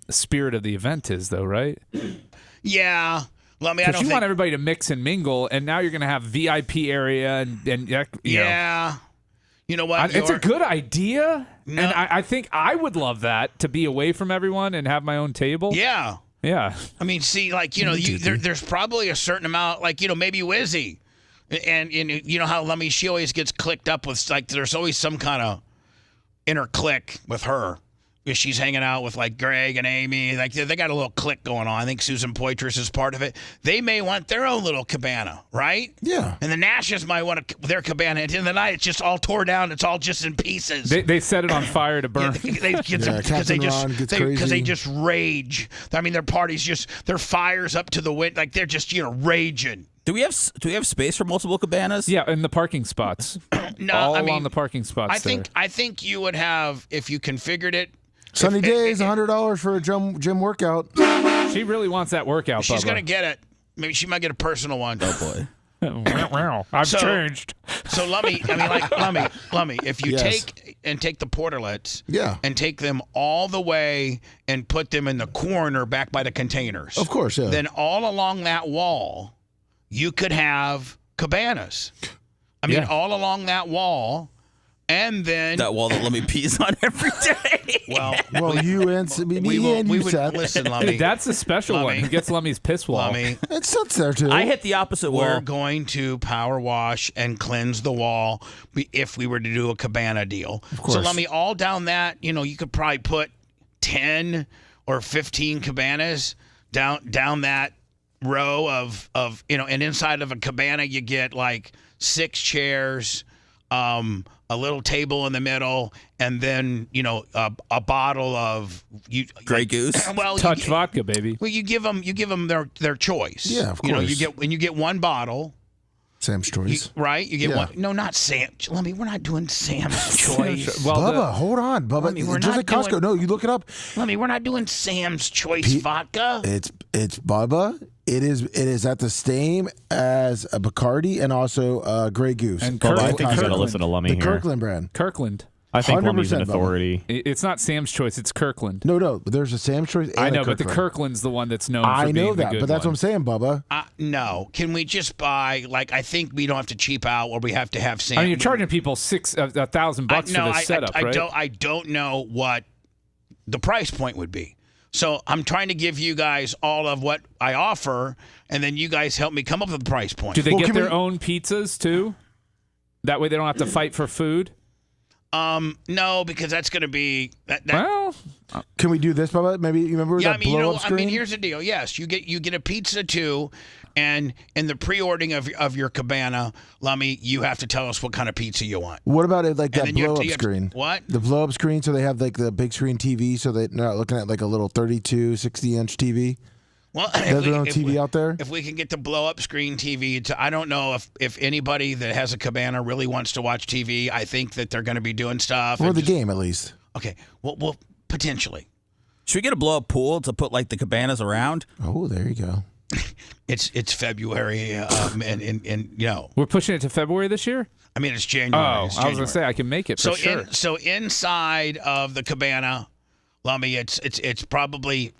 spirit of the event is, though, right? Yeah. Well, I don't want everybody to mix and mingle, and now you're going to have VIP area and yeah. You know what? It's a good idea, and I think I would love that, to be away from everyone and have my own table. Yeah. Yeah. There's probably a certain amount, maybe Wizzy. And you know how she always gets clicked up with, there's always some kind of inner click with her. Because she's hanging out with Greg and Amy. They got a little click going on. I think Susan Poitras is part of it. They may want their own little cabana, right? Yeah. And the Nashes might want their cabana. At the end of the night, it's just all tore down. It's all just in pieces. They set it on fire to burn. Because they just rage. Their parties their fires up to the wind. They're just raging. Do we have space for multiple cabanas? Yeah, in the parking spots. No, on the parking spots. I think you would have, if you configured it. Sunny Days, $100 for a gym workout. She really wants that workout. She's Bubba. gonna get it. Maybe she might get a personal one. Oh boy. I've changed. So let me. If you take the portalets, and take them all the way and put them in the corner back by the containers. Of course, yeah. Then all along that wall, you could have cabanas. All along that wall. And then that wall that Lummy pees on every day. Well, you and you said. Listen, Lummy. That's a special one. He gets Lummy's piss wall. Lummy. It sits there too. I hit the opposite wall. We're going to power wash and cleanse the wall if we were to do a cabana deal. Of course. So Lummy, all down that, you could probably put 10 or 15 cabanas down that row of and inside of a cabana you get 6 chairs. A little table in the middle, and then a bottle of Grey Goose. Well, touch vodka, baby. Well, you give them their choice. Yeah, of course. You get one bottle. Sam's Choice. Right? You get one. No, not Sam. Let me. We're not doing Sam's Choice. Bubba, hold on, Bubba. We're just not at Costco. No, you look it up. Let me. We're not doing Sam's Choice vodka. It's Bubba. It is at the same as a Bacardi and also Grey Goose. And I think you got to listen to Lummy the here. Kirkland brand. Kirkland. I think Lummy's an Bubba. authority. It's not Sam's Choice. It's Kirkland. No. There's a Sam's Choice. And I know, a but the Kirkland. Kirkland's the one that's known for I being know the that, good but that's one. what I'm saying, Bubba. No. Can we just buy? I think we don't have to cheap out, or we have to have Sam. You're charging people $1,000 for this setup, right? I don't know what the price point would be. So I'm trying to give you guys all of what I offer, and then you guys help me come up with a price point. Do they get their own pizzas too? That way they don't have to fight for food? No, because that's going to be well. Can we do this, Bubba? Maybe you remember that blow-up screen? here's the deal. Yes, you get a pizza too, and in the pre-ordering of your cabana, Lummy, you have to tell us what kind of pizza you want. What about it like And that then you have blow-up to- you have to- screen? what? The blow-up screen, so they have like the big screen TV, so they're not looking at like a little 32, 60-inch TV. Well, They have their own TV out there? If we can get the blow-up screen TV, I don't know if anybody that has a cabana really wants to watch TV. I think that they're going to be doing stuff. Or and the just- game, at least. Okay, well, potentially. Should we get a blow-up pool to put like the cabanas around? Oh, there you go. It's February, and you know. We're pushing it to February this year? I mean, it's January. Oh, It's I was going January. to say, I can make it for sure. So inside of the cabana, Lummy, it's probably,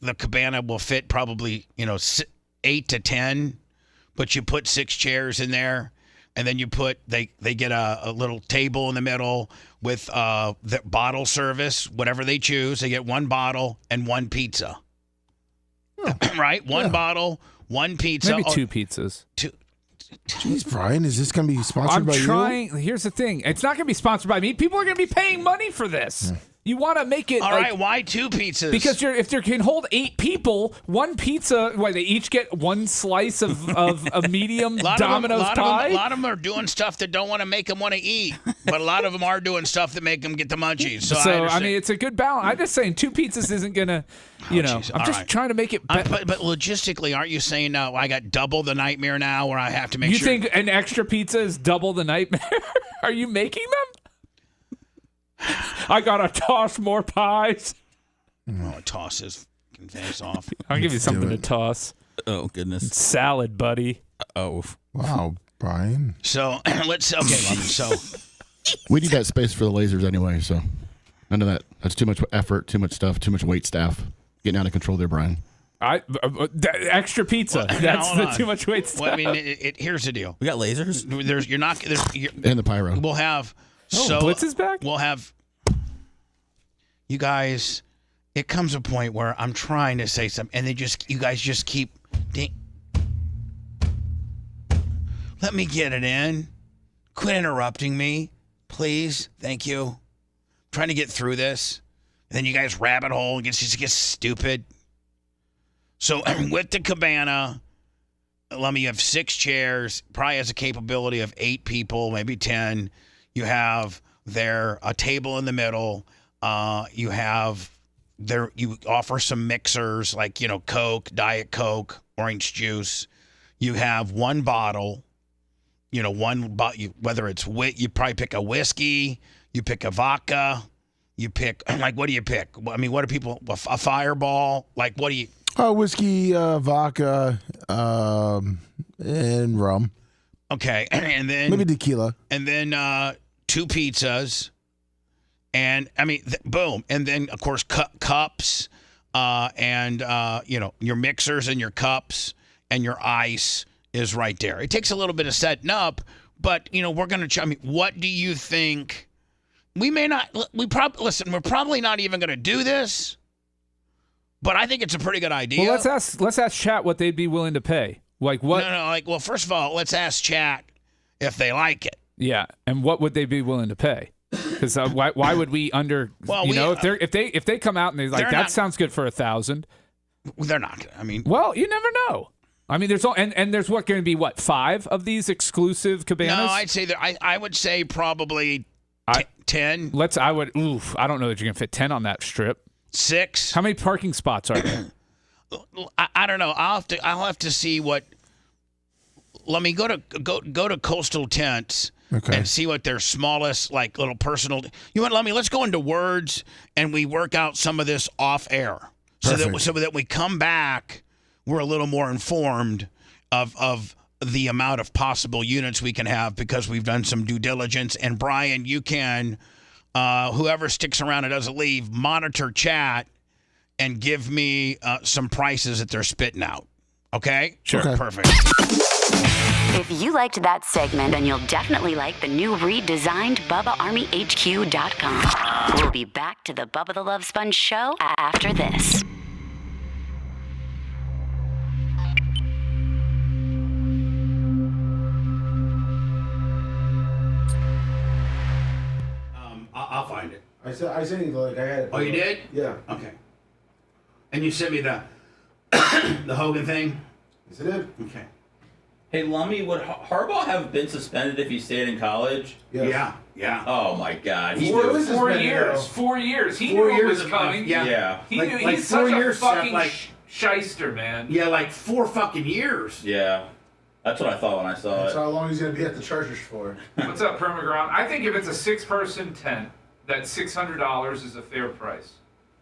the cabana will fit probably, 8 to 10, but you put 6 chairs in there, and then you put, they get a little table in the middle with the bottle service, whatever they choose. They get 1 bottle and 1 pizza. Right? One bottle, 1 pizza. Maybe 2 pizzas. Jeez, Brian, is this going to be sponsored I'm by trying. Here's the thing. It's not going to be sponsored by me. People are going to be paying money for this. You want to make it All like, right, why 2 pizzas? Because if they can hold 8 people, 1 pizza, they each get 1 slice of a medium Domino's pie? A lot of them are doing stuff that don't want to make them want to eat, but a lot of them are doing stuff that make them get the munchies. So I mean, it's a good balance. I'm just saying 2 pizzas isn't going to, I'm just trying to make it better. But logistically, aren't you saying now I got double the nightmare now where I have to make You sure? think an extra pizza is double the nightmare? Are you making them? I gotta toss more pies. Oh, toss his face off. I'll give you something to toss. Oh, goodness. Salad, buddy. Oh. Wow, Brian. So let's so we need that space for the lasers anyway. So none of that. That's too much effort, too much stuff, too much wait staff. Getting out of control there, Brian. Extra pizza. That's hold the on. too much weight stuff. Well, I mean, here's the deal. We got lasers. And the pyro. We'll have. Oh, Blitz is back? We'll have. You guys, it comes a point where I'm trying to say something, and you guys just keep. Let me get it in. Quit interrupting me, please. Thank you. I'm trying to get through this, and then you guys rabbit hole and just get stupid. So with the cabana, let me have 6 chairs. Probably has a capability of 8 people, maybe 10. You have a table in the middle. You offer some mixers like, Coke, Diet Coke, orange juice. You have 1 bottle, whether it's you probably pick a whiskey, you pick a vodka, you pick, what do you pick? I mean, what do people, a Fireball? Like, what do you? Whiskey, vodka, and rum. Okay. And then maybe tequila. And then 2 pizzas. And I mean, boom. And then, of course, cups and, your mixers and your cups and your ice is right there. It takes a little bit of setting up, but, we're going to, what do you think? We're probably not even going to do this, but I think it's a pretty good idea. Well, let's ask chat what they'd be willing to pay. Like what? No, first of all, let's ask chat if they like it. Yeah. And what would they be willing to pay? Because why would we if they come out and they're like, that sounds good for 1,000. They're not. I mean, well, you never know. I mean, there's going to be 5 of these exclusive cabanas? No, I'd say I would say probably 10. I don't know that you're going to fit 10 on that strip. 6. How many parking spots are there? I don't know. I'll have to see what. Let me go to Coastal Tents. Okay. And see what their smallest, little personal. Let's go into words and we work out some of this off air, so that we come back, we're a little more informed of the amount of possible units we can have because we've done some due diligence. And Brian, you can, whoever sticks around and doesn't leave, monitor chat and give me some prices that they're spitting out. Okay? Sure. Okay. Perfect. If you liked that segment, then you'll definitely like the new redesigned BubbaArmyHQ.com. We'll be back to the Bubba the Love Sponge show after this. I'll find it. I sent you the link. I had it. Oh, you did? Yeah. Okay. And you sent me the the Hogan thing? Yes, I did. Okay. Hey, Lummy, would Harbaugh have been suspended if he stayed in college? Yes. Yeah. Oh my God. He knew 4 years. 4 years. He knew it was coming. Yeah. He Like- knew like he's 4 such years, a fucking Seth, shyster, man. Yeah, like 4 fucking years. Yeah. That's what I thought when I saw That's it. how long he's going to be at the Chargers for. What's up, Permaground? I think if it's a 6-person tent, that $600 is a fair price.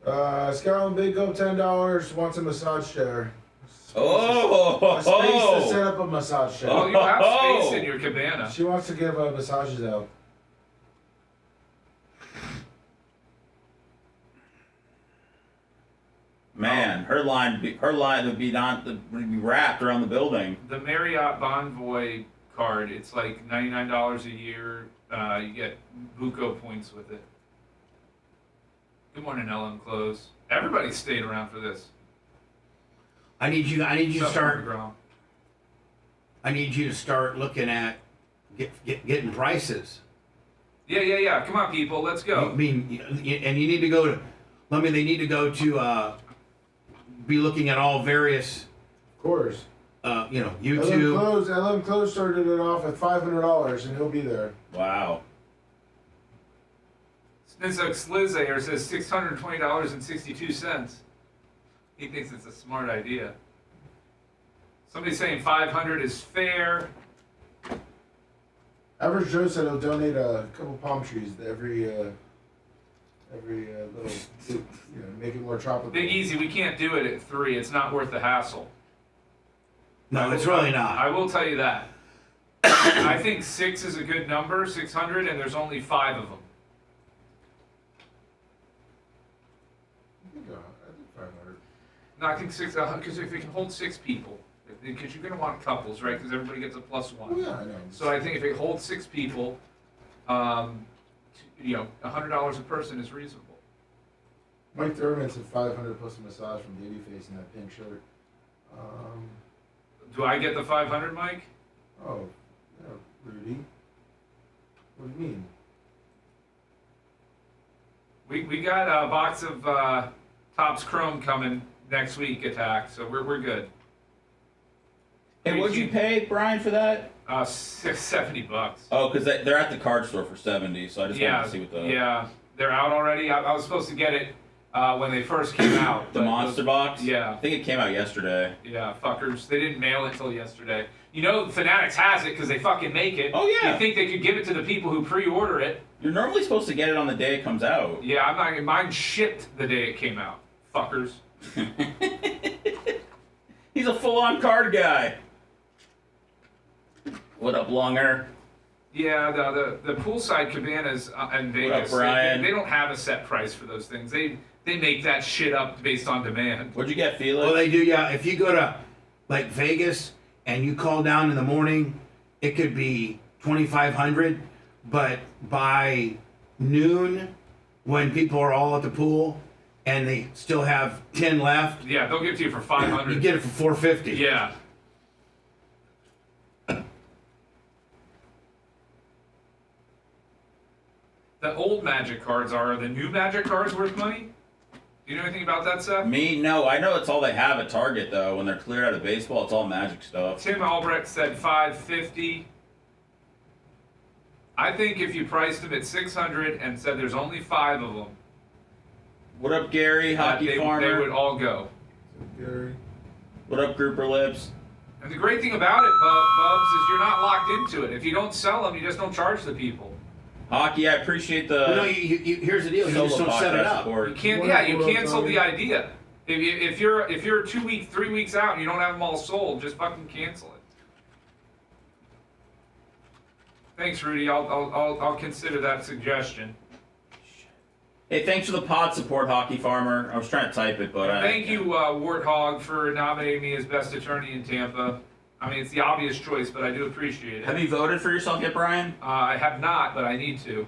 Skyline Big Go $10. Wants a massage chair. Oh! A space to set up a massage chair. Oh, you have space in your cabana. She wants to give massages out. Man, her line would be wrapped around the building. The Marriott Bonvoy card, it's like $99 a year. You get Buco points with it. Good morning, LM Close. Everybody stayed around for this. I need you to start. Permaground. I need you to start looking at getting prices. Yeah. Come on, people. Let's go. I mean, and you need to go to. They need to go to. Be looking at all various. Of course. YouTube. LM Close started it off at $500, and he'll be there. Wow. Snizzuk Slizayer says $620.62. He thinks it's a smart idea. Somebody's saying 500 is fair. Average Joe said he'll donate a couple palm trees to every little, make it more tropical. Big Easy, we can't do it at 3. It's not worth the hassle. No, it's really not. I will tell you that. I think 6 is a good number, 600, and there's only 5 of them. I think 500. No, I think 6, because if you can hold 6 people, because you're going to want couples, right? Because everybody gets a +1. Oh, yeah, I know. So I think if it holds 6 people, $100 a person is reasonable. Mike Thurman said 500 plus a massage from Babyface in that pink shirt. Do I get the 500, Mike? Oh, yeah, Rudy. What do you mean? We got a box of Topps Chrome coming next week, Attack, so we're good. Hey, what'd you pay, Brian, for that? $70. Oh, because they're at the card store for $70, so I just wanted to see what the... Yeah, they're out already. I was supposed to get it when they first came out. The Monster Box? Yeah. I think it came out yesterday. Yeah, fuckers. They didn't mail it until yesterday. You know, Fanatics has it because they fucking make it. Oh, yeah. You think they could give it to the people who pre-order it. You're normally supposed to get it on the day it comes out. Yeah, I'm not. Mine shipped the day it came out. Fuckers. He's a full-on card guy. What up, Longer? Yeah, the poolside cabanas in Vegas, Brian? they don't have a set price for those things. They make that shit up based on demand. What'd you get, Felix? Well, they do, yeah. If you go to, like, Vegas and you call down in the morning, it could be $2,500, but by noon, when people are all at the pool and they still have 10 left, Yeah, they'll give it to you for $500. you get it for $450. Yeah. The old Magic cards are the new Magic cards worth money? Do you know anything about that, Seth? Me? No. I know it's all they have at Target, though. When they're cleared out of baseball, it's all Magic stuff. Tim Albrecht said $550. I think if you priced them at $600 and said there's only 5 of them, What up, Gary? Hockey Farmer? they would all go. Gary. What up, Grouper Lips? And the great thing about it, Bubs, is you're not locked into it. If you don't sell them, you just don't charge the people. Hockey, I appreciate the... No, here's the deal. You just don't set it up. You can't. Yeah, you cancel the idea. If you're 2 weeks, 3 weeks out, and you don't have them all sold, just fucking cancel it. Thanks, Rudy. I'll consider that suggestion. Hey, thanks for the pod support, Hockey Farmer. I was trying to type it, but Thank you, Warthog, for nominating me as best attorney in Tampa. I mean, it's the obvious choice, but I do appreciate it. Have you voted for yourself yet, Brian? I have not, but I need to.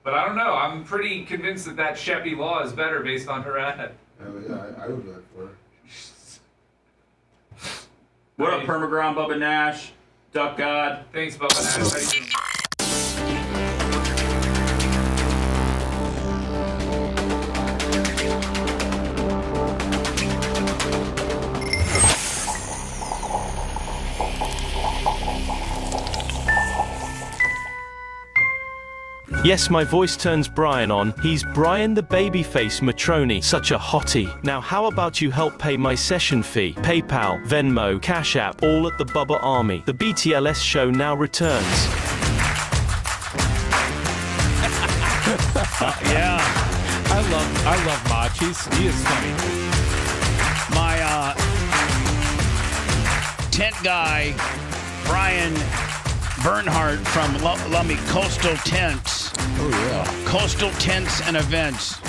But I don't know. I'm pretty convinced that Sheppy law is better based on her ad. Oh, yeah, I would vote for her. What up, Permagron, Bubba Nash, Duck God? Thanks, Bubba Nash. How you doing? Yes, my voice turns Brian on. He's Brian the Babyface Matroni, such a hottie. Now how about you help pay my session fee? PayPal, Venmo, Cash App, all at the Bubba Army. The BTLS show now returns. Yeah. I love Mach. He is funny. My tent guy, Brian Bernhardt from Lummi Coastal Tents. Oh, yeah. Coastal Tents and Events.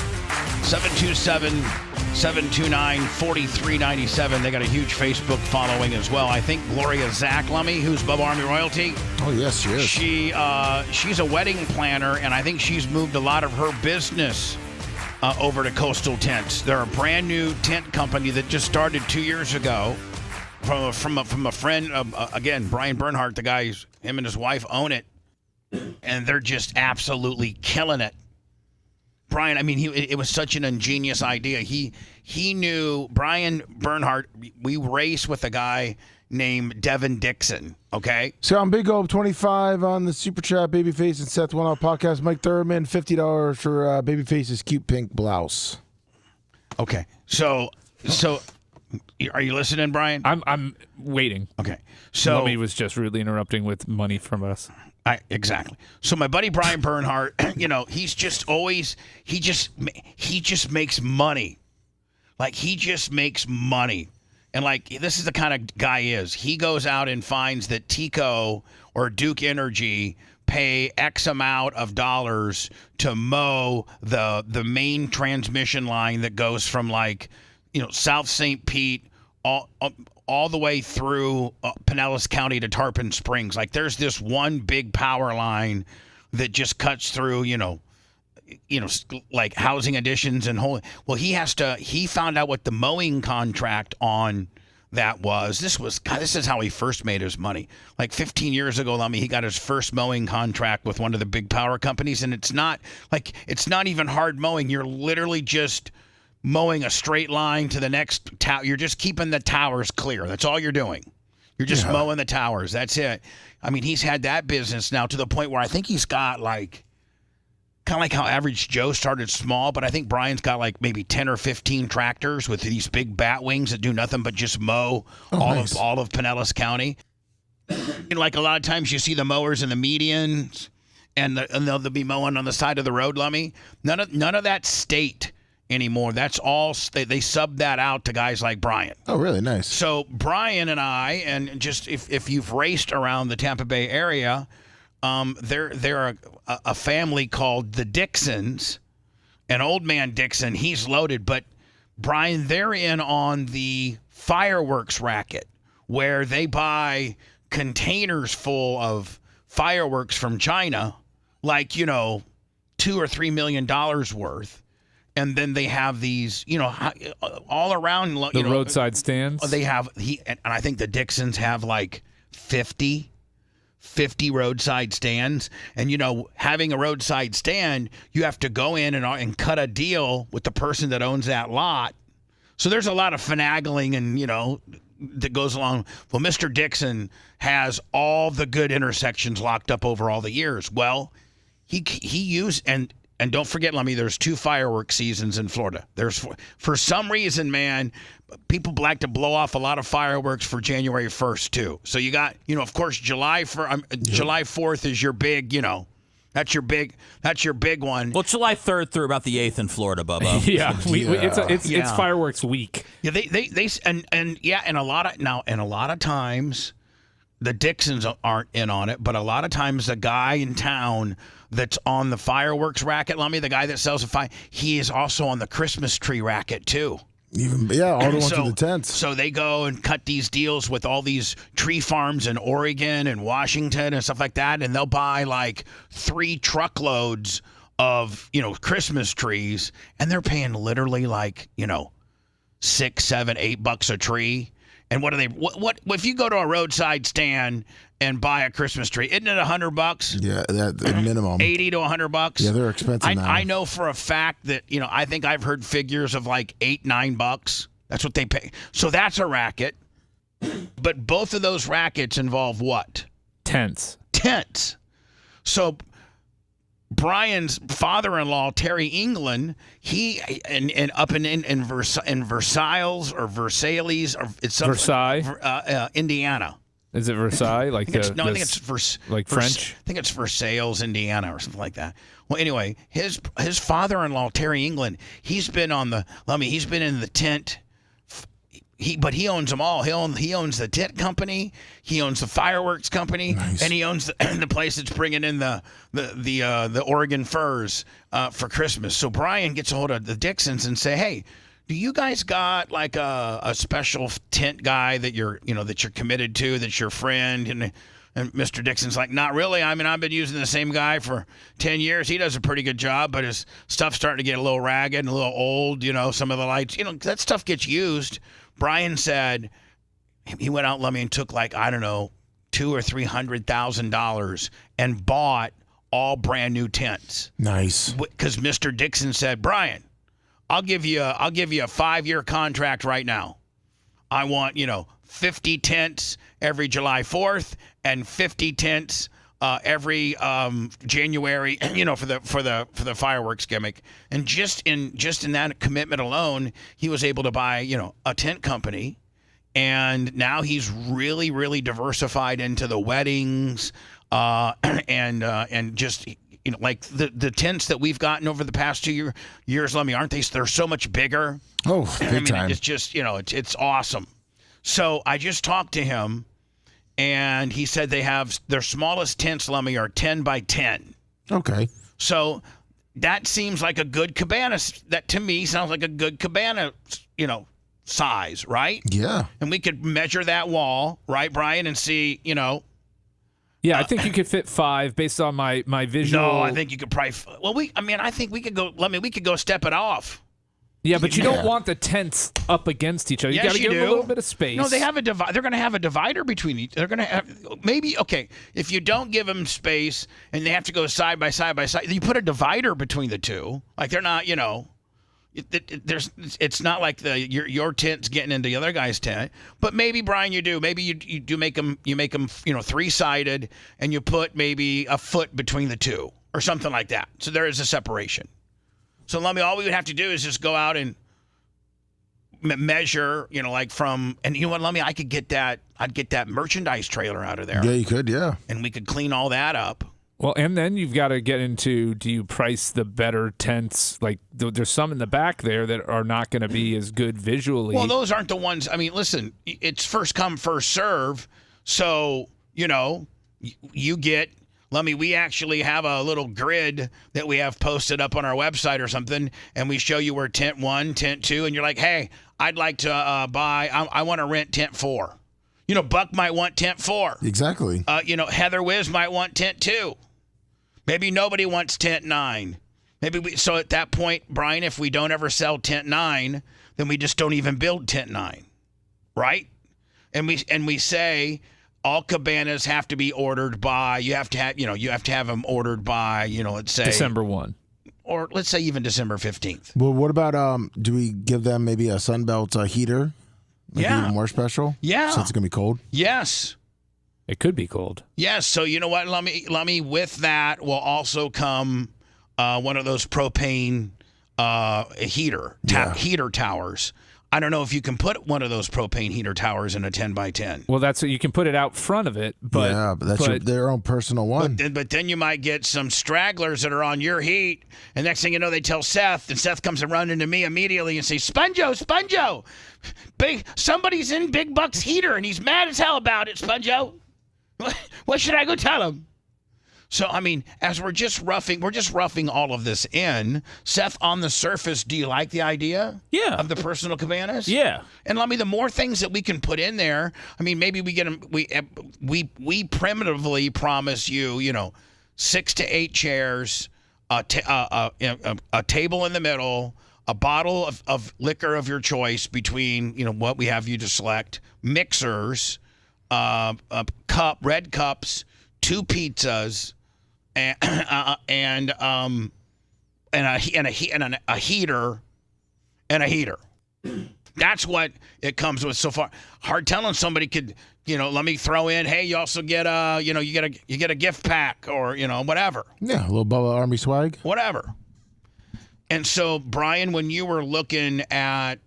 727-729-4397. They got a huge Facebook following as well. I think Gloria Zach Lummi, who's Bubba Army royalty. Oh, yes, she is. She's a wedding planner, and I think she's moved a lot of her business over to Coastal Tents. They're a brand new tent company that just started 2 years ago from a friend. Again, Brian Bernhardt, the guy, him and his wife own it, and they're just absolutely killing it. Brian, I mean, it was such an ingenious idea. He knew Brian Bernhardt. We race with a guy named Devin Dixon. Okay. So I'm Big O 25 on the Super Chat. Babyface and Seth One Out podcast. Mike Thurman $50 for Babyface's cute pink blouse. Okay. So are you listening, Brian? I'm waiting. Okay. So Lummi was just rudely interrupting with money from us. Exactly. So my buddy Brian Bernhardt, he's just always he just makes money. Like he just makes money. And like this is the kind of guy he is. He goes out and finds that Tico or Duke Energy pay X amount of dollars to mow the main transmission line that goes from South St. Pete all the way through Pinellas County to Tarpon Springs. Like there's this one big power line that just cuts through, like housing additions and whole. Well, he found out what the mowing contract on that was. This is how he first made his money. Like 15 years ago, he got his first mowing contract with one of the big power companies. And it's not even hard mowing. You're literally just mowing a straight line to the next tower. You're just keeping the towers clear. That's all you're doing. You're just mowing the towers. That's it. I mean, he's had that business now to the point where I think he's got kind of like how Average Joe started small, but I think Brian's got maybe 10 or 15 tractors with these big bat wings that do nothing but just mow all of Pinellas County. Like a lot of times you see the mowers in the medians and they'll be mowing on the side of the road, Lummi. None of that state anymore. That's all they sub that out to guys like Brian. Oh, really? Nice. So Brian and I, and just if you've raced around the Tampa Bay area, they're a family called the Dixons. And old man Dixon, he's loaded, but Brian, they're in on the fireworks racket where they buy containers full of fireworks from China, $2 or $3 million worth. And then they have these, all around the roadside stands. They have and I think the Dixons have 50 roadside stands. And having a roadside stand, you have to go in and cut a deal with the person that owns that lot. So there's a lot of finagling and that goes along. Well, Mr. Dixon has all the good intersections locked up over all the years. Well, he used and don't forget, Lummi, there's 2 fireworks seasons in Florida. There's for some reason, man, people like to blow off a lot of fireworks for January 1st too. So you got, of course, July 4th is your big, that's your big one. Well, July 3rd through about the 8th in Florida, Bubba. It's fireworks week. Yeah, and a lot of times the Dixons aren't in on it, but a lot of times the guy in town that's on the fireworks racket, Lummi, the guy that sells he is also on the Christmas tree racket too. All the ones to the tents. So they go and cut these deals with all these tree farms in Oregon and Washington and stuff like that, and they'll buy like 3 truckloads of Christmas trees, and they're paying literally like $6, $7, $8 a tree. And what if you go to a roadside stand and buy a Christmas tree? Isn't it $100? Yeah, that minimum $80 to $100. Yeah, they're expensive now. I know for a fact that I think I've heard figures of like $8, $9. That's what they pay. So that's a racket. But both of those rackets involve what? Tents. So Brian's father-in-law, Terry England, he and up in Versailles or Versailles or it's something, Versailles, Indiana. Is it Versailles? I think it's like French. I think it's Versailles, Indiana, or something like that. Well, anyway, his father-in-law, Terry England, he's been in the tent. But he owns them all. He owns the tent company. He owns the fireworks company, and he owns the place that's bringing in the Oregon furs for Christmas. So Brian gets a hold of the Dixons and say, "Hey, do you guys got like a special tent guy that you're committed to, that's your friend?" And Mr. Dixon's like, "Not really. I mean, I've been using the same guy for 10 years. He does a pretty good job, but his stuff's starting to get a little ragged and a little old. Some of the lights, that stuff gets used." Brian said he went out, and took like, I don't know, $200,000 or $300,000 and bought all brand new tents. Nice. Because Mr. Dixon said, "Brian, I'll give you a 5-year contract right now. I want 50 tents every July 4th and 50 tents every January, for the fireworks gimmick." And just in that commitment alone, he was able to buy, a tent company, and now he's really, really diversified into the weddings, and just like the tents that we've gotten over the past 2 years. Aren't they? They're so much bigger. Oh, big time. It's just it's awesome. So I just talked to him. And he said they have their smallest tents, Lummy, are 10 by 10. Okay. So that seems like a good cabana. That to me sounds like a good cabana, size, right? Yeah. And we could measure that wall, right, Brian, and see, Yeah, I think you could fit 5 based on my visual. No, I think you could probably. Well, I think we could go. We could go step it off. Yeah, but you don't want the tents up against each other. You got to give them a little bit of space. No, they have a divider. They're going to have a divider between each. They're going to have if you don't give them space and they have to go side by side, you put a divider between the two. Like they're not, it's not like your tent's getting into the other guy's tent. But maybe, Brian, you do. Maybe you do make them 3-sided, and you put maybe a foot between the two or something like that. So there is a separation. So, all we would have to do is just go out and measure, like from, and I could get that, I'd get that merchandise trailer out of there. Yeah, you could, yeah. And we could clean all that up. Well, and then you've got to get into, do you price the better tents? Like, there's some in the back there that are not going to be as good visually. Well, those aren't the ones, listen, it's first come, first serve. So, you get... we actually have a little grid that we have posted up on our website or something, and we show you where tent 1, tent 2, and you're like, "Hey, I'd like to I want to rent tent 4. Buck might want tent 4. Exactly. Heather Wiz might want tent 2. Maybe nobody wants tent 9. So at that point, Brian, if we don't ever sell tent 9, then we just don't even build tent 9, right? And we say, all cabanas have to be ordered by, you have to have them ordered by, let's say December 1. Or let's say even December 15th. Well, what about, do we give them maybe a Sunbelt heater? Even more special? Yeah. So it's going to be cold? Yes. It could be cold. Yes. So you know what? Let me with that will also come one of those propane heater towers. I don't know if you can put one of those propane heater towers in a 10 by 10. Well, that's what you can put it out front of it, but that's their own personal one. But then you might get some stragglers that are on your heat, and next thing you know, they tell Seth, and Seth comes and running to me immediately and say, "Sponjo, somebody's in Big Buck's heater, and he's mad as hell about it, Sponjo. What should I go tell him?" So, I mean, as we're just roughing all of this in. Seth, on the surface, do you like the idea? Yeah. Of the personal cabanas? Yeah. And let me, the more things that we can put in there, I mean, maybe we primitively promise you, 6 to 8 chairs, a table in the middle, a bottle of liquor of your choice between, what we have you to select, mixers, red cups, 2 pizzas, and a heater. That's what it comes with so far. Hard telling somebody could, let me throw in, hey, you also get you get a gift pack or, whatever. Yeah, a little Bubba Army swag. Whatever. And so, Brian, when you were looking at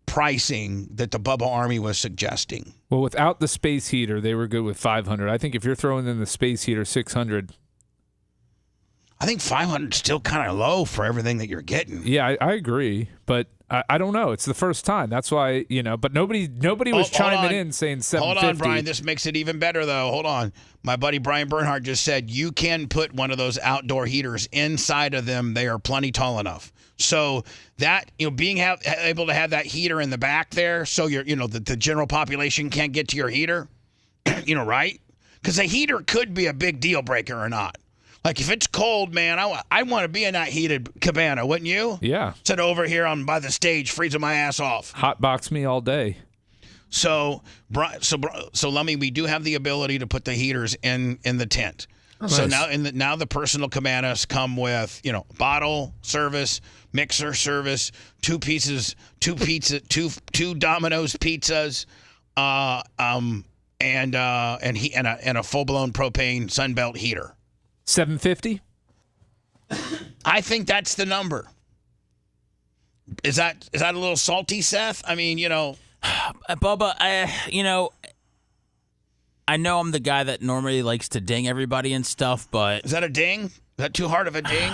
pricing that the Bubba Army was suggesting. Well, without the space heater, they were good with 500. I think if you're throwing in the space heater, 600. I think 500 is still kind of low for everything that you're getting. Yeah, I agree, but I don't know. It's the first time. That's why, but nobody was chiming in saying 750. Hold on, Brian. This makes it even better, though. Hold on. My buddy Brian Bernhardt just said you can put one of those outdoor heaters inside of them. They are plenty tall enough. So that, being able to have that heater in the back there so the general population can't get to your heater, right? Because a heater could be a big deal breaker or not. Like, if it's cold, man, I want to be in that heated cabana, wouldn't you? Yeah. Sit over here by the stage, freezing my ass off. Hot box me all day. So Lummy, we do have the ability to put the heaters in the tent. Oh, so nice. now the personal cabanas come with, bottle service, mixer service, 2 Domino's pizzas, and a full-blown propane Sunbelt heater. 750? I think that's the number. Is that a little salty, Seth? I mean, Bubba, I know I'm the guy that normally likes to ding everybody and stuff, but is that a ding? Is that too hard of a ding?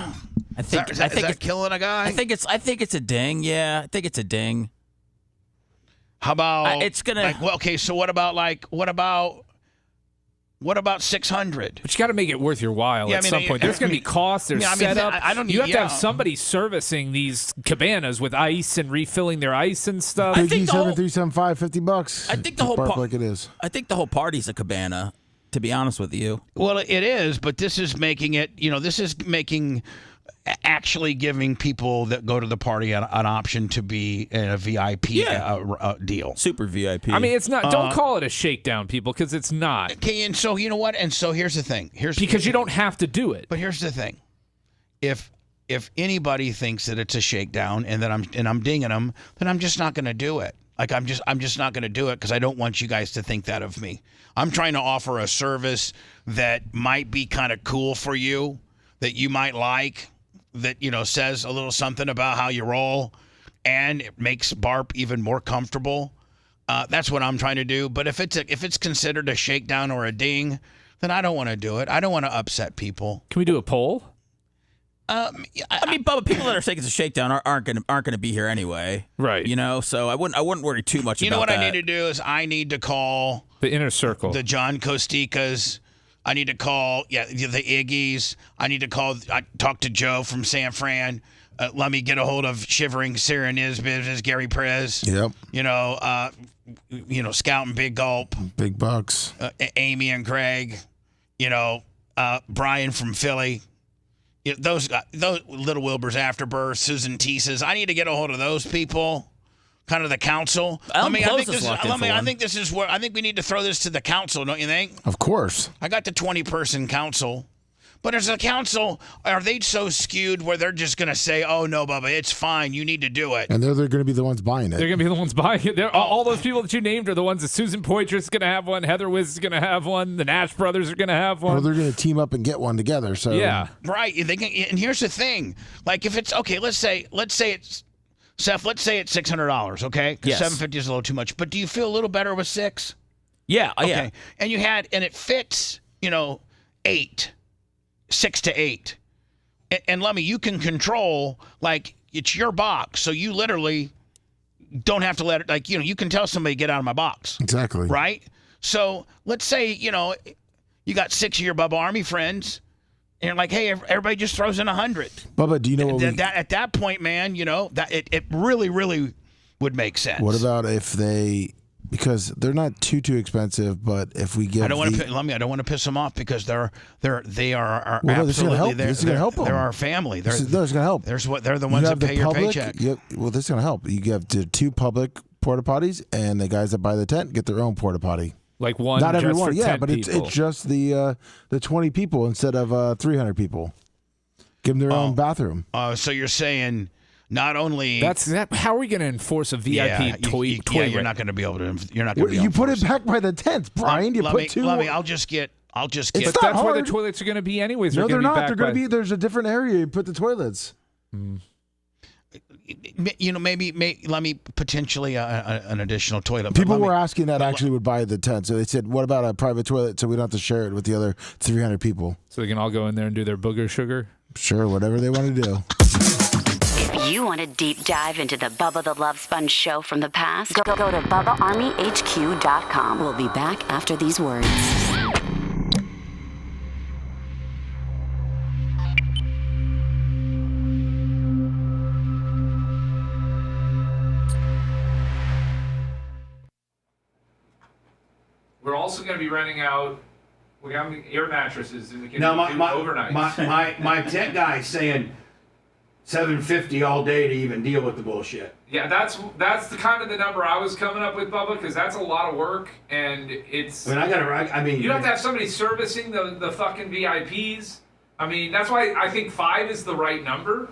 I think is that it's killing a guy? I think it's a ding. Yeah, I think it's a ding. How about it's gonna? Okay, so what about 600? But you got to make it worth your while at some point. There's going to be costs. There's setup. You have to have somebody servicing these cabanas with ice and refilling their ice and stuff. Biggie 7375, $50. I think the whole like it is. I think the whole party's a cabana. To be honest with you. Well, it is, but this is making it. Actually giving people that go to the party an option to be in a VIP deal. Super VIP. I mean, it's not. Don't call it a shakedown, people, because it's not. Okay, and so you know what? And so here's the thing. Because you don't have to do it. But here's the thing. If anybody thinks that it's a shakedown and that I'm dinging them, then I'm just not going to do it. Like I'm just not going to do it because I don't want you guys to think that of me. I'm trying to offer a service that might be kind of cool for you, that you might like. That says a little something about how you roll, and it makes Barp even more comfortable. That's what I'm trying to do. But if it's considered a shakedown or a ding, then I don't want to do it. I don't want to upset people. Can we do a poll? I mean, Bubba, people that are saying it's a shakedown aren't going to be here anyway, right? So I wouldn't worry too much. You know about what that. I need to do is I need to call the inner circle, the John Costicas. I need to call, the Iggies. I need to talk to Joe from San Fran. Let me get a hold of Shivering Sarah Nisbet, Gary Perez. Yep. Scout and Big Gulp. Big Bucks. Amy and Greg. Brian from Philly. Those Little Wilbur's Afterbirth, Susan Teases. I need to get a hold of those people. Kind of the council. I think this is where I think we need to throw this to the council, don't you think? Of course. I got the 20-person council. But as a council, are they so skewed where they're just going to say, oh, no, Bubba, it's fine. You need to do it. And they're going to be the ones buying it. They're going to be the ones buying it. All those people that you named are the ones that Susan Poitras going to have one, Heather Wiz is going to have one, the Nash brothers are going to have one. Or they're going to team up and get one together. So yeah. Right. And here's the thing. Like, if it's, okay, let's say it's, Seth, let's say it's $600, okay? Because yes. $750 is a little too much. But do you feel a little better with 6? Yeah. Okay. Yeah. And it fits, 8. 6 to 8. And Lummy, you can control, like, it's your box. So you literally don't have to let it, like, you can tell somebody, get out of my box. Exactly. Right? So let's say, you you got 6 of your Bubba Army friends, and you're like, hey, everybody just throws in 100. Bubba, do you know what At that point, man, that it really, really would make sense. What about if they, because they're not too expensive, but if we give I don't want to piss them off because they are absolutely this is going to help them. They're our family. This is going to help. They're the ones that pay your paycheck. Well, this is going to help. You have 2 public porta potties, and the guys that buy the tent get their own porta potty. Like one, not everyone, just for 10 but people. it's just the 20 people instead of 300 people. Give them their own bathroom. So you're saying not only how are we going to enforce a VIP toilet? Yeah, you're not going to be able to. You're not going to be. You put it back by the tents, Brian. You put 2. I'll just get. But that's where the toilets are going to be anyways. No, they're not. They're going to be. There's a different area. You put the toilets. Maybe let me potentially an additional toilet. People were asking that actually would buy the tent. So they said, what about a private toilet so we don't have to share it with the other 300 people? So they can all go in there and do their booger sugar? Sure, whatever they want to do. If you want a deep dive into the Bubba the Love Sponge show from the past, go to BubbaArmyHQ.com. We'll be back after these words. We're also going to be renting out. We got air mattresses and we can Now do overnights. my tent guy's saying $750 all day to even deal with the bullshit. Yeah, that's the kind of the number I was coming up with, Bubba, because that's a lot of work and it's. I mean, you have to have somebody servicing the fucking VIPs. I mean, that's why I think 5 is the right number.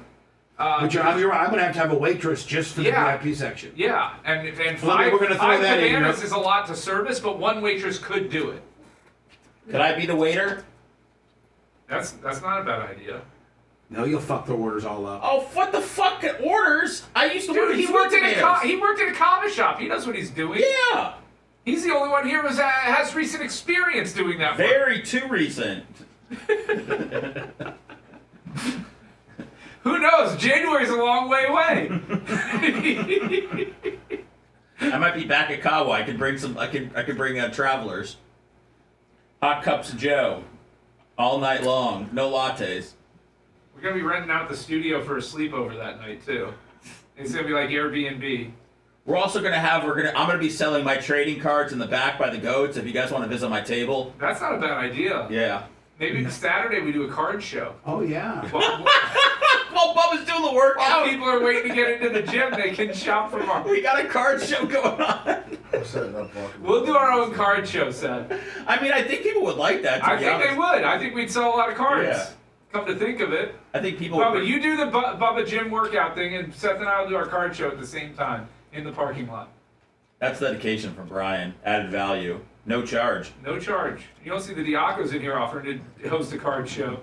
But you're right. I'm going to have a waitress just for the VIP section. Yeah, and Well, five we're gonna throw five that in, cabanas is a lot to service, but one waitress could do it. Could I be the waiter? That's not a bad idea. No, you'll fuck the orders all up. Oh, what the fuck orders? I used to work. He worked at a coffee shop. He knows what he's doing. Yeah. He's the only one here who has recent experience doing that. Very too recent. Who knows? January's a long way away. I might be back at Kawa. I could bring some. I could bring travelers. Hot cups of Joe, all night long. No lattes. We're gonna be renting out the studio for a sleepover that night too. It's gonna be like Airbnb. We're also gonna have. I'm gonna be selling my trading cards in the back by the goats. If you guys want to visit my table. That's not a bad idea. Yeah. Maybe Saturday we do a card show. Oh yeah. While Bubba's doing the workout. While people are waiting to get into the gym, they can shop from our. We got a card show going on. We'll do our own card show, Seth. I mean, I think people would like that. I think they would. I think we'd sell a lot of cards. Yeah. Come to think of it. I think people. Bubba, you do the Bubba gym workout thing, and Seth and I will do our card show at the same time in the parking lot. That's dedication from Brian. Added value. No charge. No charge. You don't see the Diacos in here offering to host a card show.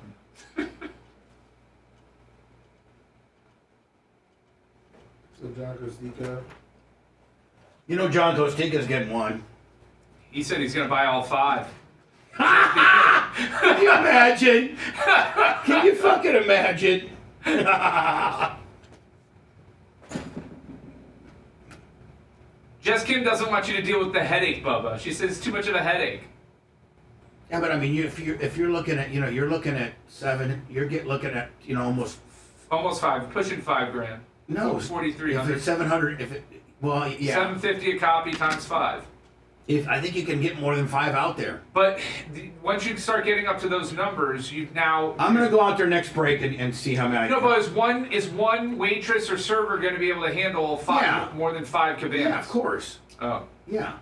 So John Costica. You know John Costika's getting one. He said he's going to buy all 5. Can you imagine? Can you fucking imagine? Jess Kim doesn't want you to deal with the headache, Bubba. She says it's too much of a headache. Yeah, but I mean, if you're looking at, you're looking at 7. You're looking at, almost 5, pushing $5,000. No, 4,300. If it's 700, well, yeah, $750 a copy times 5. I think you can get more than 5 out there. But once you start getting up to those numbers, you've now. I'm gonna go out there next break and see how many. No, but is one waitress or server going to be able to handle 5 more than 5 cabanas? Yeah, of course. Oh. Yeah.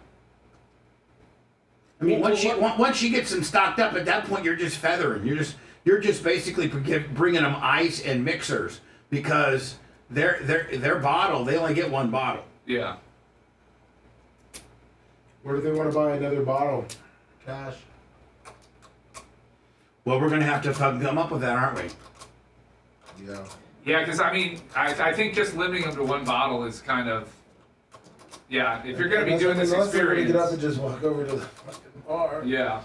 I mean, once she gets them stocked up, at that point you're just feathering. You're just basically bringing them ice and mixers because their bottle, they only get one bottle. Yeah. Where do they want to buy another bottle? Cash. Well, we're gonna have to come up with that, aren't we? Yeah. Yeah, because I mean, I think just limiting them to one bottle is kind of. Yeah, if you're going to be doing this experience. Get up and just walk over to the fucking bar. Yeah.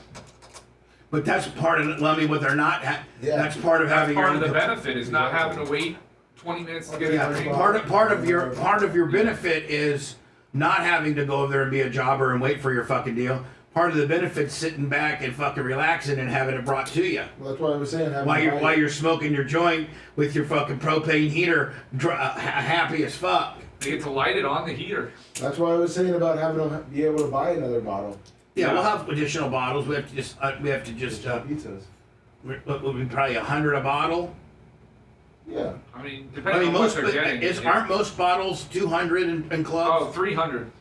But that's part of it, Lummy. What they're not. That's part of having. Part of the benefit is not having to wait 20 minutes to get a drink. Part of your benefit is not having to go over there and be a jobber and wait for your fucking deal. part of the benefit's sitting back and fucking relaxing and having it brought to you. Well, that's what I was saying. While you're smoking your joint with your fucking propane heater, happy as fuck. You get to light it on the heater. That's why I was saying about having to be able to buy another bottle. Yeah, we'll have additional bottles. We have to just pizzas. What would be probably 100 a bottle? Yeah. I mean, depending on what they're getting. Aren't most bottles 200 in clubs? Oh, 300.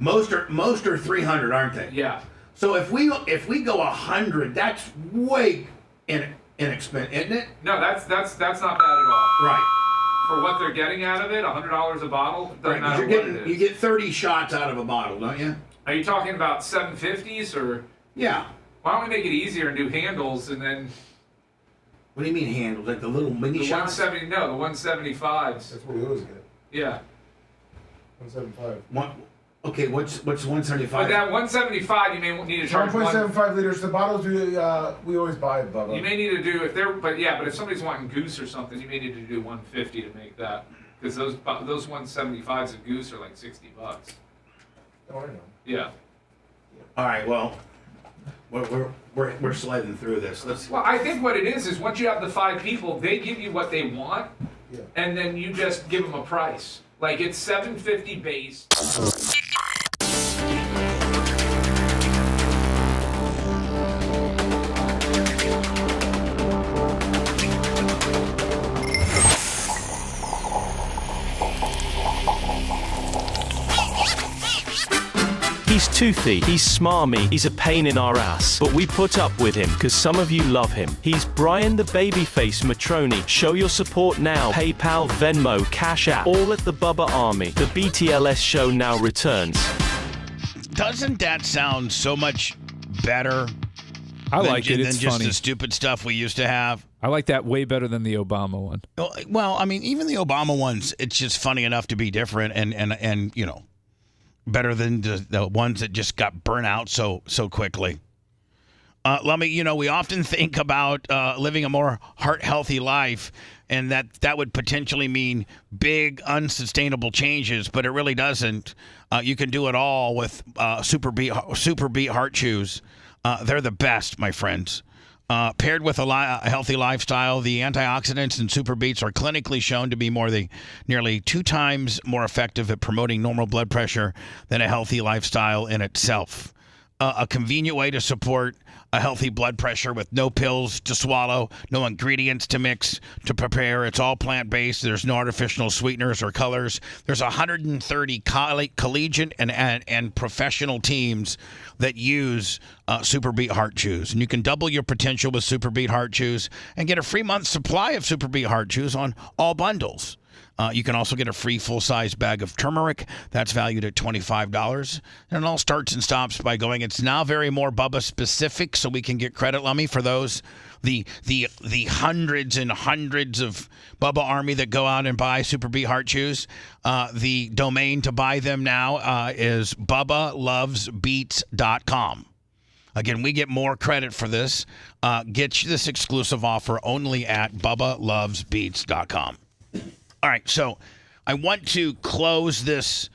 Most are 300, aren't they? Yeah. So if we go 100, that's way inexpensive, isn't it? No, that's not bad at all. Right. For what they're getting out of it, $100 a bottle. Doesn't Right, matter you're what getting, it is. you get 30 shots out of a bottle, don't you? Are you talking about 750s or? Yeah. Why don't we make it easier and do handles and then? What do you mean handles? Like the little mini the shots? 170? No, the 175s. That's what we always get. Yeah. 175. Okay, what's 175? But that 175, you may need to charge 1.75 liters. The bottles we always buy, Bubba. You may need to do but if somebody's wanting goose or something, you may need to do 150 to make that, because those 175s of goose are like $60. Oh, I know. Yeah. All right, well, we're sliding through this. Well, I think what it is once you have the 5 people, they give you what they want, and then you just give them a price. Like it's $7.50 base. He's toothy, he's smarmy, he's a pain in our ass. But we put up with him because some of you love him. He's Brian the Babyface Matroni. Show your support now. PayPal, Venmo, Cash App, all at the Bubba Army. The BTLS show now returns. Doesn't that sound so much better? I like it. Than It's just funny. the stupid stuff we used to have. I like that way better than the Obama one. Well, I mean, even the Obama ones, it's just funny enough to be different and you know, better than the ones that just got burnt out so quickly. We often think about living a more heart-healthy life, and that would potentially mean big, unsustainable changes, but it really doesn't. You can do it all with Super Beat Heart Chews. They're the best, my friends. Paired with a healthy lifestyle, the antioxidants in Super Beets are clinically shown to be nearly 2 times more effective at promoting normal blood pressure than a healthy lifestyle in itself. A convenient way to support a healthy blood pressure with no pills to swallow, no ingredients to mix, to prepare. It's all plant-based. There's no artificial sweeteners or colors. There's 130 collegiate and professional teams that use Super Beet Heart Chews. And you can double your potential with Super Beet Heart Chews and get a free month supply of Super Beet Heart Chews on all bundles. You can also get a free full-size bag of turmeric. That's valued at $25. And it all starts and stops by going, it's now very more Bubba specific, so we can get credit, Lummy, for those, the hundreds and hundreds of Bubba Army that go out and buy Super Beet Heart Chews. The domain to buy them now is BubbaLovesBeats.com. Again, we get more credit for this. Get you this exclusive offer only at BubbaLovesBeats.com. All right, so I want to close this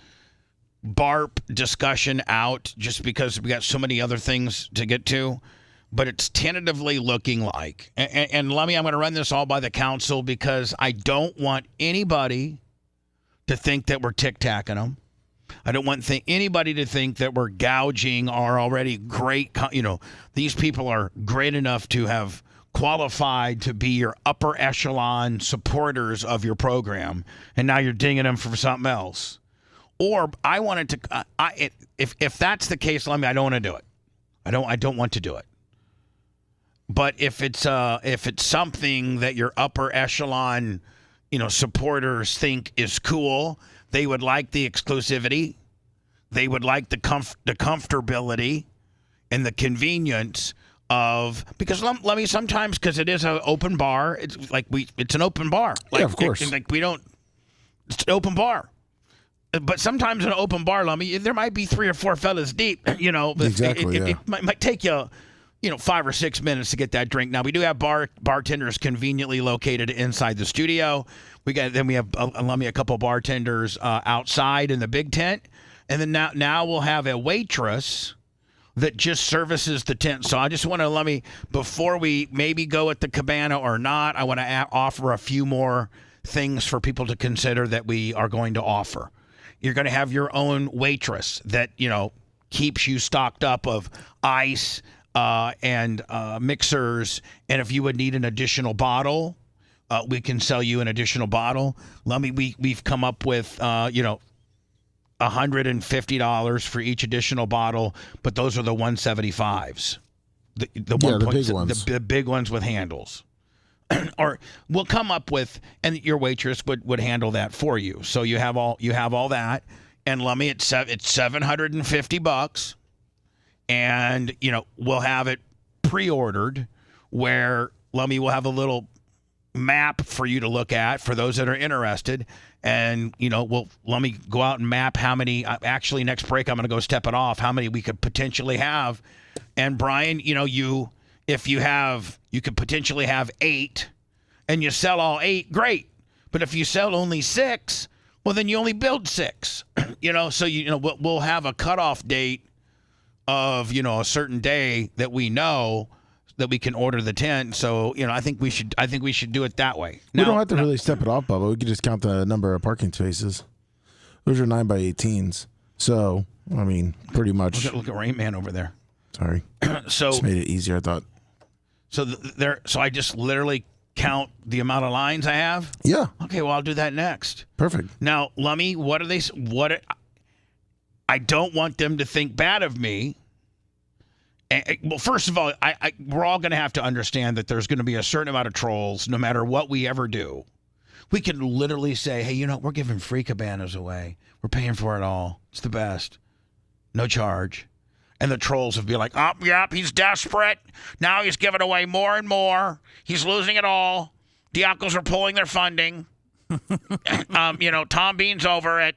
BARP discussion out just because we got so many other things to get to, but it's tentatively looking like, and Lummy, I'm going to run this all by the council because I don't want anybody to think that we're tic-tacking them. I don't want anybody to think that we're gouging our already great, these people are great enough to have qualified to be your upper echelon supporters of your program, and now you're dinging them for something else. Or I wanted to, if that's the case, let me. I don't want to do it. I don't want to do it. But if it's something that your upper echelon, supporters think is cool, they would like the exclusivity, they would like the comfortability, and the convenience. Because let me sometimes, because it is an open bar, it's like it's an open bar. Yeah, of course. It's an open bar. But sometimes in an open bar, there might be 3 or 4 fellas deep, Exactly, it might take you, 5 or 6 minutes to get that drink. Now, we do have bartenders conveniently located inside the studio. We have a couple bartenders outside in the big tent. And then now we'll have a waitress that just services the tent. So I just want to before we maybe go at the cabana or not, I want to offer a few more things for people to consider that we are going to offer. You're going to have your own waitress that, keeps you stocked up of ice and mixers. And if you would need an additional bottle, we can sell you an additional bottle. We've come up with, $150 for each additional bottle, but those are the 175s. The big ones. The big ones with handles. Or we'll come up with, and your waitress would handle that for you. So you have all that. And Lummy, it's $750, and we'll have it pre-ordered where Lummy will have a little map for you to look at for those that are interested. And, let me go out and map how many, actually next break, I'm going to go step it off, how many we could potentially have. And Brian, you could potentially have 8 and you sell all 8, great. But if you sell only 6, well, then you only build 6, so, we'll have a cutoff date of, a certain day that we know that we can order the tent. So, I think we should do it that way. We don't have to really step it off, Bubba. We could just count the number of parking spaces. Those are 9x18s. So, pretty much. Look at Rain Man over there. Sorry. So just made it easier, I thought. So so I just literally count the amount of lines I have? Yeah. Okay, well, I'll do that next. Perfect. Now, Lummy, I don't want them to think bad of me. Well, first of all, we're all going to have to understand that there's going to be a certain amount of trolls no matter what we ever do. We can literally say, hey, we're giving free cabanas away. We're paying for it all. It's the best. No charge. And the trolls would be like, oh, yep, he's desperate. Now he's giving away more and more. He's losing it all. Diacos are pulling their funding. Tom Bean's over it.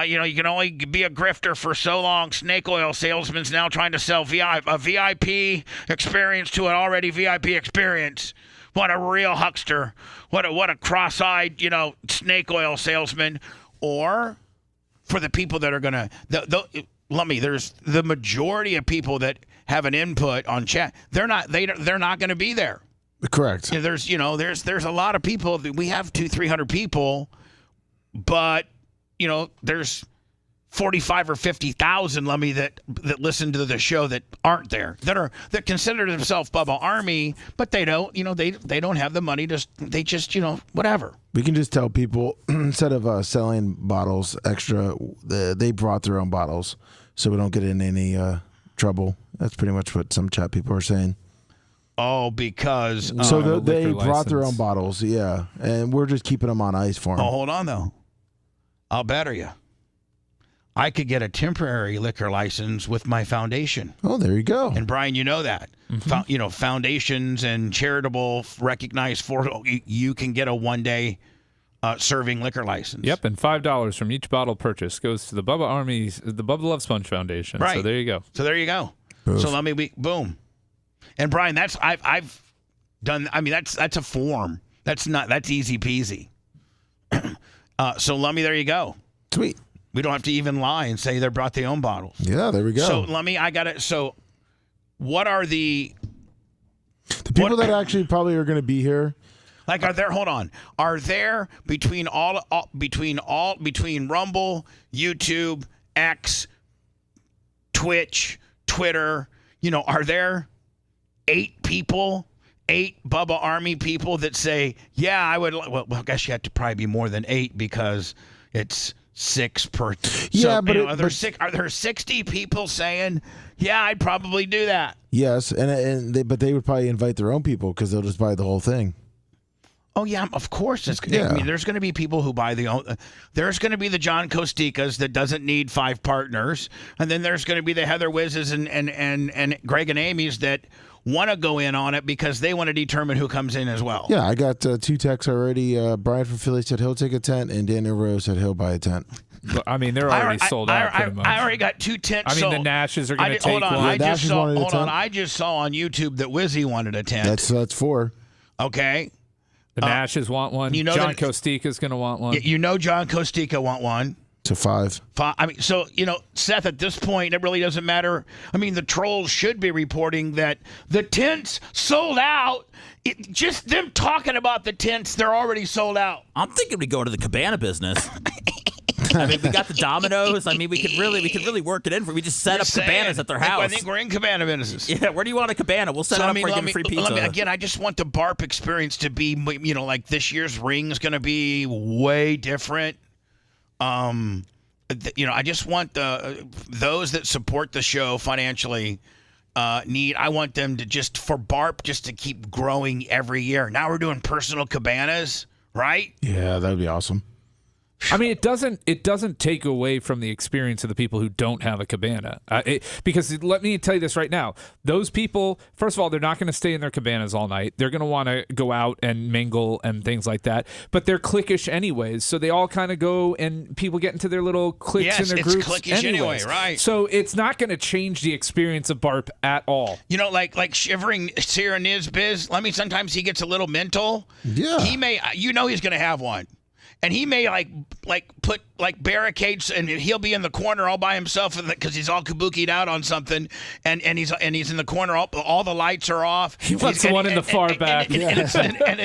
You can only be a grifter for so long. Snake oil salesman's now trying to sell a VIP experience to an already VIP experience. What a real huckster. What a cross-eyed, snake oil salesman. Or for the people that are going to... there's the majority of people that have an input on chat. They're not going to be there. Correct. There's a lot of people. We have 200-300 people, but there's 45 or 50,000, Lummy, that listen to the show that aren't there, that consider themselves Bubba Army, but they don't, they don't have the money to, they just, whatever. We can just tell people instead of selling bottles extra, they brought their own bottles, so we don't get in any trouble. That's pretty much what some chat people are saying. Oh, because so they brought their own bottles, yeah, and we're just keeping them on ice for them. Oh, hold on though. I'll better you. I could get a temporary liquor license with my foundation. Oh, there you go. And Brian, you know that. Mm-hmm. Foundations and charitable recognized for you can get a one-day serving liquor license. Yep, and $5 from each bottle purchase goes to the Bubba the Love Sponge Foundation. Right. So there you go. Oof. So boom. And Brian, that's I've done. That's a form. That's easy peasy. So Lummy, there you go. Sweet. We don't have to even lie and say they brought their own bottles. Yeah, there we go. So Lummy, I got it. So what are the people that actually probably are going to be here? Like, are there between Rumble, YouTube, X, Twitch, Twitter, are there 8 Bubba Army people that say, yeah, I would, well, I guess you have to probably be more than 8 because it's 6 per. Yeah, so, are there 60 people saying, yeah, I'd probably do that? Yes, but they would probably invite their own people because they'll just buy the whole thing. Oh, yeah, of course. There's going to be people who buy there's going to be the John Costicas that doesn't need 5 partners. And then there's going to be the Heather Wizzes and Greg and Amy's that want to go in on it because they want to determine who comes in as well. Yeah, I got 2 texts already. Brian from Philly said he'll take a tent, and Daniel Rose said he'll buy a tent. They're already sold out pretty much. I already got 2 tents. The Nashes are going to take one. I just saw on YouTube that Wizzy wanted a tent. That's 4. Okay. The Nashes want one. John Costica's going to want one. John Costica want one. to 5. I mean, so, Seth, at this point, it really doesn't matter. I mean, the trolls should be reporting that the tents sold out. Just them talking about the tents, they're already sold out. I'm thinking we go into the cabana business. I mean, we got the dominoes. I mean, we could really work it in. We just set up cabanas at their house. I think we're in cabana business. Yeah, where do you want a cabana? We'll set it up for you, give them free pizza. Again, I just want the BARP experience to be, like this year's ring is going to be way different. I just want those that support the show financially. I want them to for BARP just to keep growing every year. Now we're doing personal cabanas, right? Yeah, that would be awesome. I mean, it doesn't take away from the experience of the people who don't have a cabana. Because let me tell you this right now. Those people, first of all, they're not going to stay in their cabanas all night. They're going to want to go out and mingle and things like that. But they're cliquish anyways. So they all kind of go and people get into their little cliques and their groups. Yes, it's cliquish anyway, right. So it's not going to change the experience of BARP at all. Like shivering Sierra Niz Biz, sometimes he gets a little mental. Yeah. He may, he's going to have one. And he may put barricades, and he'll be in the corner all by himself because he's all kabukied out on something, and he's in the corner. All the lights are off. He wants the one in the far back, and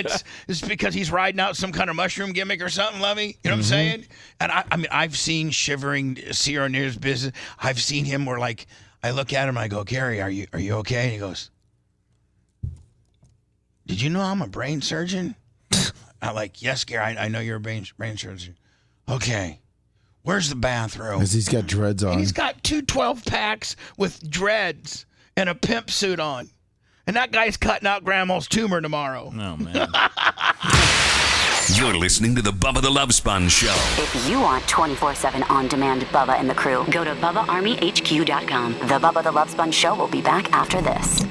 it's because he's riding out some kind of mushroom gimmick or something, Lovey. You know what I'm saying? And I mean, I've seen shivering Sierra Near's business. I've seen him where I look at him, and I go, Gary, are you okay? And he goes, did you know I'm a brain surgeon? I'm like, yes, Gary, I know you're a brain surgeon. Okay, where's the bathroom? Because he's got dreads on. And he's got 2 12-packs with dreads and a pimp suit on. And that guy's cutting out Grandma's tumor tomorrow. Oh, man. You're listening to the Bubba the Love Sponge Show. If you want 24/7 on-demand Bubba and the crew, go to BubbaArmyHQ.com. The Bubba the Love Sponge Show will be back after this.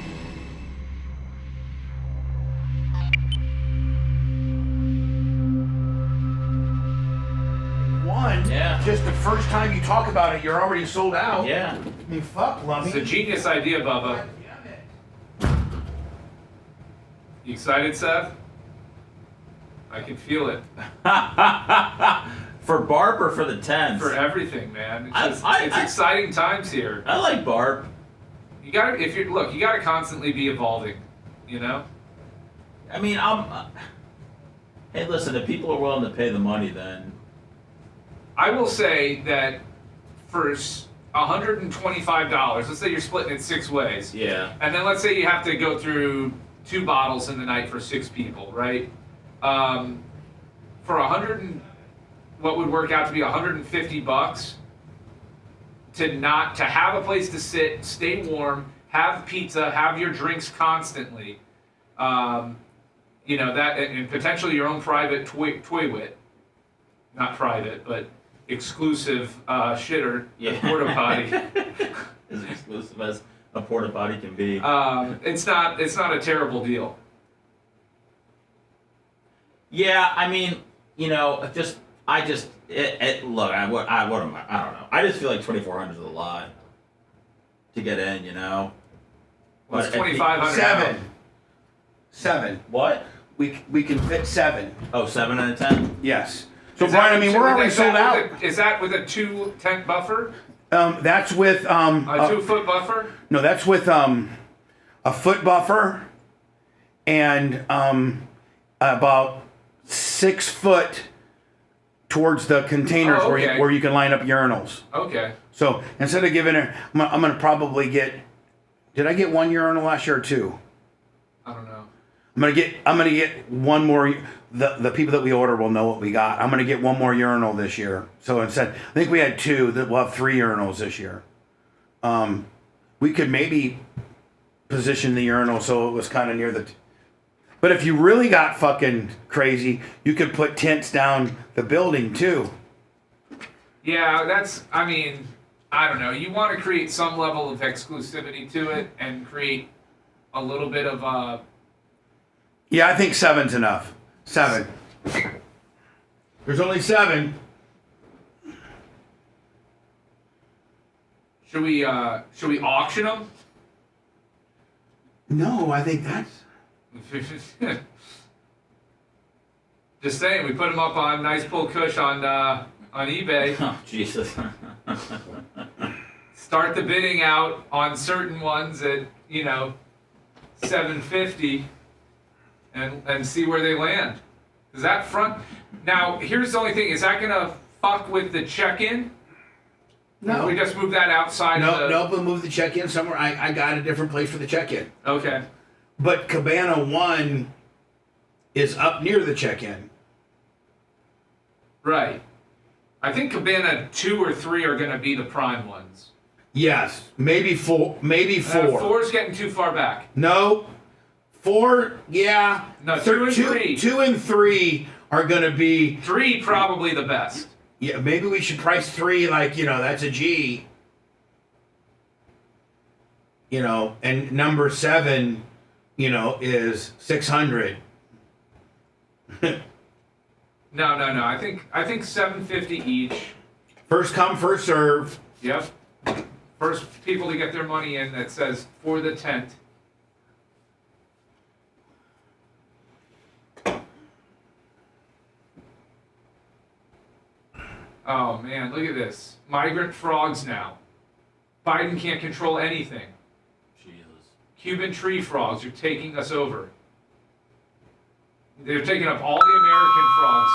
Just the first time you talk about it, you're already sold out. Yeah. I mean, fuck, Lummy. It's a genius idea, Bubba. You excited, Seth? I can feel it. For BARP or for the tents? For everything, man. It's exciting times here. I like BARP. You gotta constantly be evolving, I mean, hey, listen, if people are willing to pay the money, then I will say that for $125, let's say you're splitting it 6 ways. Yeah. And then let's say you have to go through 2 bottles in the night for 6 people, right? For what would work out to be $150 to have a place to sit, stay warm, have pizza, have your drinks constantly. That and potentially your own private toilet. Not private, but exclusive shitter, porta potty. As exclusive as a porta potty can be. It's not a terrible deal. Yeah, I mean, look, I don't know. I just feel like 2,400 is a lot to get in, Well, it's 2,500. 7. What? We can fit 7. Oh, 7 out of 10? Yes. So, Brian, I mean, we're already sold out. Is that with a 2-tent buffer? That's with... a 2-foot buffer? No, that's with a foot buffer and about 6 foot towards the containers where you can line up urinals. Okay. So instead of giving her... I'm going to probably get... Did I get 1 urinal last year or 2? I don't know. I'm gonna get one more. The people that we order will know what we got. I'm gonna get 1 more urinal this year. So instead, I think we had 2. That we'll have 3 urinals this year. We could maybe position the urinal so it was kind of near the. But if you really got fucking crazy, you could put tents down the building too. Yeah, I don't know. You want to create some level of exclusivity to it and create a little bit of Yeah, I think 7's enough. 7. There's only 7. Should we auction them? No, I think that's... Just saying, we put them up on Nice Pull Kush on on eBay. Oh, Jesus. Start the bidding out on certain ones at, $750 and see where they land. Is that front? Now, here's the only thing. Is that going to fuck with the check-in? No. We just move that outside of the... No, but move the check-in somewhere. I got a different place for the check-in. Okay. But Cabana 1 is up near the check-in. Right. I think Cabana 2 or 3 are going to be the prime ones. Yes, maybe 4. Maybe 4. 4's getting too far back. No, 4. Yeah. No, 2 and 3. 2 and 3 are going to be 3 probably the best. Yeah, maybe we should price 3 like that's a G. And number 7, is 600. No. I think $750 each. First come, first serve. Yep. First people to get their money in that says for the tent. Oh man, look at this. Migrant frogs now. Biden can't control anything. Jesus. Cuban tree frogs are taking us over. They're taking up all the American frog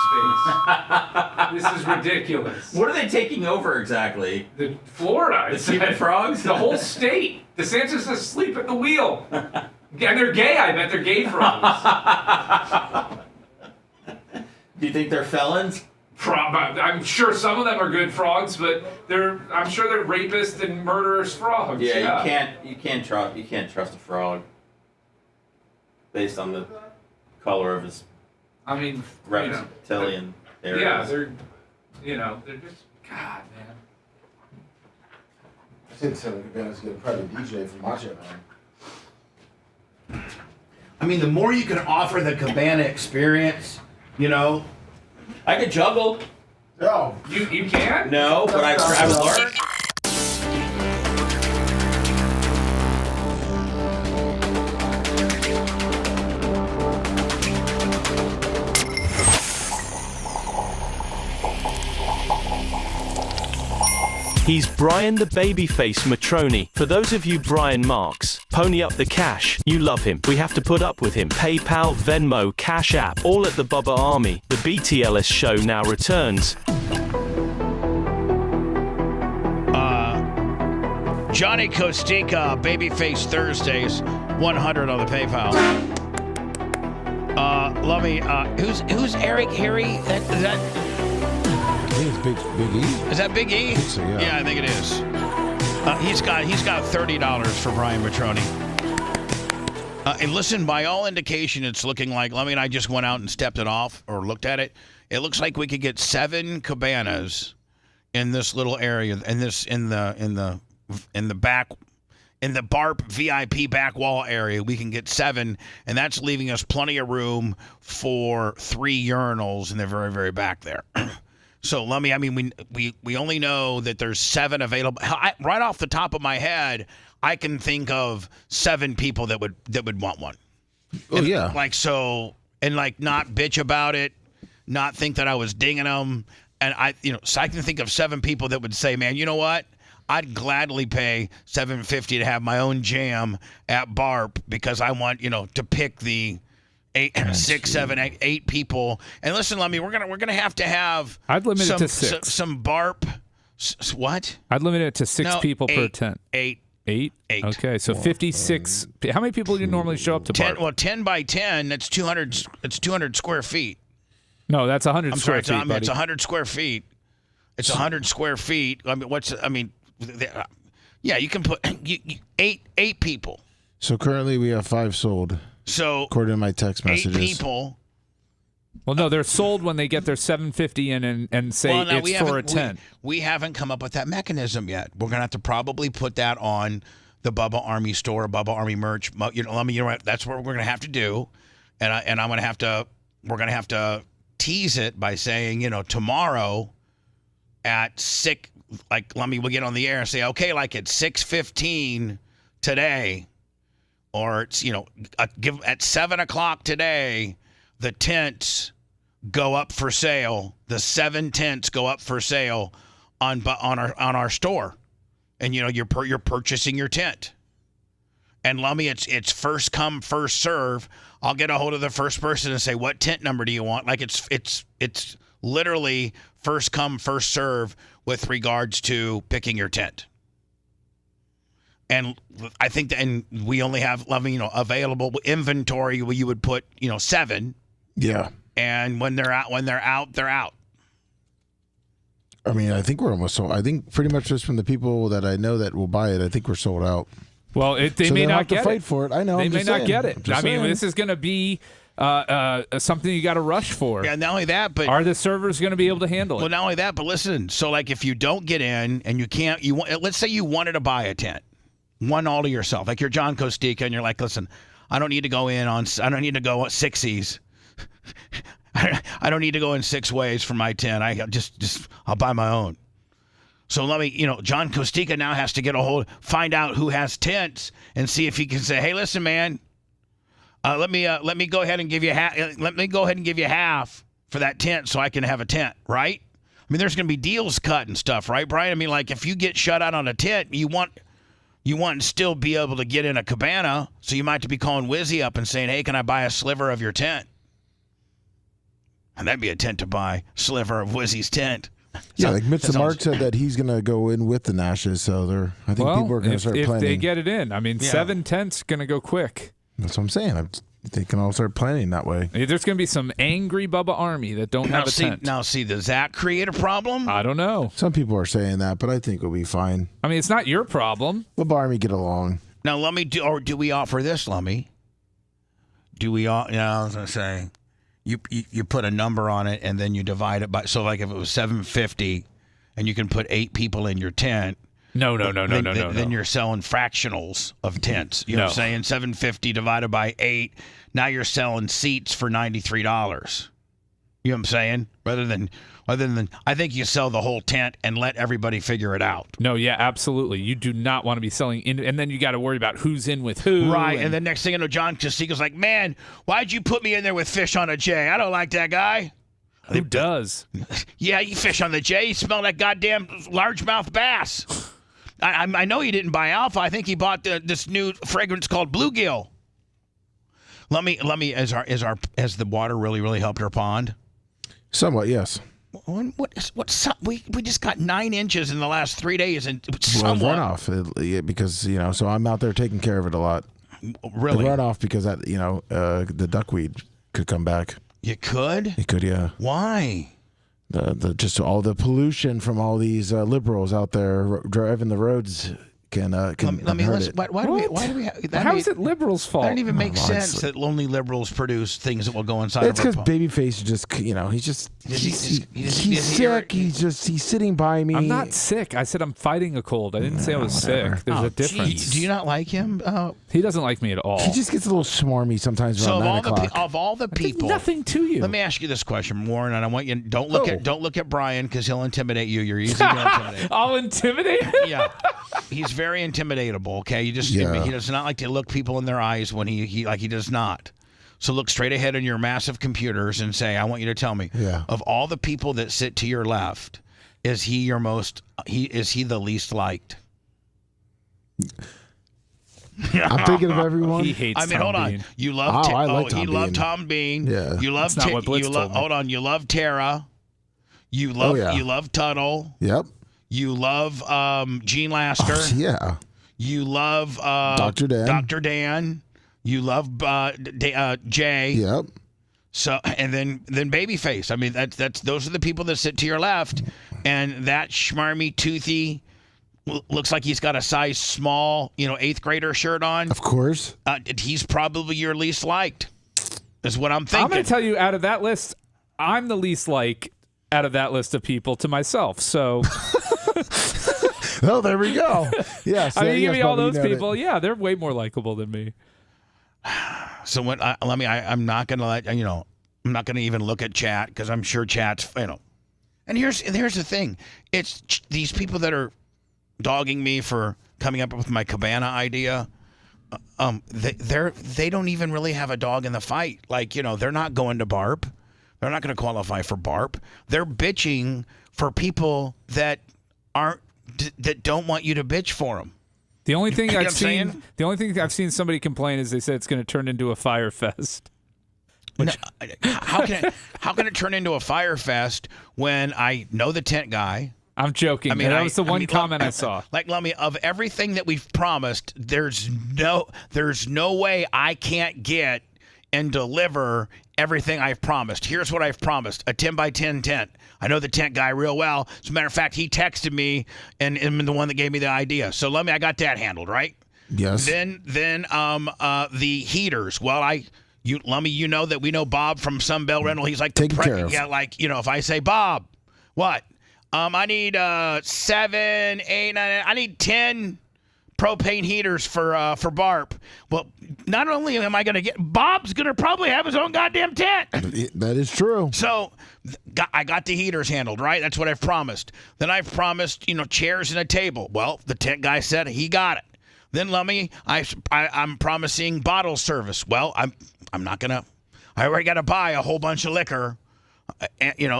space. This is ridiculous. What are they taking over exactly? The Florida. The Cuban frogs? The whole state. DeSantis is asleep at the wheel. And they're gay. I bet they're gay frogs. Do you think they're felons? I'm sure some of them are good frogs, but I'm sure they're rapists and murderous frogs. Yeah, you can't trust a frog based on the color of his reptilian areas. Yeah, they're just God, man. I think Cabana's getting probably DJ from Macho Man. I mean, the more you can offer the Cabana experience, I could juggle. No. You can? No, but I learned. He's Brian the Babyface Matroni. For those of you Brian Marks, pony up the cash. You love him. We have to put up with him. PayPal, Venmo, Cash App, all at the Bubba Army. The BTLS show now returns. Johnny Costica, Babyface Thursdays, 100 on the PayPal. Let me. Who's Eric Harry? Is that? I think it's Big E. Is that Big E? I think so, yeah. I think it is. He's got $30 for Brian Matroni. And listen, by all indication, it's looking like. Lemmy and I just went out and stepped it off or looked at it. It looks like we could get 7 cabanas in this little area, in the back. In the BARP VIP back wall area, we can get 7, and that's leaving us plenty of room for 3 urinals in the very, very back there. So, Lummy, I mean, we only know that there's 7 available. Right off the top of my head, I can think of 7 people that would want one. Oh, yeah. Not bitch about it, not think that I was dinging them, and so I can think of 7 people that would say, man, you know what? I'd gladly pay $750 to have my own jam at BARP because I want, to pick the 6, 7, 8 people. And listen, Lemmy, we're gonna have to have. I'd limit it to 6. Some BARP. What? I'd limit it to 6 people per tent. 8. 8? Okay, so 56. How many people do you normally show up to 10, BARP? well, 10 by 10. That's 200. It's 200 square feet. No, that's 100 I'm square sorry, feet, buddy. It's 100 square feet. It's 100 square feet. Yeah, you can put 8 people. So currently we have 5 sold. So according to my text 8 messages. people. Well, no, they're sold when they get their $750 in and say it's for a tent. We haven't come up with that mechanism yet. We're gonna have to probably put that on the Bubba Army store, Bubba Army merch. That's what we're gonna have to do, and I'm gonna have to. We're gonna have to tease it by saying, tomorrow at 6. Like, we'll get on the air and say, okay, like at 6:15 today, or it's, at 7 o'clock today, the tents go up for sale. The 7 tents go up for sale on our store, and you're purchasing your tent. And Lummy, it's first come, first serve. I'll get a hold of the first person and say, what tent number do you want? Like it's literally first come, first serve with regards to picking your tent. And I think and we only have available inventory where you would put 7. Yeah. And when they're out, they're out. I mean, I think we're almost sold. I think pretty much just from the people that I know that will buy it, I think we're sold out. Well, they may not get it. Fight for it. I know. They may not get it. I mean, this is going to be something you got to rush for. Yeah. Not only that, but are the servers going to be able to handle it? Well, not only that, but listen. So, like, if you don't get in and you can't, let's say you wanted to buy a tent, one all to yourself, like you're John Costica, and you're like, listen, I don't need to go in on. I don't need to go at Sixies. I don't need to go in 6 ways for my tent. I just I'll buy my own. So let me, John Costica now has to find out who has tents and see if he can say, hey, listen, man, let me go ahead and give you half for that tent so I can have a tent, right? I mean, there's going to be deals cut and stuff, right, Brian? I mean, like if you get shut out on a tent, you want to still be able to get in a cabana, so you might have to be calling Wizzy up and saying, hey, can I buy a sliver of your tent? And that'd be a tent to buy, sliver of Wizzy's tent. Yeah, like Mitch the Mark said that he's going to go in with the Nashes, so I think people are going to start planning. If they get it in. I mean, 7 tents going to go quick. That's what I'm saying. They can all start planning that way. There's going to be some angry Bubba Army that don't have a tent. Now, does that create a problem? I don't know. Some people are saying that, but I think it'll be fine. I mean, it's not your problem. Bubba Army get along. Now, do we offer this, Lummy? I was going to say, you put a number on it and then you divide it by. So, like, if it was $750 and you can put 8 people in your tent. No. Then you're selling fractionals of tents. You know what I'm saying? $750 divided by 8. Now you're selling seats for $93. You know what I'm saying? Rather than, I think you sell the whole tent and let everybody figure it out. No, yeah, absolutely. You do not want to be selling in, and then you got to worry about who's in with who. Right, and the next thing you know, John Castiga's like, man, why'd you put me in there with Fish on a J? I don't like that guy. Who does? Yeah, you Fish on the J. You smell that goddamn largemouth bass. I know he didn't buy Alpha. I think he bought this new fragrance called Bluegill. Let me. Has the water really helped our pond? Somewhat, yes. We just got 9 inches in the last 3 days, and runoff because so I'm out there taking care of it a lot. Really, the runoff because the duckweed could come back. You could. It could, yeah. Why? The just all the pollution from all these liberals out there driving the roads can hurt it. Why do we how is it liberals' fault? That doesn't even make sense that only liberals produce things that will go inside. It's because Babyface he's sick. He's sitting by me. I'm not sick. I said I'm fighting a cold. I didn't say I was sick. There's a difference. Do you not like him? He doesn't like me at all. He just gets a little smarmy sometimes around 9 o'clock. Of all the people, nothing to you. Let me ask you this question, Warren, and I want you don't look at Brian because he'll intimidate you. You're easy to intimidate. I'll intimidate him? Yeah, he's very intimidatable. Okay, he does not like to look people in their eyes when he does not. So look straight ahead on your massive computers and say, I want you to tell me, of all the people that sit to your left, is he the least liked? I'm thinking of everyone. He hates Tom hold Bean. on. You love he loved Tom Bean. Yeah. You love hold on. You love Tara. You love Tuttle. Yep. You love Gene Lasker. Oh, yeah. You love Dr. Dan. You love Jay. Yep. So and then Babyface. I mean those are the people that sit to your left, and that schmarmy toothy looks like he's got a size small 8th grader shirt on. Of course. He's probably your least liked. Is what I'm thinking. I'm going to tell you, out of that list, I'm the least liked out of that list of people to myself. So. Oh, there we go. Yeah, I mean, give me all those people. Yeah, they're way more likable than me. So when I'm not going to let I'm not going to even look at chat because I'm sure chat's And here's the thing: it's these people that are dogging me for coming up with my cabana idea. They don't even really have a dog in the fight. Like they're not going to barp. They're not going to qualify for BARP. They're bitching for people that don't want you to bitch for them. The only thing You know I've what I'm saying? seen, the only thing I've seen somebody complain is they said it's going to turn into a fire fest. How can it turn into a fire fest when I know the tent guy? I'm joking. That was the one comment I saw. Like, Lummy, of everything that we've promised, there's no way I can't get and deliver everything I've promised. Here's what I've promised: a 10 by 10 tent. I know the tent guy real well. As a matter of fact, he texted me and the one that gave me the idea. So, Lummy, I got that handled, right? Yes. Then the heaters. Well, Lummy, you know that we know Bob from Sunbelt Rental. He's like taken care of. Yeah, like, if I say, Bob, what? I need 7, 8, 9. I need 10 propane heaters for BARP. Well, not only am I going to get, Bob's going to probably have his own goddamn tent. That is true. So I got the heaters handled, right? That's what I've promised. Then I've promised, chairs and a table. Well, the tent guy said he got it. Then, Lummy, I'm promising bottle service. Well, I'm not gonna. I already got to buy a whole bunch of liquor,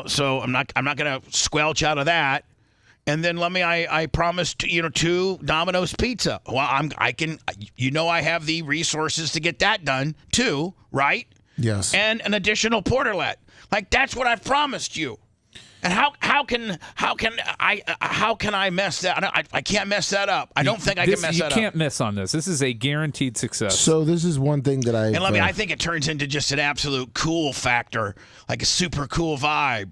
so I'm not gonna squelch out of that. And then, Lummy, I promised 2 Domino's pizza. Well, I can. I have the resources to get that done too, right? Yes. And an additional porterlet. Like, that's what I've promised you. And how can I mess that? I can't mess that up. I don't think I can mess that up. You can't miss on this. This is a guaranteed success. So this is one thing that And let me. I think it turns into just an absolute cool factor, like a super cool vibe.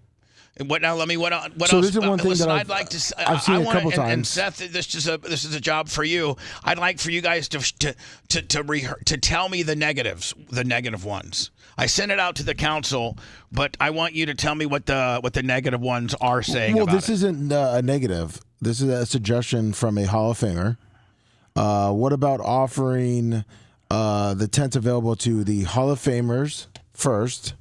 And what now? Let me. What So else? this is one thing Listen, that I'd like to. I've seen a couple and times. Seth, this is a job for you. I'd like for you guys to tell me the negatives, the negative ones. I sent it out to the council, but I want you to tell me what the negative ones are saying. Well, about this it. isn't a negative. This is a suggestion from a Hall of Famer. What about offering the tents available to the Hall of Famers first,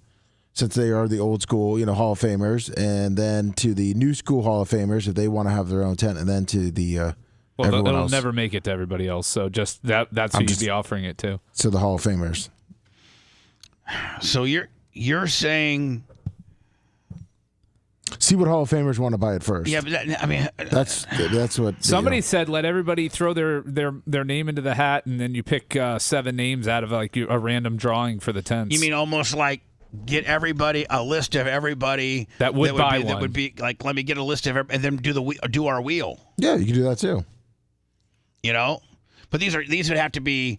since they are the old school, Hall of Famers, and then to the new school Hall of Famers if they want to have their own tent, and then to the everyone it'll else. never make it to everybody else. So just that's who you'd be offering it to. So the Hall of Famers. So you're saying, see what Hall of Famers want to buy it first. Yeah, but I mean, that's what somebody said. Let everybody throw their name into the hat, and then you pick 7 names out of like a random drawing for the tents. You mean almost like get everybody a list of everybody that would buy one. That would be like, let me get a list of and then do our wheel. Yeah, you can do that too. But these would have to be.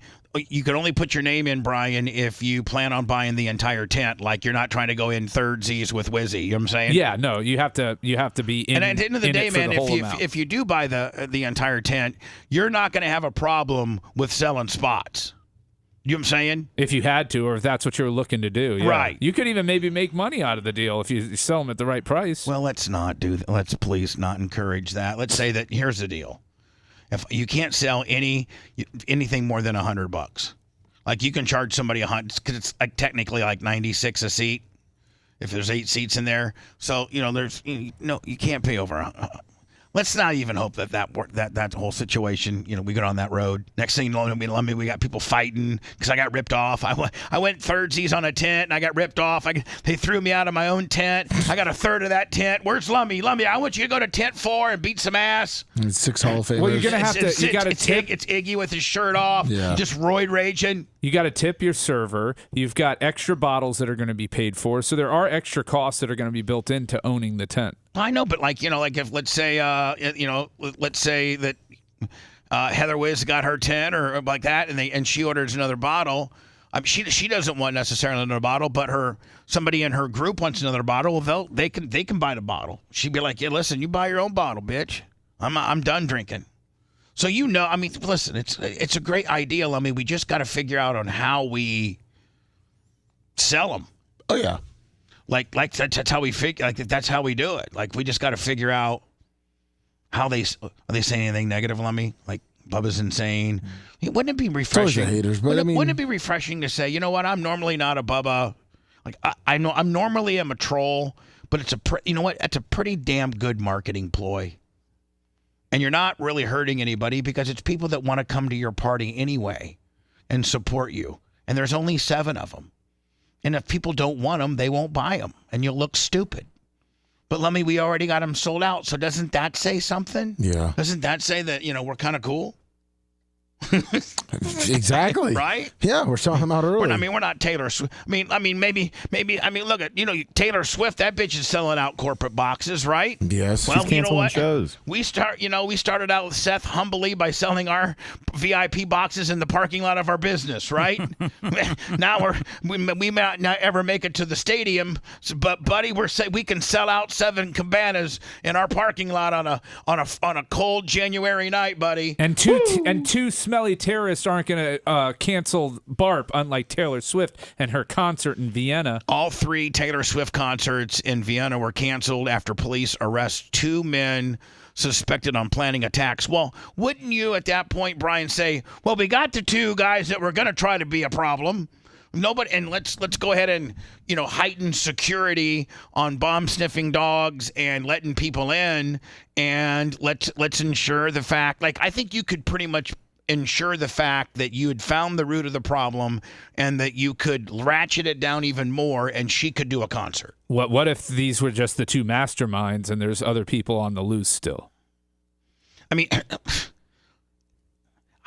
You can only put your name in, Brian, if you plan on buying the entire tent. Like, you're not trying to go in thirdsies with Wizzy. You know what I'm saying? Yeah, no, you have to be in. And at the end of the day, man, if you do buy the entire tent, you're not going to have a problem with selling spots. You know what I'm saying? If you had to, or if that's what you're looking to do, yeah. Right? You could even maybe make money out of the deal if you sell them at the right price. Well, let's not do that. Let's please not encourage that. Let's say that here's the deal. If you can't sell anything more than $100, like you can charge somebody $100 because it's like technically like 96 a seat if there's 8 seats in there. So there's you can't pay over. Let's not even hope that whole situation. We get on that road. Next thing you know, we got people fighting because I got ripped off. I went thirdsies on a tent and I got ripped off. They threw me out of my own tent. I got a third of that tent. Where's Lummy? Lummy, I want you to go to tent 4 and beat some ass. And 6 Hall of Famers. Well, you're gonna have to. You got to tip. It's Iggy with his shirt off. Yeah. Just roid raging. You got to tip your server. You've got extra bottles that are going to be paid for. So there are extra costs that are going to be built into owning the tent. I know, but like if let's say that Heather Wiz got her 10 or like that, and she orders another bottle. She doesn't want necessarily another bottle, but somebody in her group wants another bottle. Well, they can buy the bottle. She'd be like, yeah, listen, you buy your own bottle, bitch. I'm done drinking. So listen, it's a great idea. I mean, we just got to figure out on how we sell them. Oh yeah. Like that's how we figure. Like that's how we do it. Like we just got to figure out how are they saying anything negative on me? Like Bubba's insane. Wouldn't it be refreshing? Haters, but wouldn't it be refreshing to say, you know what? I'm normally not a Bubba. Like I know I'm normally a troll, but it's That's a pretty damn good marketing ploy. And you're not really hurting anybody because it's people that want to come to your party anyway and support you. And there's only 7 of them. And if people don't want them, they won't buy them, and you'll look stupid. But Lummy, we already got them sold out. So doesn't that say something? Yeah. Doesn't that say that, we're kind of cool? Exactly. Right? Yeah, we're selling them out early. We're not Taylor Swift. Maybe. Look at Taylor Swift. That bitch is selling out corporate boxes, right? Yes. Well, She's canceling shows. We started out with Seth humbly by selling our VIP boxes in the parking lot of our business, right? Now we might not ever make it to the stadium, but buddy, we can sell out 7 cabanas in our parking lot on a cold January night, buddy. And two smelly terrorists aren't going to cancel BARP, unlike Taylor Swift and her concert in Vienna. All 3 Taylor Swift concerts in Vienna were canceled after police arrest 2 men suspected on planning attacks. Well, wouldn't you at that point, Brian, say, well, we got the 2 guys that were going to try to be a problem. Let's go ahead and heighten security on bomb sniffing dogs and letting people in, and let's ensure the fact. I think you could pretty much ensure the fact that you had found the root of the problem and that you could ratchet it down even more, and she could do a concert. What if these were just the 2 masterminds and there's other people on the loose still?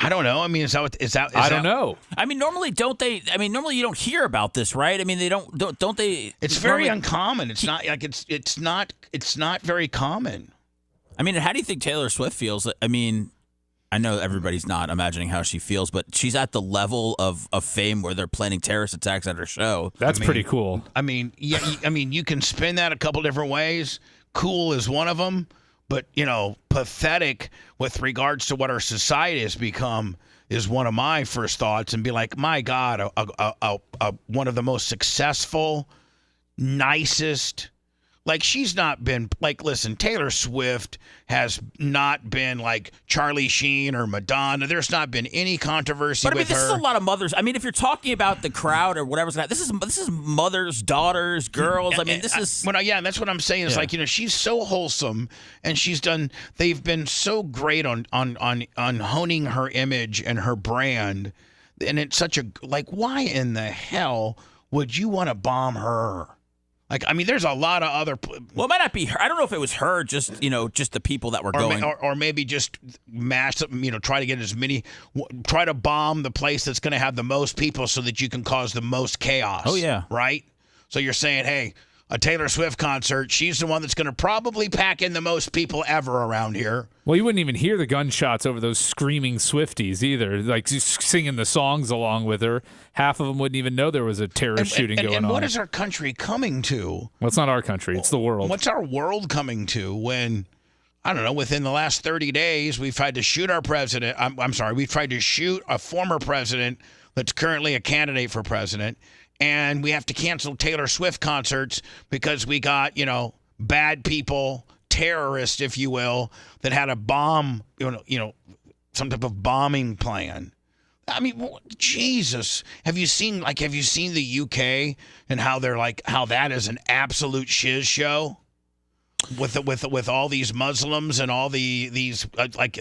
I don't know. Is that? I don't know. Normally, don't they? Normally you don't hear about this, right? They don't they? It's very uncommon. It's not like it's not very common. How do you think Taylor Swift feels? I know everybody's not imagining how she feels, but she's at the level of fame where they're planning terrorist attacks at her show. That's pretty cool. You can spin that a couple different ways. Cool is one of them. But, pathetic with regards to what our society has become is one of my first thoughts, and be like, my God, one of the most successful, nicest. She's not been, listen, Taylor Swift has not been like Charlie Sheen or Madonna. There's not been any controversy with her. This is a lot of mothers. If you're talking about the crowd or whatever's going to happen, this is mothers, daughters, girls. This is... that's what I'm saying is she's so wholesome, and they've been so great on honing her image and her brand. And it's such why in the hell would you want to bomb her? There's a lot of other. Well, it might not be her. I don't know if it was her, just the people that were going, or maybe just mash up. Try to get as many. Try to bomb the place that's going to have the most people, so that you can cause the most chaos. Oh yeah, right. So you're saying, hey, a Taylor Swift concert, she's the one that's going to probably pack in the most people ever around here. Well, you wouldn't even hear the gunshots over those screaming Swifties either, just singing the songs along with her. Half of them wouldn't even know there was a terrorist shooting going on. And what is our country coming to? Well, it's not our country. It's the world. What's our world coming to when, I don't know, within the last 30 days, we've tried to shoot our president. I'm sorry, we've tried to shoot a former president that's currently a candidate for president. And we have to cancel Taylor Swift concerts because we got, bad people, terrorists, if you will, that had a bomb, some type of bombing plan. Jesus. Have you seen the UK and how they're how that is an absolute shiz show? With all these Muslims and all these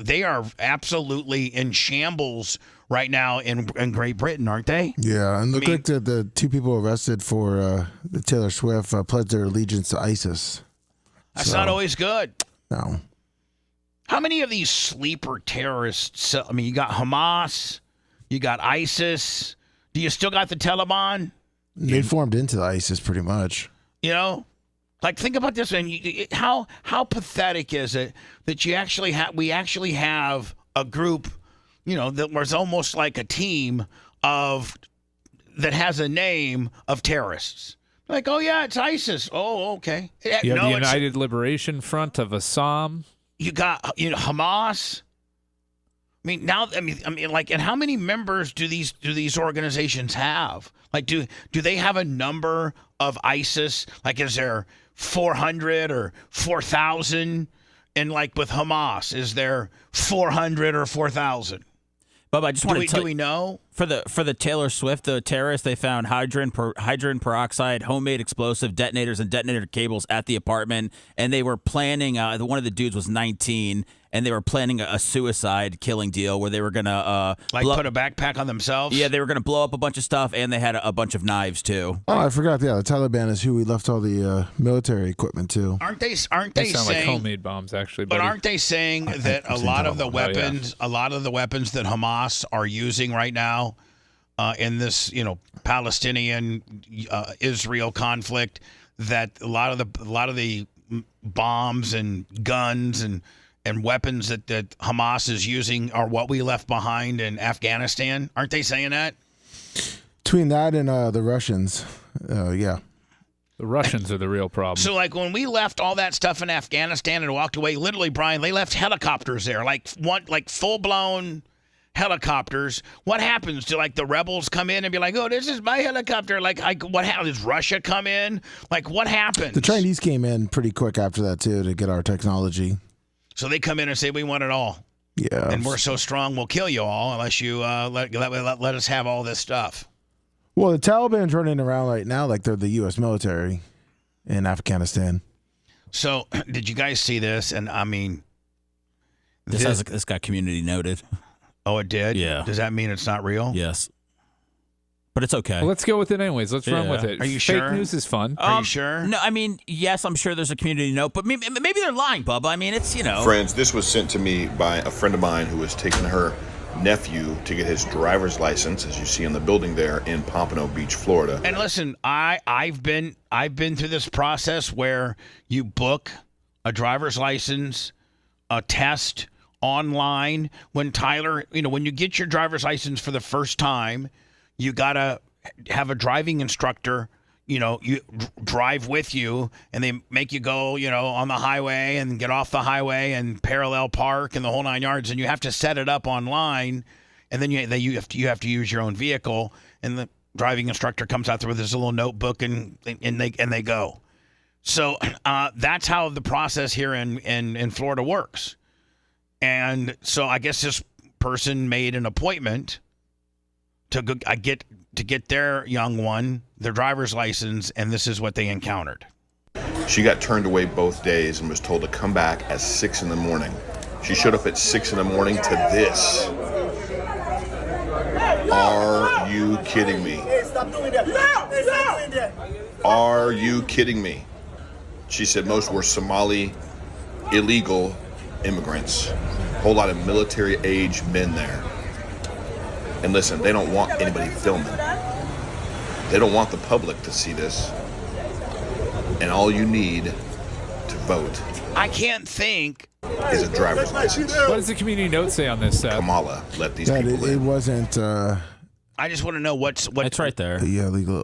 they are absolutely in shambles right now in Great Britain, aren't they? Yeah, and look like the 2 people arrested for the Taylor Swift pledged their allegiance to ISIS. That's not always good. No. How many of these sleeper terrorists? You got Hamas, you got ISIS. Do you still got the Taliban? They formed into ISIS pretty much. Think about this, and how pathetic is it that we actually have a group, that was almost like a team that has a name of terrorists. Oh yeah, it's ISIS. Oh, okay. You have the United Liberation Front of Assam. You got Hamas. And how many members do these organizations have? Do they have a number of ISIS? Is there 400 or 4,000? And with Hamas, is there 400 or 4,000? Bubba, I just want to tell do we know? For the Taylor Swift, the terrorists, they found hydrogen peroxide, homemade explosive detonators, and detonator cables at the apartment. And they were planning. One of the dudes was 19, and they were planning a suicide killing deal where they were gonna put a backpack on themselves. Yeah, they were gonna blow up a bunch of stuff, and they had a bunch of knives too. Oh, I forgot. Yeah, the Taliban is who we left all the military equipment to. Aren't they sound saying like homemade bombs, actually? But buddy. aren't they saying that a lot of the weapons that Hamas are using right now in this, Palestinian Israel conflict, that a lot of the bombs and guns and weapons that Hamas is using are what we left behind in Afghanistan? Aren't they saying that? Between that and the Russians, yeah. The Russians are the real problem. So, like, when we left all that stuff in Afghanistan and walked away, literally, Brian, they left helicopters there, like full-blown helicopters. What happens? Do, like, the rebels come in and be like, oh, this is my helicopter? Like what happens? Does Russia come in? Like, what happens? The Chinese came in pretty quick after that, too, to get our technology. So they come in and say, we want it all. Yeah. And we're so strong, we'll kill you all unless you let us have all this stuff. Well, the Taliban's running around right now like they're the U.S. military in Afghanistan. So, did you guys see this? And, I mean... This got community noted. Oh, it did? Yeah. Does that mean it's not real? Yes. But it's okay. Well, let's go with it anyways. Let's run with it. Are you Fake sure? news is fun. Are you sure? No, I mean, yes, I'm sure there's a community note, but maybe they're lying, Bubba. I mean, it's, Friends, this was sent to me by a friend of mine who was taking her nephew to get his driver's license, as you see in the building there in Pompano Beach, Florida. And listen, I've been through this process where you book a driver's license, a test online. When Tyler, when you get your driver's license for the first time, you gotta have a driving instructor, you drive with you, and they make you go, on the highway and get off the highway and parallel park and the whole 9 yards, and you have to set it up online, and then you have to use your own vehicle, and the driving instructor comes out there with his little notebook and they go. So that's how the process here in Florida works. And so I guess this person made an appointment to get their young one their driver's license, and this is what they encountered. She got turned away both days and was told to come back at 6 in the morning. She showed up at 6 in the morning to this. Are you kidding me? Are you kidding me? She said most were Somali illegal immigrants. A whole lot of military-age men there. And listen, they don't want anybody filming. They don't want the public to see this. And all you need to vote, I can't think, is a driver's license. What does the community note say on this? Kamala, let these people It in. wasn't. I just want to know what. It's right there. Yeah, legal.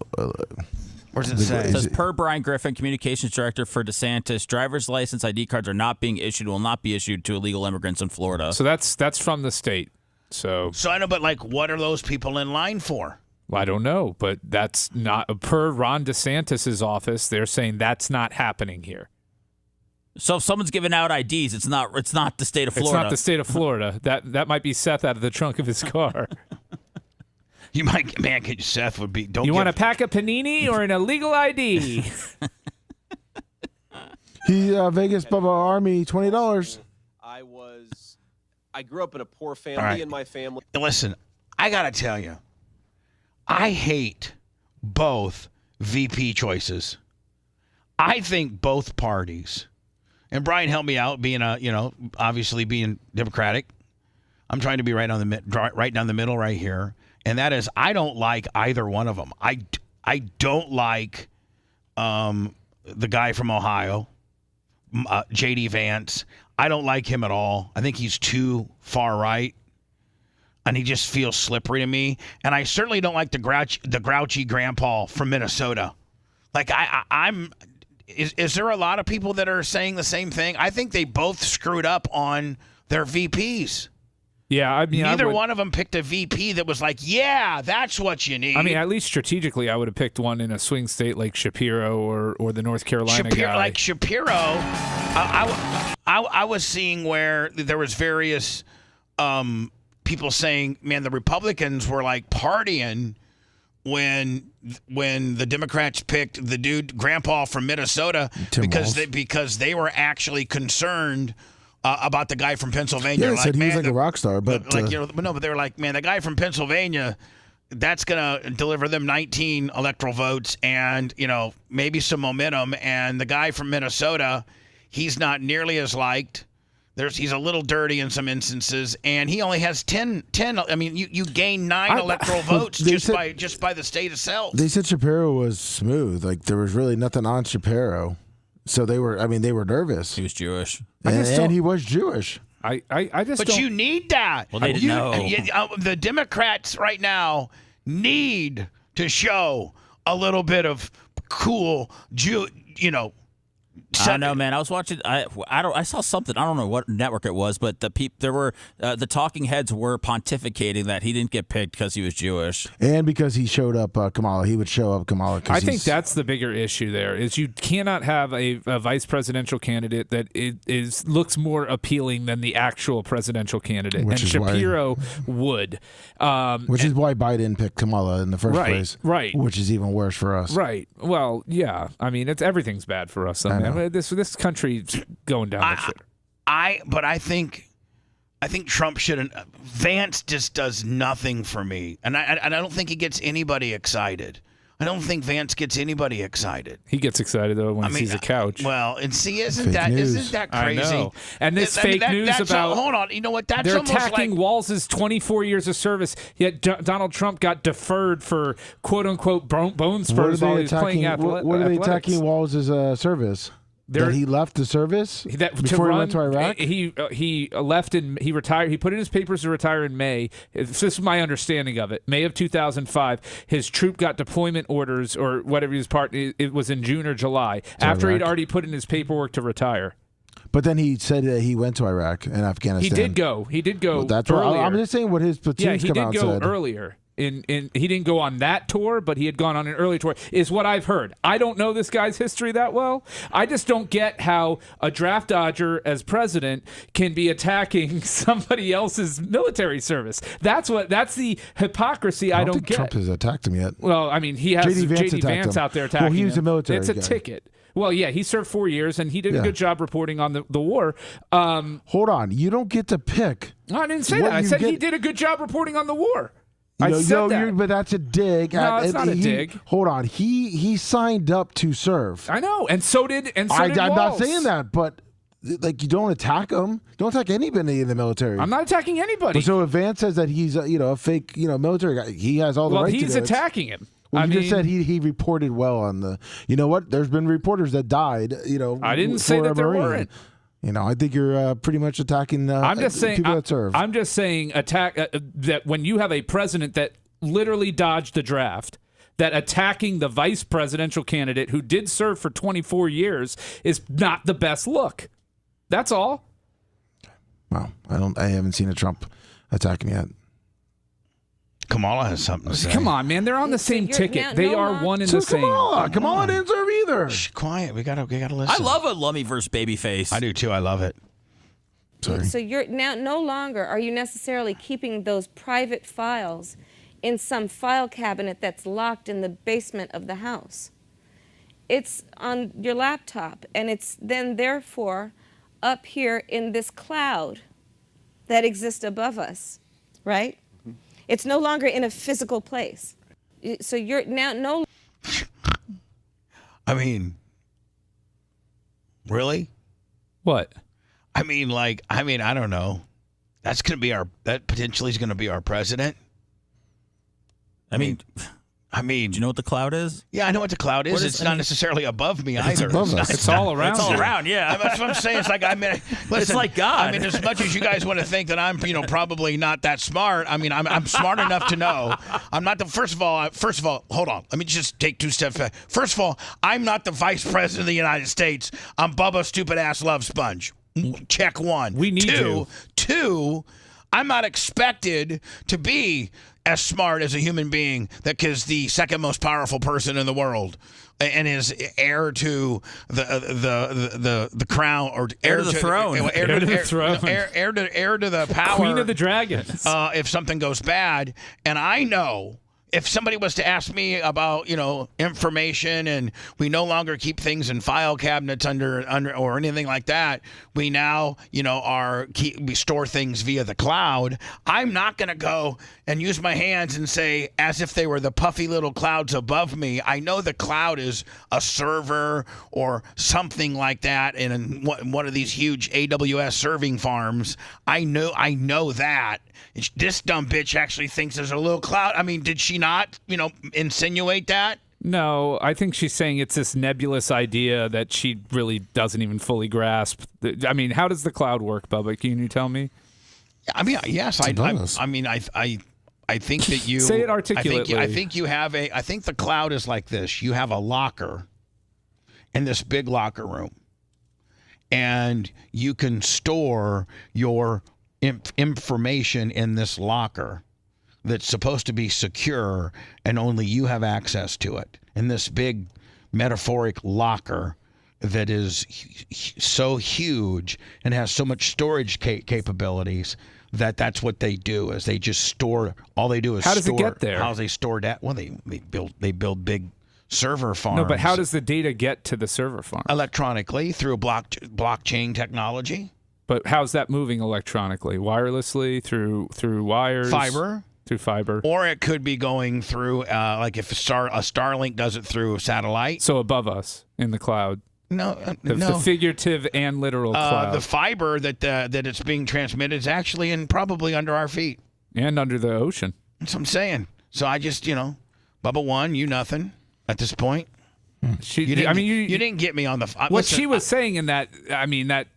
Where does it say? It says, per Brian Griffin, communications director for DeSantis, driver's license ID cards are not being issued, will not be issued to illegal immigrants in Florida. So that's from the state. So I know, but what are those people in line for? Well, I don't know, but that's not per Ron DeSantis's office. They're saying that's not happening here. So if someone's giving out IDs, it's not the state of Florida. It's not the state of Florida. That might be Seth out of the trunk of his car. You might, man. Seth would be. Don't you want a give- pack of panini or an illegal ID? Vegas Bubba Army, $20. I grew up in a poor family, All right. and my family. Listen, I gotta tell you, I hate both VP choices. I think both parties, and Brian, help me out, being obviously being Democratic. I'm trying to be right down the middle right here, and that is, I don't like either one of them. I don't like the guy from Ohio, J.D. Vance. I don't like him at all. I think he's too far right, and he just feels slippery to me. And I certainly don't like the grouchy grandpa from Minnesota. Like is there a lot of people that are saying the same thing? I think they both screwed up on their VPs. Yeah, I mean, neither one of them picked a VP that was like, yeah, that's what you need. I mean, at least strategically, I would have picked one in a swing state like Shapiro or the North Carolina guy. Like Shapiro, I was seeing where there was various people saying, man, the Republicans were like partying when the Democrats picked the dude Grandpa from Minnesota because they were actually concerned about the guy from Pennsylvania. Yeah, said he was like a rock star, but but they were like, man, the guy from Pennsylvania, that's gonna deliver them 19 electoral votes and maybe some momentum. And the guy from Minnesota, he's not nearly as liked. He's a little dirty in some instances, and he only has 10. I mean, you gain 9 electoral votes just by the state itself. They said Shapiro was smooth. Like there was really nothing on Shapiro, so they were nervous. He was Jewish, and he was Jewish. But you need that. Well, they didn't know. The Democrats right now need to show a little bit of cool I don't know, man. I was watching. I saw something. I don't know what network it was, but the talking heads were pontificating that he didn't get picked because he was Jewish and because he showed up Kamala. He would show up Kamala. I think that's the bigger issue. There is you cannot have a vice presidential candidate that looks more appealing than the actual presidential candidate, and Shapiro would. Which is why Biden picked Kamala in the first place, right? Which is even worse for us, right? Well, yeah. I mean, everything's bad for us. This country's going down the shitter. But I think Trump shouldn't. Vance just does nothing for me, and I don't think he gets anybody excited. I don't think Vance gets anybody excited. He gets excited though when he sees a couch. Well, and see, isn't that crazy? I know. And this fake news about hold on, you know what? That's they're almost attacking like Walz's 24 years of service. Yet Donald Trump got deferred for quote unquote bone spurs while he was playing athletics. What are they attacking Walz's service? That he left the service before he went to Iraq? He left and he retired. He put in his papers to retire in May. This is my understanding of it. May of 2005. His troop got deployment orders or whatever his part. It was in June or July after he'd already put in his paperwork to retire. But then he said that he went to Iraq and Afghanistan. He did go. Well, that's earlier. I'm just saying what his platoons come out and said. Yeah, he did go earlier. He didn't go on that tour, but he had gone on an early tour, is what I've heard. I don't know this guy's history that well. I just don't get how a draft dodger as president can be attacking somebody else's military service. That's the hypocrisy I don't think get. Trump has attacked him yet. Well, I mean, he has J.D. Vance out there attacking him. Well, he was a military It's a guy. ticket. Well, yeah, he served 4 years, and he did a good job reporting on the war. Hold on. You don't get to pick. No, I didn't say that. I said he did a good job reporting on the war. But that's a dig. No, it's not a dig. Hold on. He signed up to serve. I know, and so did I'm Walz. not saying that, but you don't attack him. Don't attack anybody in the military. I'm not attacking anybody. So if Vance says that he's a fake military guy, he has all the right to do it. Well, he's attacking him. Well, you just said he reported well on the. You know what? There's been reporters that died. I didn't say that there weren't. I think you're pretty much attacking people that serve. I'm just saying that when you have a president that literally dodged the draft, that attacking the vice presidential candidate who did serve for 24 years is not the best look. That's all. Well, I haven't seen a Trump attack him yet. Kamala has something to say. Come on, man. They're on the same ticket. They are one and the same. Kamala didn't serve either. Shh, quiet. We gotta listen. I love a Lummy versus Babyface. I do too. I love it. Sorry. So you're now no longer are you necessarily keeping those private files in some file cabinet that's locked in the basement of the house. It's on your laptop, and it's then therefore up here in this cloud that exists above us, right? It's no longer in a physical place. So you're now no. I mean, really? What? I mean, I don't know. That potentially is going to be our president. I mean, do you know what the cloud is? Yeah, I know what the cloud is. It's not necessarily above me either. It's all around. It's all around. Yeah, that's what I'm saying. It's like listen, it's like God. I mean, as much as you guys want to think that I'm, probably not that smart. I mean, I'm smart enough to know I'm not the. First of all, hold on. Let me just take 2 steps back. First of all, I'm not the vice president of the United States. I'm Bubba Stupid Ass Love Sponge. Check 1. We need you. 2. I'm not expected to be as smart as a human being that is the second most powerful person in the world. and is heir to the crown, or Heir to the throne. heir to the power, Queen of the Dragons. if something goes bad. And I know, if somebody was to ask me about, information, and we no longer keep things in file cabinets under or anything like that, we now, we store things via the cloud. I'm not going to go and use my hands and say, as if they were the puffy little clouds above me. I know the cloud is a server or something like that in one of these huge AWS serving farms. I know that. This dumb bitch actually thinks there's a little cloud. I mean, did she not, insinuate that? No, I think she's saying it's this nebulous idea that she really doesn't even fully grasp. I mean, how does the cloud work, Bubba? Can you tell me? I mean, yes, I think that you say it articulately. I think you have I think the cloud is like this. You have a locker in this big locker room, and you can store your information in this locker that's supposed to be secure, and only you have access to it in this big metaphoric locker that is so huge and has so much storage capabilities that's what they do, is they just store. All they do is how does it get there? How do they store that? Well, they build big server farms. No, but how does the data get to the server farm? Electronically, through blockchain technology. But how's that moving electronically? Wirelessly, through wires? Fiber. Through fiber. Or it could be going through, like if a Starlink does it through satellite. So above us in the cloud. No, the figurative and literal cloud. The fiber that it's being transmitted is actually probably under our feet. And under the ocean. That's what I'm saying. So I just, Bubba won, you nothing at this point. You didn't get me on the. What she was saying in that, that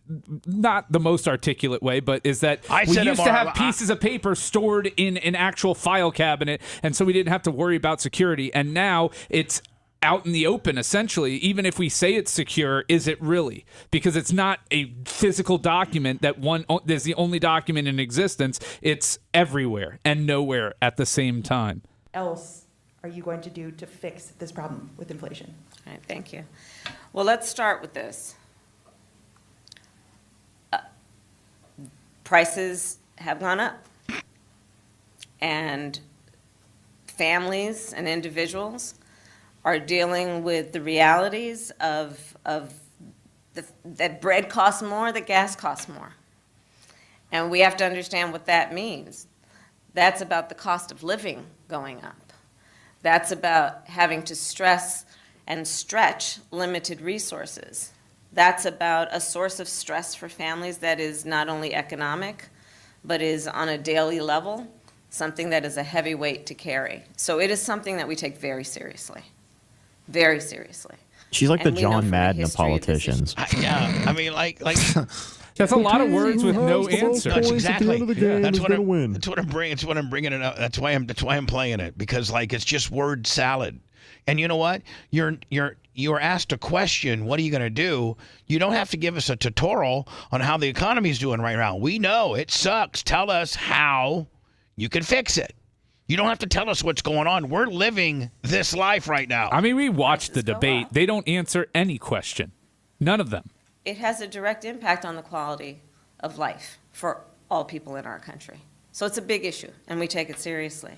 not the most articulate way, but is that we used to have pieces of paper stored in an actual file cabinet, and so we didn't have to worry about security. And now it's out in the open, essentially. Even if we say it's secure, is it really? Because it's not a physical document there's the only document in existence. It's everywhere and nowhere at the same time. Else are you going to do to fix this problem with inflation? All right, thank you. Well, let's start with this. Prices have gone up, and families and individuals are dealing with the realities of that bread costs more, that gas costs more. And we have to understand what that means. That's about the cost of living going up. That's about having to stress and stretch limited resources. That's about a source of stress for families that is not only economic, but is on a daily level, something that is a heavy weight to carry. So it is something that we take very seriously, very seriously. She's like the John Madden of politicians. Yeah, I mean, like. That's a lot of words with no answer. That's exactly. That's what I'm. That's what I'm bringing. That's what I'm bringing it up. That's why I'm playing it, because it's just word salad. And you know what? You're asked a question. What are you going to do? You don't have to give us a tutorial on how the economy's doing right now. We know it sucks. Tell us how you can fix it. You don't have to tell us what's going on. We're living this life right now. I mean, we watched the debate. They don't answer any question. None of them. It has a direct impact on the quality of life for all people in our country. So it's a big issue, and we take it seriously.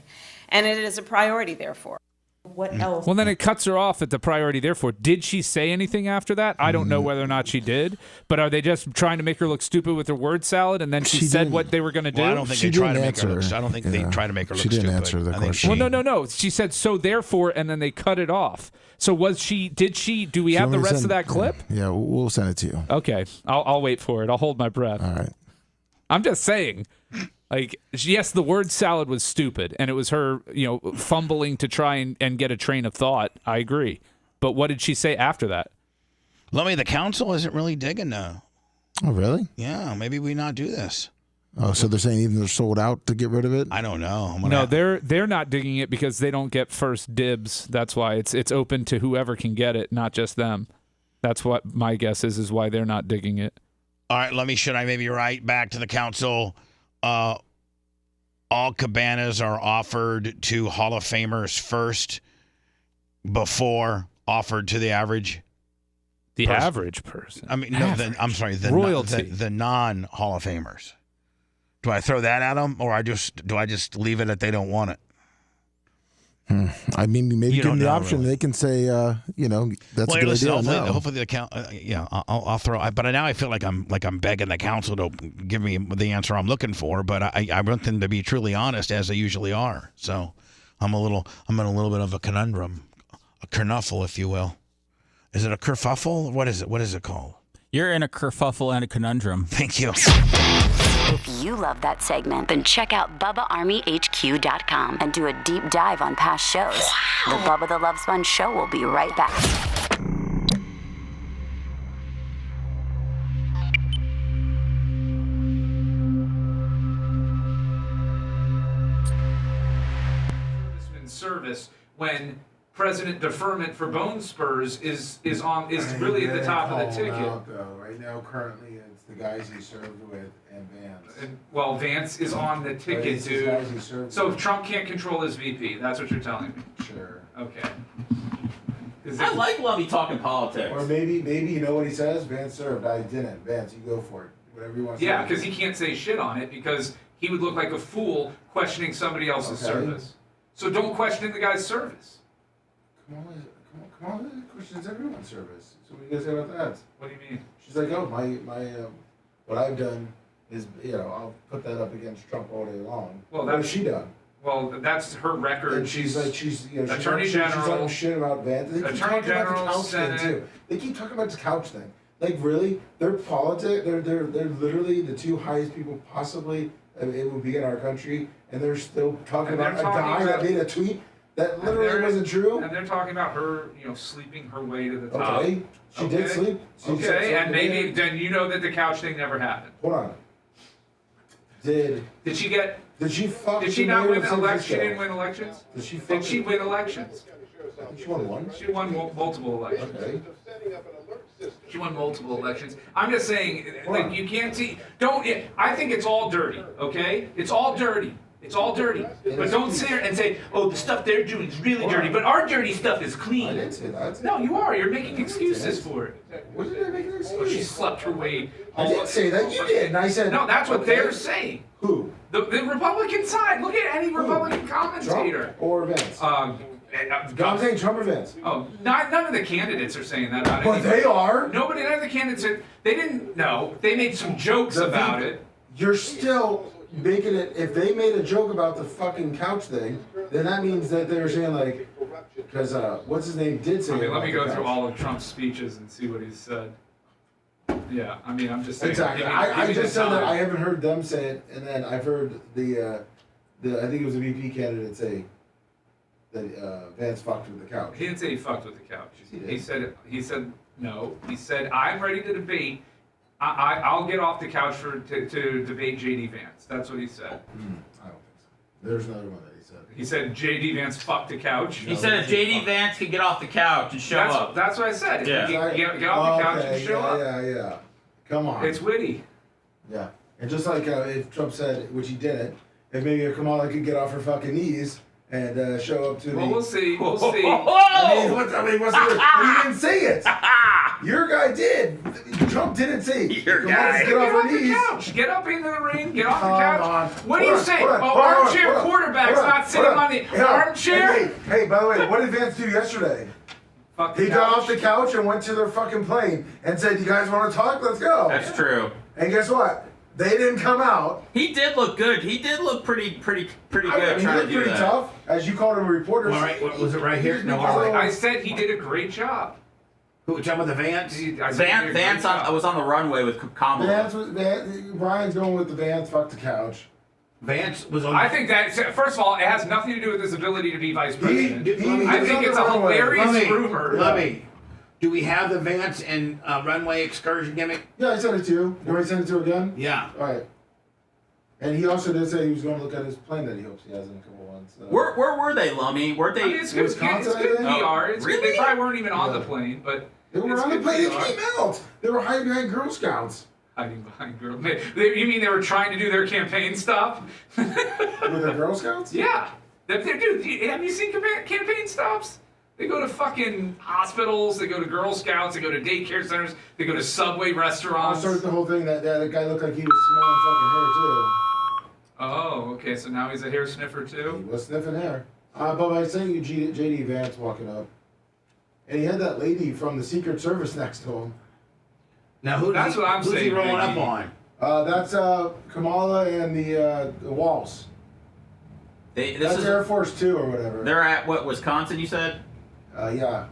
And it is a priority, therefore. What else? Well, then it cuts her off at the priority, therefore. Did she say anything after that? I don't know whether or not she did, but are they just trying to make her look stupid with her word salad, and then she said what they were going to do? Well, I don't think they try to make her look. I don't think they try to make her look stupid. She didn't answer the question. Well, no. She said so, therefore, and then they cut it off. So do we have the rest of that clip? Yeah, we'll send it to you. Okay. I'll wait for it. I'll hold my breath. All right. I'm just saying, yes, the word salad was stupid, and it was her, fumbling to try and get a train of thought. I agree. But what did she say after that? Lummy, the council isn't really digging now. Oh, really? Yeah, maybe we not do this. Oh, so they're saying even they're sold out to get rid of it? I don't know. No, they're not digging it because they don't get first dibs. That's why it's open to whoever can get it, not just them. That's what my guess is why they're not digging it. All right, should I maybe write back to the council? All cabanas are offered to Hall of Famers first before offered to the average? The average person. I mean, no, I'm sorry, royalty. The non-Hall of Famers. Do I throw that at them, or do I just leave it that they don't want it? I mean, maybe You give them don't the know, option. really. They can say, that's a good listen, idea. hopefully the account. I'll throw. But now I feel like I'm begging the council to give me the answer I'm looking for. But I want them to be truly honest, as they usually are. So I'm in a little bit of a conundrum, a kerfuffle, if you will. Is it a kerfuffle? What is it? What is it called? You're in a kerfuffle and a conundrum. Thank you. If you love that segment, then check out BubbaArmyHQ.com and do a deep dive on past shows. The Bubba the Love Sponge Show will be right back. Service when President deferment for bone spurs is really at the top of the ticket. Right now, currently, it's the guys he served with and Vance. Well, Vance is on the ticket, dude. So if Trump can't control his VP, that's what you're telling me. Sure. Okay. I like Lummy talking politics. Or maybe you know what he says? Vance served. I didn't. Vance, you go for it. Whatever you want to say. Yeah, because he can't say shit on it because he would look like a fool questioning somebody else's service. So don't question the guy's service. Come on, it questions everyone's service. So what do you guys say about that? What do you mean? She's like, oh, my what I've done is, I'll put that up against Trump all day long. Well, what has she done? Well, that's her record. And she's Attorney she's General. talking shit about Vance. They keep Attorney talking General, about the couch Senate. thing too. They keep talking about this couch thing. Like really, they're they're literally the two highest people possibly it would be in our country, and they're still talking about a guy that made a tweet that literally wasn't true. And they're talking about her, sleeping her way to the top. Okay, she did sleep. Okay, and maybe then you know that the couch thing never happened. Hold on. Did she get? Did she fuck? Did she not win elections? She didn't win elections. Did she? Did she win elections? She won one. She won multiple elections. Okay. She won multiple elections. I'm just saying, like, you can't see. I think it's all dirty. Okay, it's all dirty. It's all dirty. But don't sit there and say, oh, the stuff they're doing is really dirty, but our dirty stuff is clean. I didn't say that. No, you are. You're making excuses for it. What did I make an excuse? She slept her way. I didn't say that. You did. And I said. No, that's what they're saying. Who? The Republican side. Look at any Republican commentator. Trump or Vance? I'm saying Trump or Vance. Oh, none of the candidates are saying that about it. But they are. None of the candidates are. They didn't. No, they made some jokes about it. You're still making it. If they made a joke about the fucking couch thing, then that means that they're saying like, because what's his name did say. Let me go through all of Trump's speeches and see what he said. Yeah, I'm just saying. Exactly. I just said that I haven't heard them say it, and then I've heard the I think it was a VP candidate say that Vance fucked with the couch. He didn't say he fucked with the couch. He said no. He said I'm ready to debate. I'll get off the couch to debate J.D. Vance. That's what he said. I don't think so. There's another one that he said. He said J.D. Vance fucked the couch. He said if J.D. Vance could get off the couch and show up. That's what I said. Yeah. If he could get off the couch and show up. Yeah. Come on. It's witty. Yeah. And just like if Trump said, which he didn't, if maybe Kamala could get off her fucking knees and show up to Well, we'll see. We'll see. What's he didn't say it. Your guy did. Trump didn't say. Your guy. Get off the couch. Get up into the ring. Get off the couch. What do you say? Armchair quarterback's not sitting on the armchair. Hey, by the way, what did Vance do yesterday? He got off the couch and went to their fucking plane and said, "You guys want to talk? Let's go." That's true. And guess what? They didn't come out. He did look good. He did look pretty good. He looked pretty tough, as you called him a reporter. All right, was it right here? No, I said he did a great job. Who talking about the Vance? Vance was on the runway with Kamala. Brian's going with the Vance. Fuck the couch. Vance was on. I think that first of all, it has nothing to do with his ability to be vice president. I think it's a runway. hilarious rumor. Let me. Do we have the Vance and runway excursion gimmick? Yeah, I sent it to you. You want me to send it to you again? Yeah. All right. And he also did say he was going to look at his plane that he hopes he has in a couple months. Where were they, Lummy? Weren't they? It's good PR. Really? They probably weren't even on the plane, but they were on the plane. They came out. They were hiding behind Girl Scouts. Hiding behind Girl. You mean they were trying to do their campaign stuff? With the Girl Scouts? Yeah. Dude, have you seen campaign stops? They go to fucking hospitals. They go to Girl Scouts. They go to daycare centers. They go to Subway restaurants. I started the whole thing that guy looked like he was smelling fucking hair, too. Oh, okay. So now he's a hair sniffer, too? He was sniffing hair. But I sent you J.D. Vance walking up. And he had that lady from the Secret Service next to him. Now, That's what I'm who's saying, he rolling Biggie. up on? That's Kamala and the Walls. That's Air Force 2 or whatever. They're at what, Wisconsin? You said? Yeah.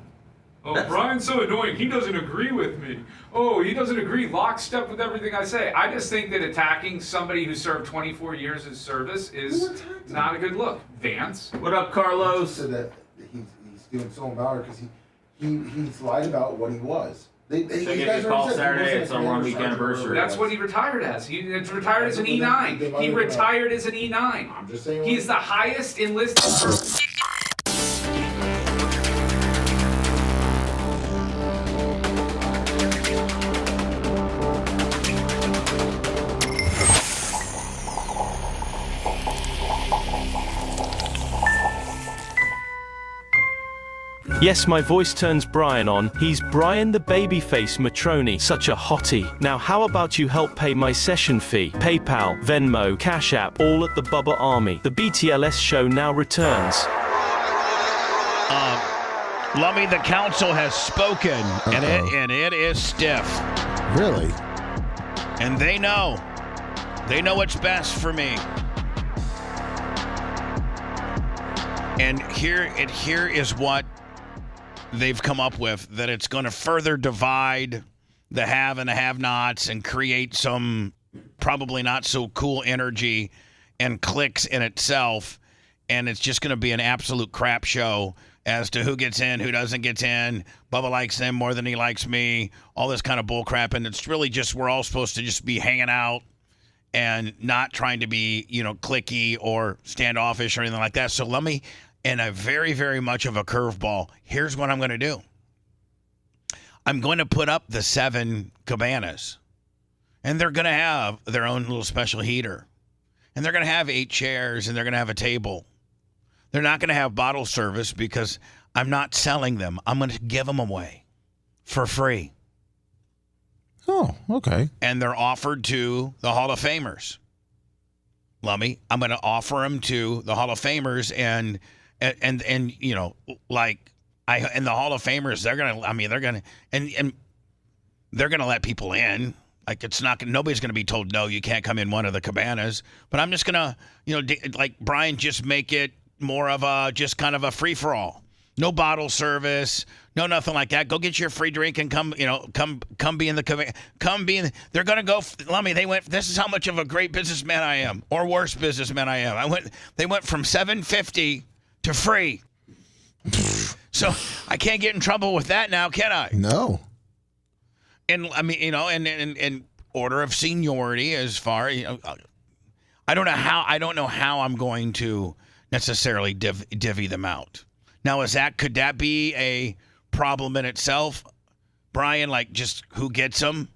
Oh, Brian's so annoying. He doesn't agree with me. Oh, he doesn't agree lockstep with everything I say. I just think that attacking somebody who served 24 years in service is not a good look. Vance. What up, Carlos? He said that he's doing so about it because he's lied about what he was. They So you get a call Saturday at some 1 week anniversary. That's what he retired as. He retired as an E9. He retired as an E9. I'm just saying. He's the highest enlisted person. Yes, my voice turns Brian on. He's Brian the babyface Matroni, such a hottie. Now how about you help pay my session fee? PayPal, Venmo, Cash App, all at the Bubba Army. The BTLS show now returns. Lummy, the council has spoken, and it is stiff. Really? And they know. They know what's best for me. And here is what they've come up with, that it's going to further divide the have and the have-nots and create some probably not so cool energy and cliques in itself. And it's just going to be an absolute crap show as to who gets in, who doesn't get in. Bubba likes them more than he likes me, all this kind of bull crap. And it's really just, we're all supposed to just be hanging out and not trying to be, cliquey or standoffish or anything like that. So let me, in a very, very much of a curveball, here's what I'm going to do. I'm going to put up the 7 cabanas, and they're going to have their own little special heater, and they're going to have 8 chairs, and they're going to have a table. They're not going to have bottle service because I'm not selling them. I'm going to give them away for free. Oh, okay. And they're offered to the Hall of Famers. Lummy, I'm going to offer them to the Hall of Famers, and like and the Hall of Famers, they're going to let people in. Like, it's not, nobody's going to be told, no, you can't come in one of the cabanas. But I'm just going to, like Brian, just make it more of a, just kind of a free for all. No bottle service, no nothing like that. Go get your free drink and come be in the, they're going to go, Lummy, this is how much of a great businessman I am, or worse businessman I am. They went from $7.50 to free. So I can't get in trouble with that now, can I? No. And I mean, in order of seniority, as far, I don't know how I'm going to necessarily divvy them out. Now, could that be a problem in itself, Brian? Like, just who gets them?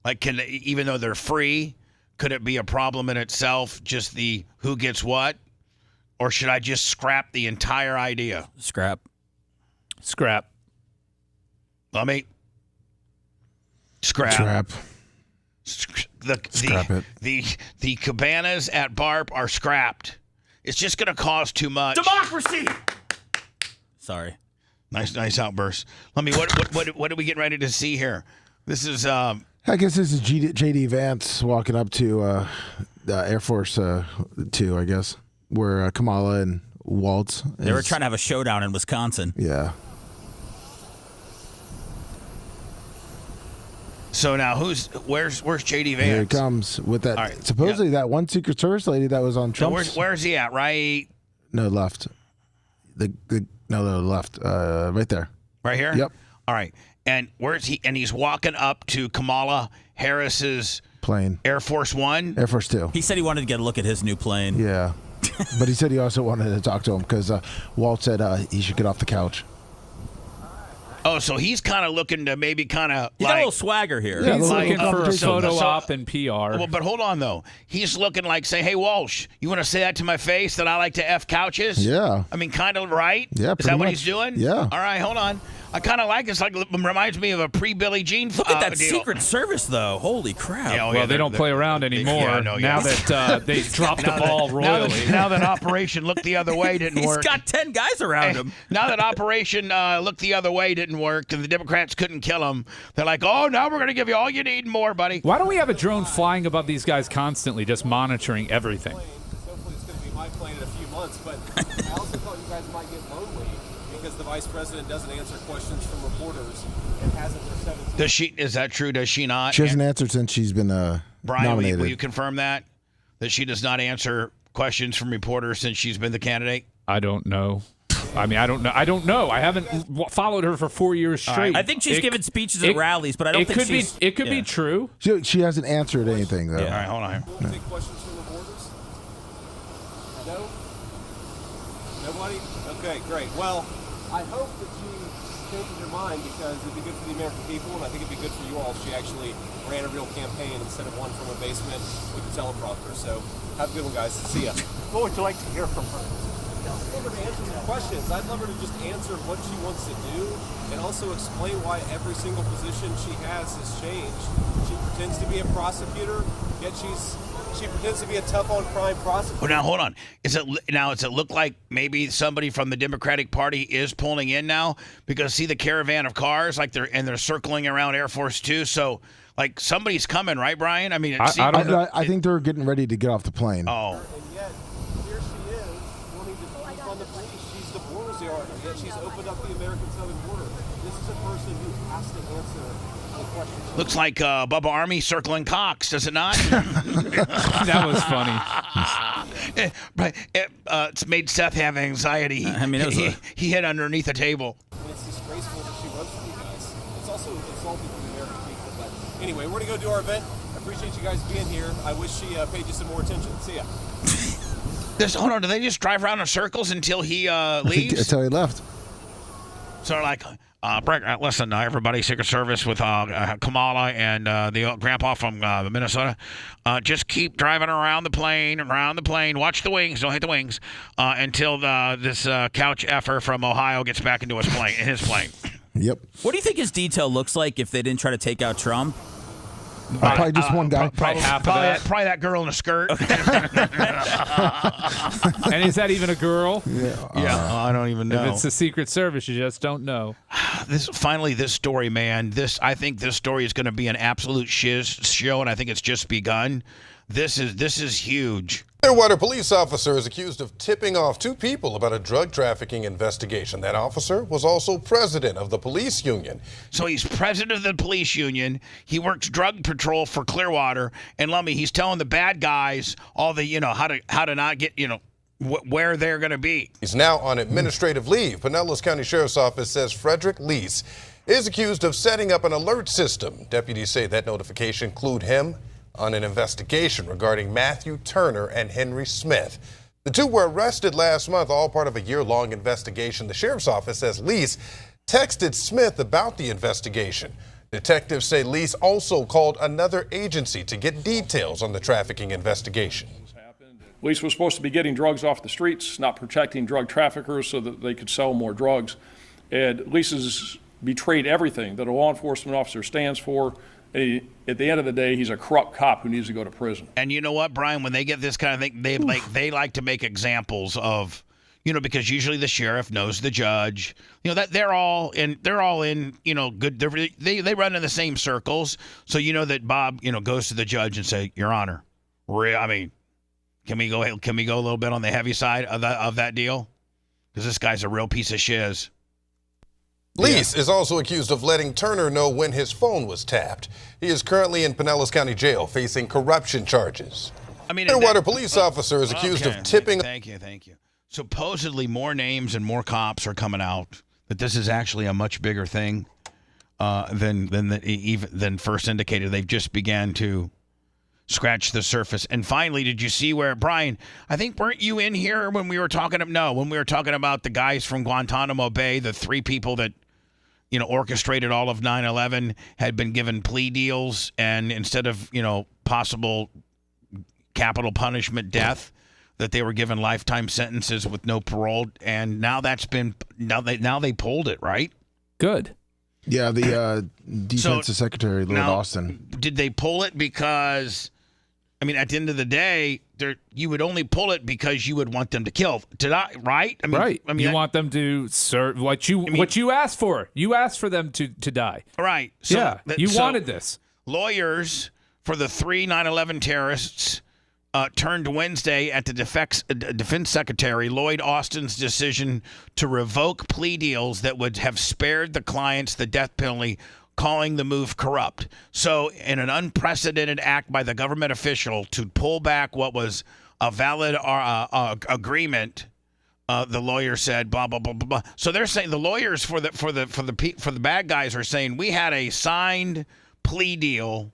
Like, even though they're free, could it be a problem in itself? Just the who gets what, or should I just scrap the entire idea? Scrap. Let me. Scrap it. The cabanas at BARP are scrapped. It's just going to cost too much. Democracy. Sorry. Nice outburst. Let me. What are we getting ready to see here? This is. I guess this is J.D. Vance walking up to Air Force 2. I guess where Kamala and Waltz. They were trying to have a showdown in Wisconsin. Yeah. So now where's J.D. Vance? Here he comes with that. Right, supposedly that one Secret Service lady that was on Trump's. So where's he at? Right? No, left. The left. Right there. Right here? Yep. All right. And where's he? And he's walking up to Kamala Harris's plane. Air Force One? Air Force 2. He said he wanted to get a look at his new plane. Yeah. But he said he also wanted to talk to him because Walt said he should get off the couch. Oh, so he's kind of looking to maybe kind of He's got a little swagger here. Yeah, he's looking for a photo op and PR. Well, but hold on, though. He's looking like, say, hey, Walsh, you want to say that to my face that I like to F couches? Yeah. I mean, kind of, right? Yeah, Is pretty that what much. he's doing? Yeah. All right, hold on. I kind of like it. It's like it reminds me of a pre-Billie Jean Look at that deal. Secret Service, though. Holy crap. Yeah, Well, they don't play around anymore now that they dropped the ball royally. Now that Operation Look the Other Way didn't work. He's got 10 guys around him. Now that Operation Look the Other Way didn't work and the Democrats couldn't kill him, they're like, oh, now we're going to give you all you need and more, buddy. Why don't we have a drone flying above these guys constantly, just monitoring everything? Hopefully it's going to be my plane in a few months, but I also thought you guys might get lonely because the vice president doesn't answer questions from reporters and hasn't for 17 Does she? Is that true? Does she not? She hasn't answered since she's been Brian, nominated. will you confirm that she does not answer questions from reporters since she's been the candidate? I don't know. I mean, I don't know. I haven't followed her for 4 years straight. I think she's given speeches at rallies, but I don't think she's... It could be true. She hasn't answered anything, though. All right, hold on here. Take questions from reporters? No? Nobody? Okay, great. Well, I hope that she changes her mind because it'd be good for the American people, and I think it'd be good for you all if she actually ran a real campaign instead of one from a basement with a teleprompter. So have a good one, guys. See ya. What would you like to hear from her? I'd love her to answer some questions. I'd love her to just answer what she wants to do and also explain why every single position she has changed. She pretends to be a prosecutor, yet she pretends to be a tough on crime prosecutor. Well, now hold on. Does it look like maybe somebody from the Democratic Party is pulling in now? Because see the caravan of cars, like they're circling around Air Force Two. So like somebody's coming, right, Brian? I mean, I think they're getting ready to get off the plane. Oh. And yet, here she is, wanting to defund the police. She's the ballsy artist, yet she's opened up the American southern border. This is a person who has to answer the questions. Looks like Bubba Army circling Cox, does it not? That was funny. It's made Seth have anxiety. I mean, he hid underneath a table. And it's disgraceful that she runs for you guys. It's also insulting to the American people. But anyway, we're going to go do our event. I appreciate you guys being here. I wish she paid you some more attention. See ya. Hold on, do they just drive around in circles until he leaves? Until he left. So like, listen, everybody, Secret Service with Kamala and the grandpa from Minnesota, just keep driving around the plane. Watch the wings, don't hit the wings, until this couch effer from Ohio gets back into his plane. Yep. What do you think his detail looks like if they didn't try to take out Trump? Probably just one guy. Probably half of that. Probably that girl in a skirt. And is that even a girl? Yeah, I don't even know. If it's the Secret Service, you just don't know. This story, man. I think this story is going to be an absolute shiz show, and I think it's just begun. This is huge. Clearwater police officer is accused of tipping off two people about a drug trafficking investigation. That officer was also president of the police union. So he's president of the police union. He works drug patrol for Clearwater, and Lummy, he's telling the bad guys all the how to not get where they're going to be. He's now on administrative leave. Pinellas County Sheriff's Office says Frederick Lease is accused of setting up an alert system. Deputies say that notification clued him on an investigation regarding Matthew Turner and Henry Smith. The two were arrested last month, all part of a year-long investigation. The sheriff's office says Lease texted Smith about the investigation. Detectives say Lease also called another agency to get details on the trafficking investigation. Lease was supposed to be getting drugs off the streets, not protecting drug traffickers so that they could sell more drugs. And Lease has betrayed everything that a law enforcement officer stands for. At the end of the day, he's a corrupt cop who needs to go to prison. And you know what, Brian? When they get this kind of thing, they like to make examples of, because usually the sheriff knows the judge. That they're all in. Good. They run in the same circles. So that Bob, goes to the judge and say, Your Honor, can we go a little bit on the heavy side of that deal? Because this guy's a real piece of shiz. Lease is also accused of letting Turner know when his phone was tapped. He is currently in Pinellas County Jail facing corruption charges. Clearwater police officer is accused of tipping. Thank you. Supposedly more names and more cops are coming out that this is actually a much bigger thing than first indicated. They've just began to scratch the surface. And finally, did you see where, Brian, I think, weren't you in here when we were talking about the guys from Guantanamo Bay, the three people that orchestrated all of 9/11 had been given plea deals, and instead of, possible capital punishment, death, that they were given lifetime sentences with no parole. And now now they pulled it, right? Good. Yeah, the defense secretary, Lloyd Austin. Did they pull it because, at the end of the day, you would only pull it because you would want them to die, right? Right. You want them to serve what you asked for. You asked for them to die. Right. So, you wanted this. Lawyers for the 3 9/11 terrorists turned Wednesday at the defense secretary Lloyd Austin's decision to revoke plea deals that would have spared the clients the death penalty, calling the move corrupt. So in an unprecedented act by the government official to pull back what was a valid agreement, the lawyer said, blah, blah, blah, blah, blah. So they're saying the lawyers for the bad guys are saying we had a signed plea deal,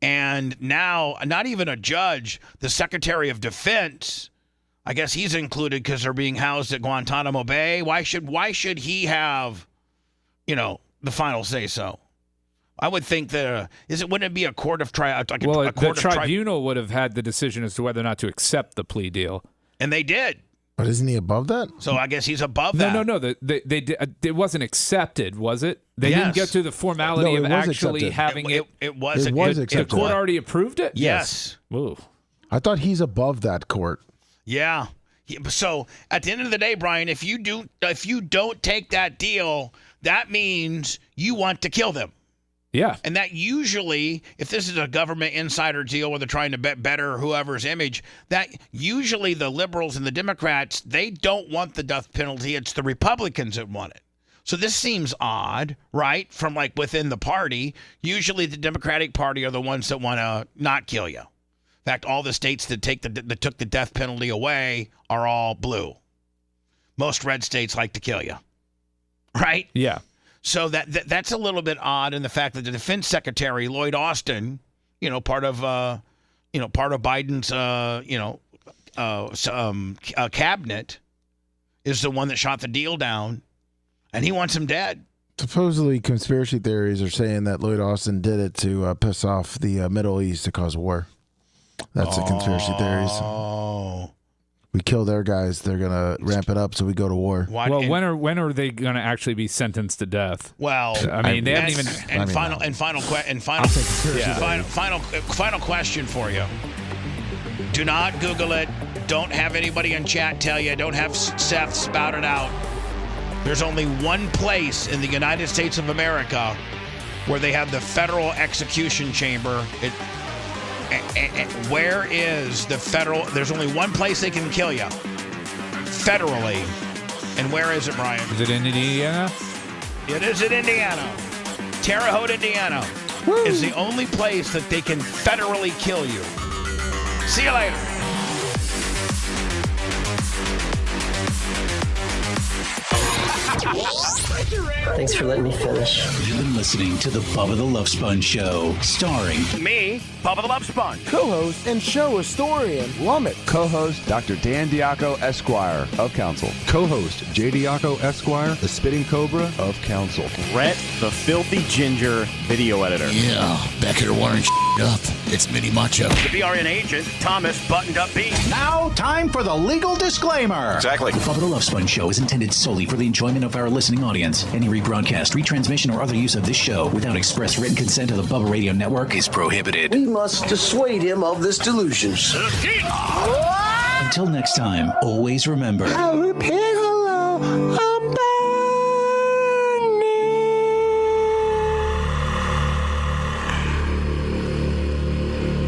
and now not even a judge, the Secretary of Defense, I guess he's included because they're being housed at Guantanamo Bay. Why should he have, the final say so? I would think that wouldn't it be a court of trial? The tribunal would have had the decision as to whether or not to accept the plea deal, and they did. But isn't he above that? So I guess he's above that. No. It wasn't accepted, was it? They didn't get to the formality of actually having it. It was accepted. The court already approved it? Yes. Ooh. I thought he's above that court. Yeah. So at the end of the day, Brian, if you don't take that deal, that means you want to kill them. Yeah. And that usually, if this is a government insider deal where they're trying to better whoever's image, that usually the liberals and the Democrats, they don't want the death penalty. It's the Republicans that want it. So this seems odd, right? From within the party. Usually the Democratic Party are the ones that want to not kill you. In fact, all the states that took the death penalty away are all blue. Most red states like to kill you. Right? Yeah. So that's a little bit odd in the fact that the defense secretary Lloyd Austin, part of Biden's cabinet, is the one that shot the deal down, and he wants him dead. Supposedly, conspiracy theories are saying that Lloyd Austin did it to piss off the Middle East to cause war. That's the conspiracy theories. Oh. We kill their guys, they're gonna ramp it up, so we go to war. When are they gonna actually be sentenced to death? Well, they haven't even. Final question for you. Do not Google it. Don't have anybody in chat tell you. Don't have Seth spout it out. There's only one place in the United States of America where they have the federal execution chamber. Where is the federal? There's only one place they can kill you federally. And where is it, Brian? Is it in Indiana? It is in Indiana. Terre Haute, Indiana is the only place that they can federally kill you. See you later. Thanks for letting me finish. You've been listening to the Bubba the Love Sponge Show, starring me, Bubba the Love Sponge, co-host and show historian Lumet, co-host Dr. Dan Diaco Esquire of Council, co-host J. Diaco Esquire, the Spitting Cobra of Council, Rhett, the Filthy Ginger video editor. Yeah, back here wiring up. It's Mini Macho. The BRN agent, Thomas Buttoned Up B. Now, time for the legal disclaimer. Exactly. The Bubba the Love Sponge Show is intended solely for the enjoyment of our listening audience. Any rebroadcast, retransmission, or other use of this show without express written consent of the Bubba Radio Network is prohibited. We must dissuade him of this delusion. Until next time, always remember. I'll repeat hello. I'm back.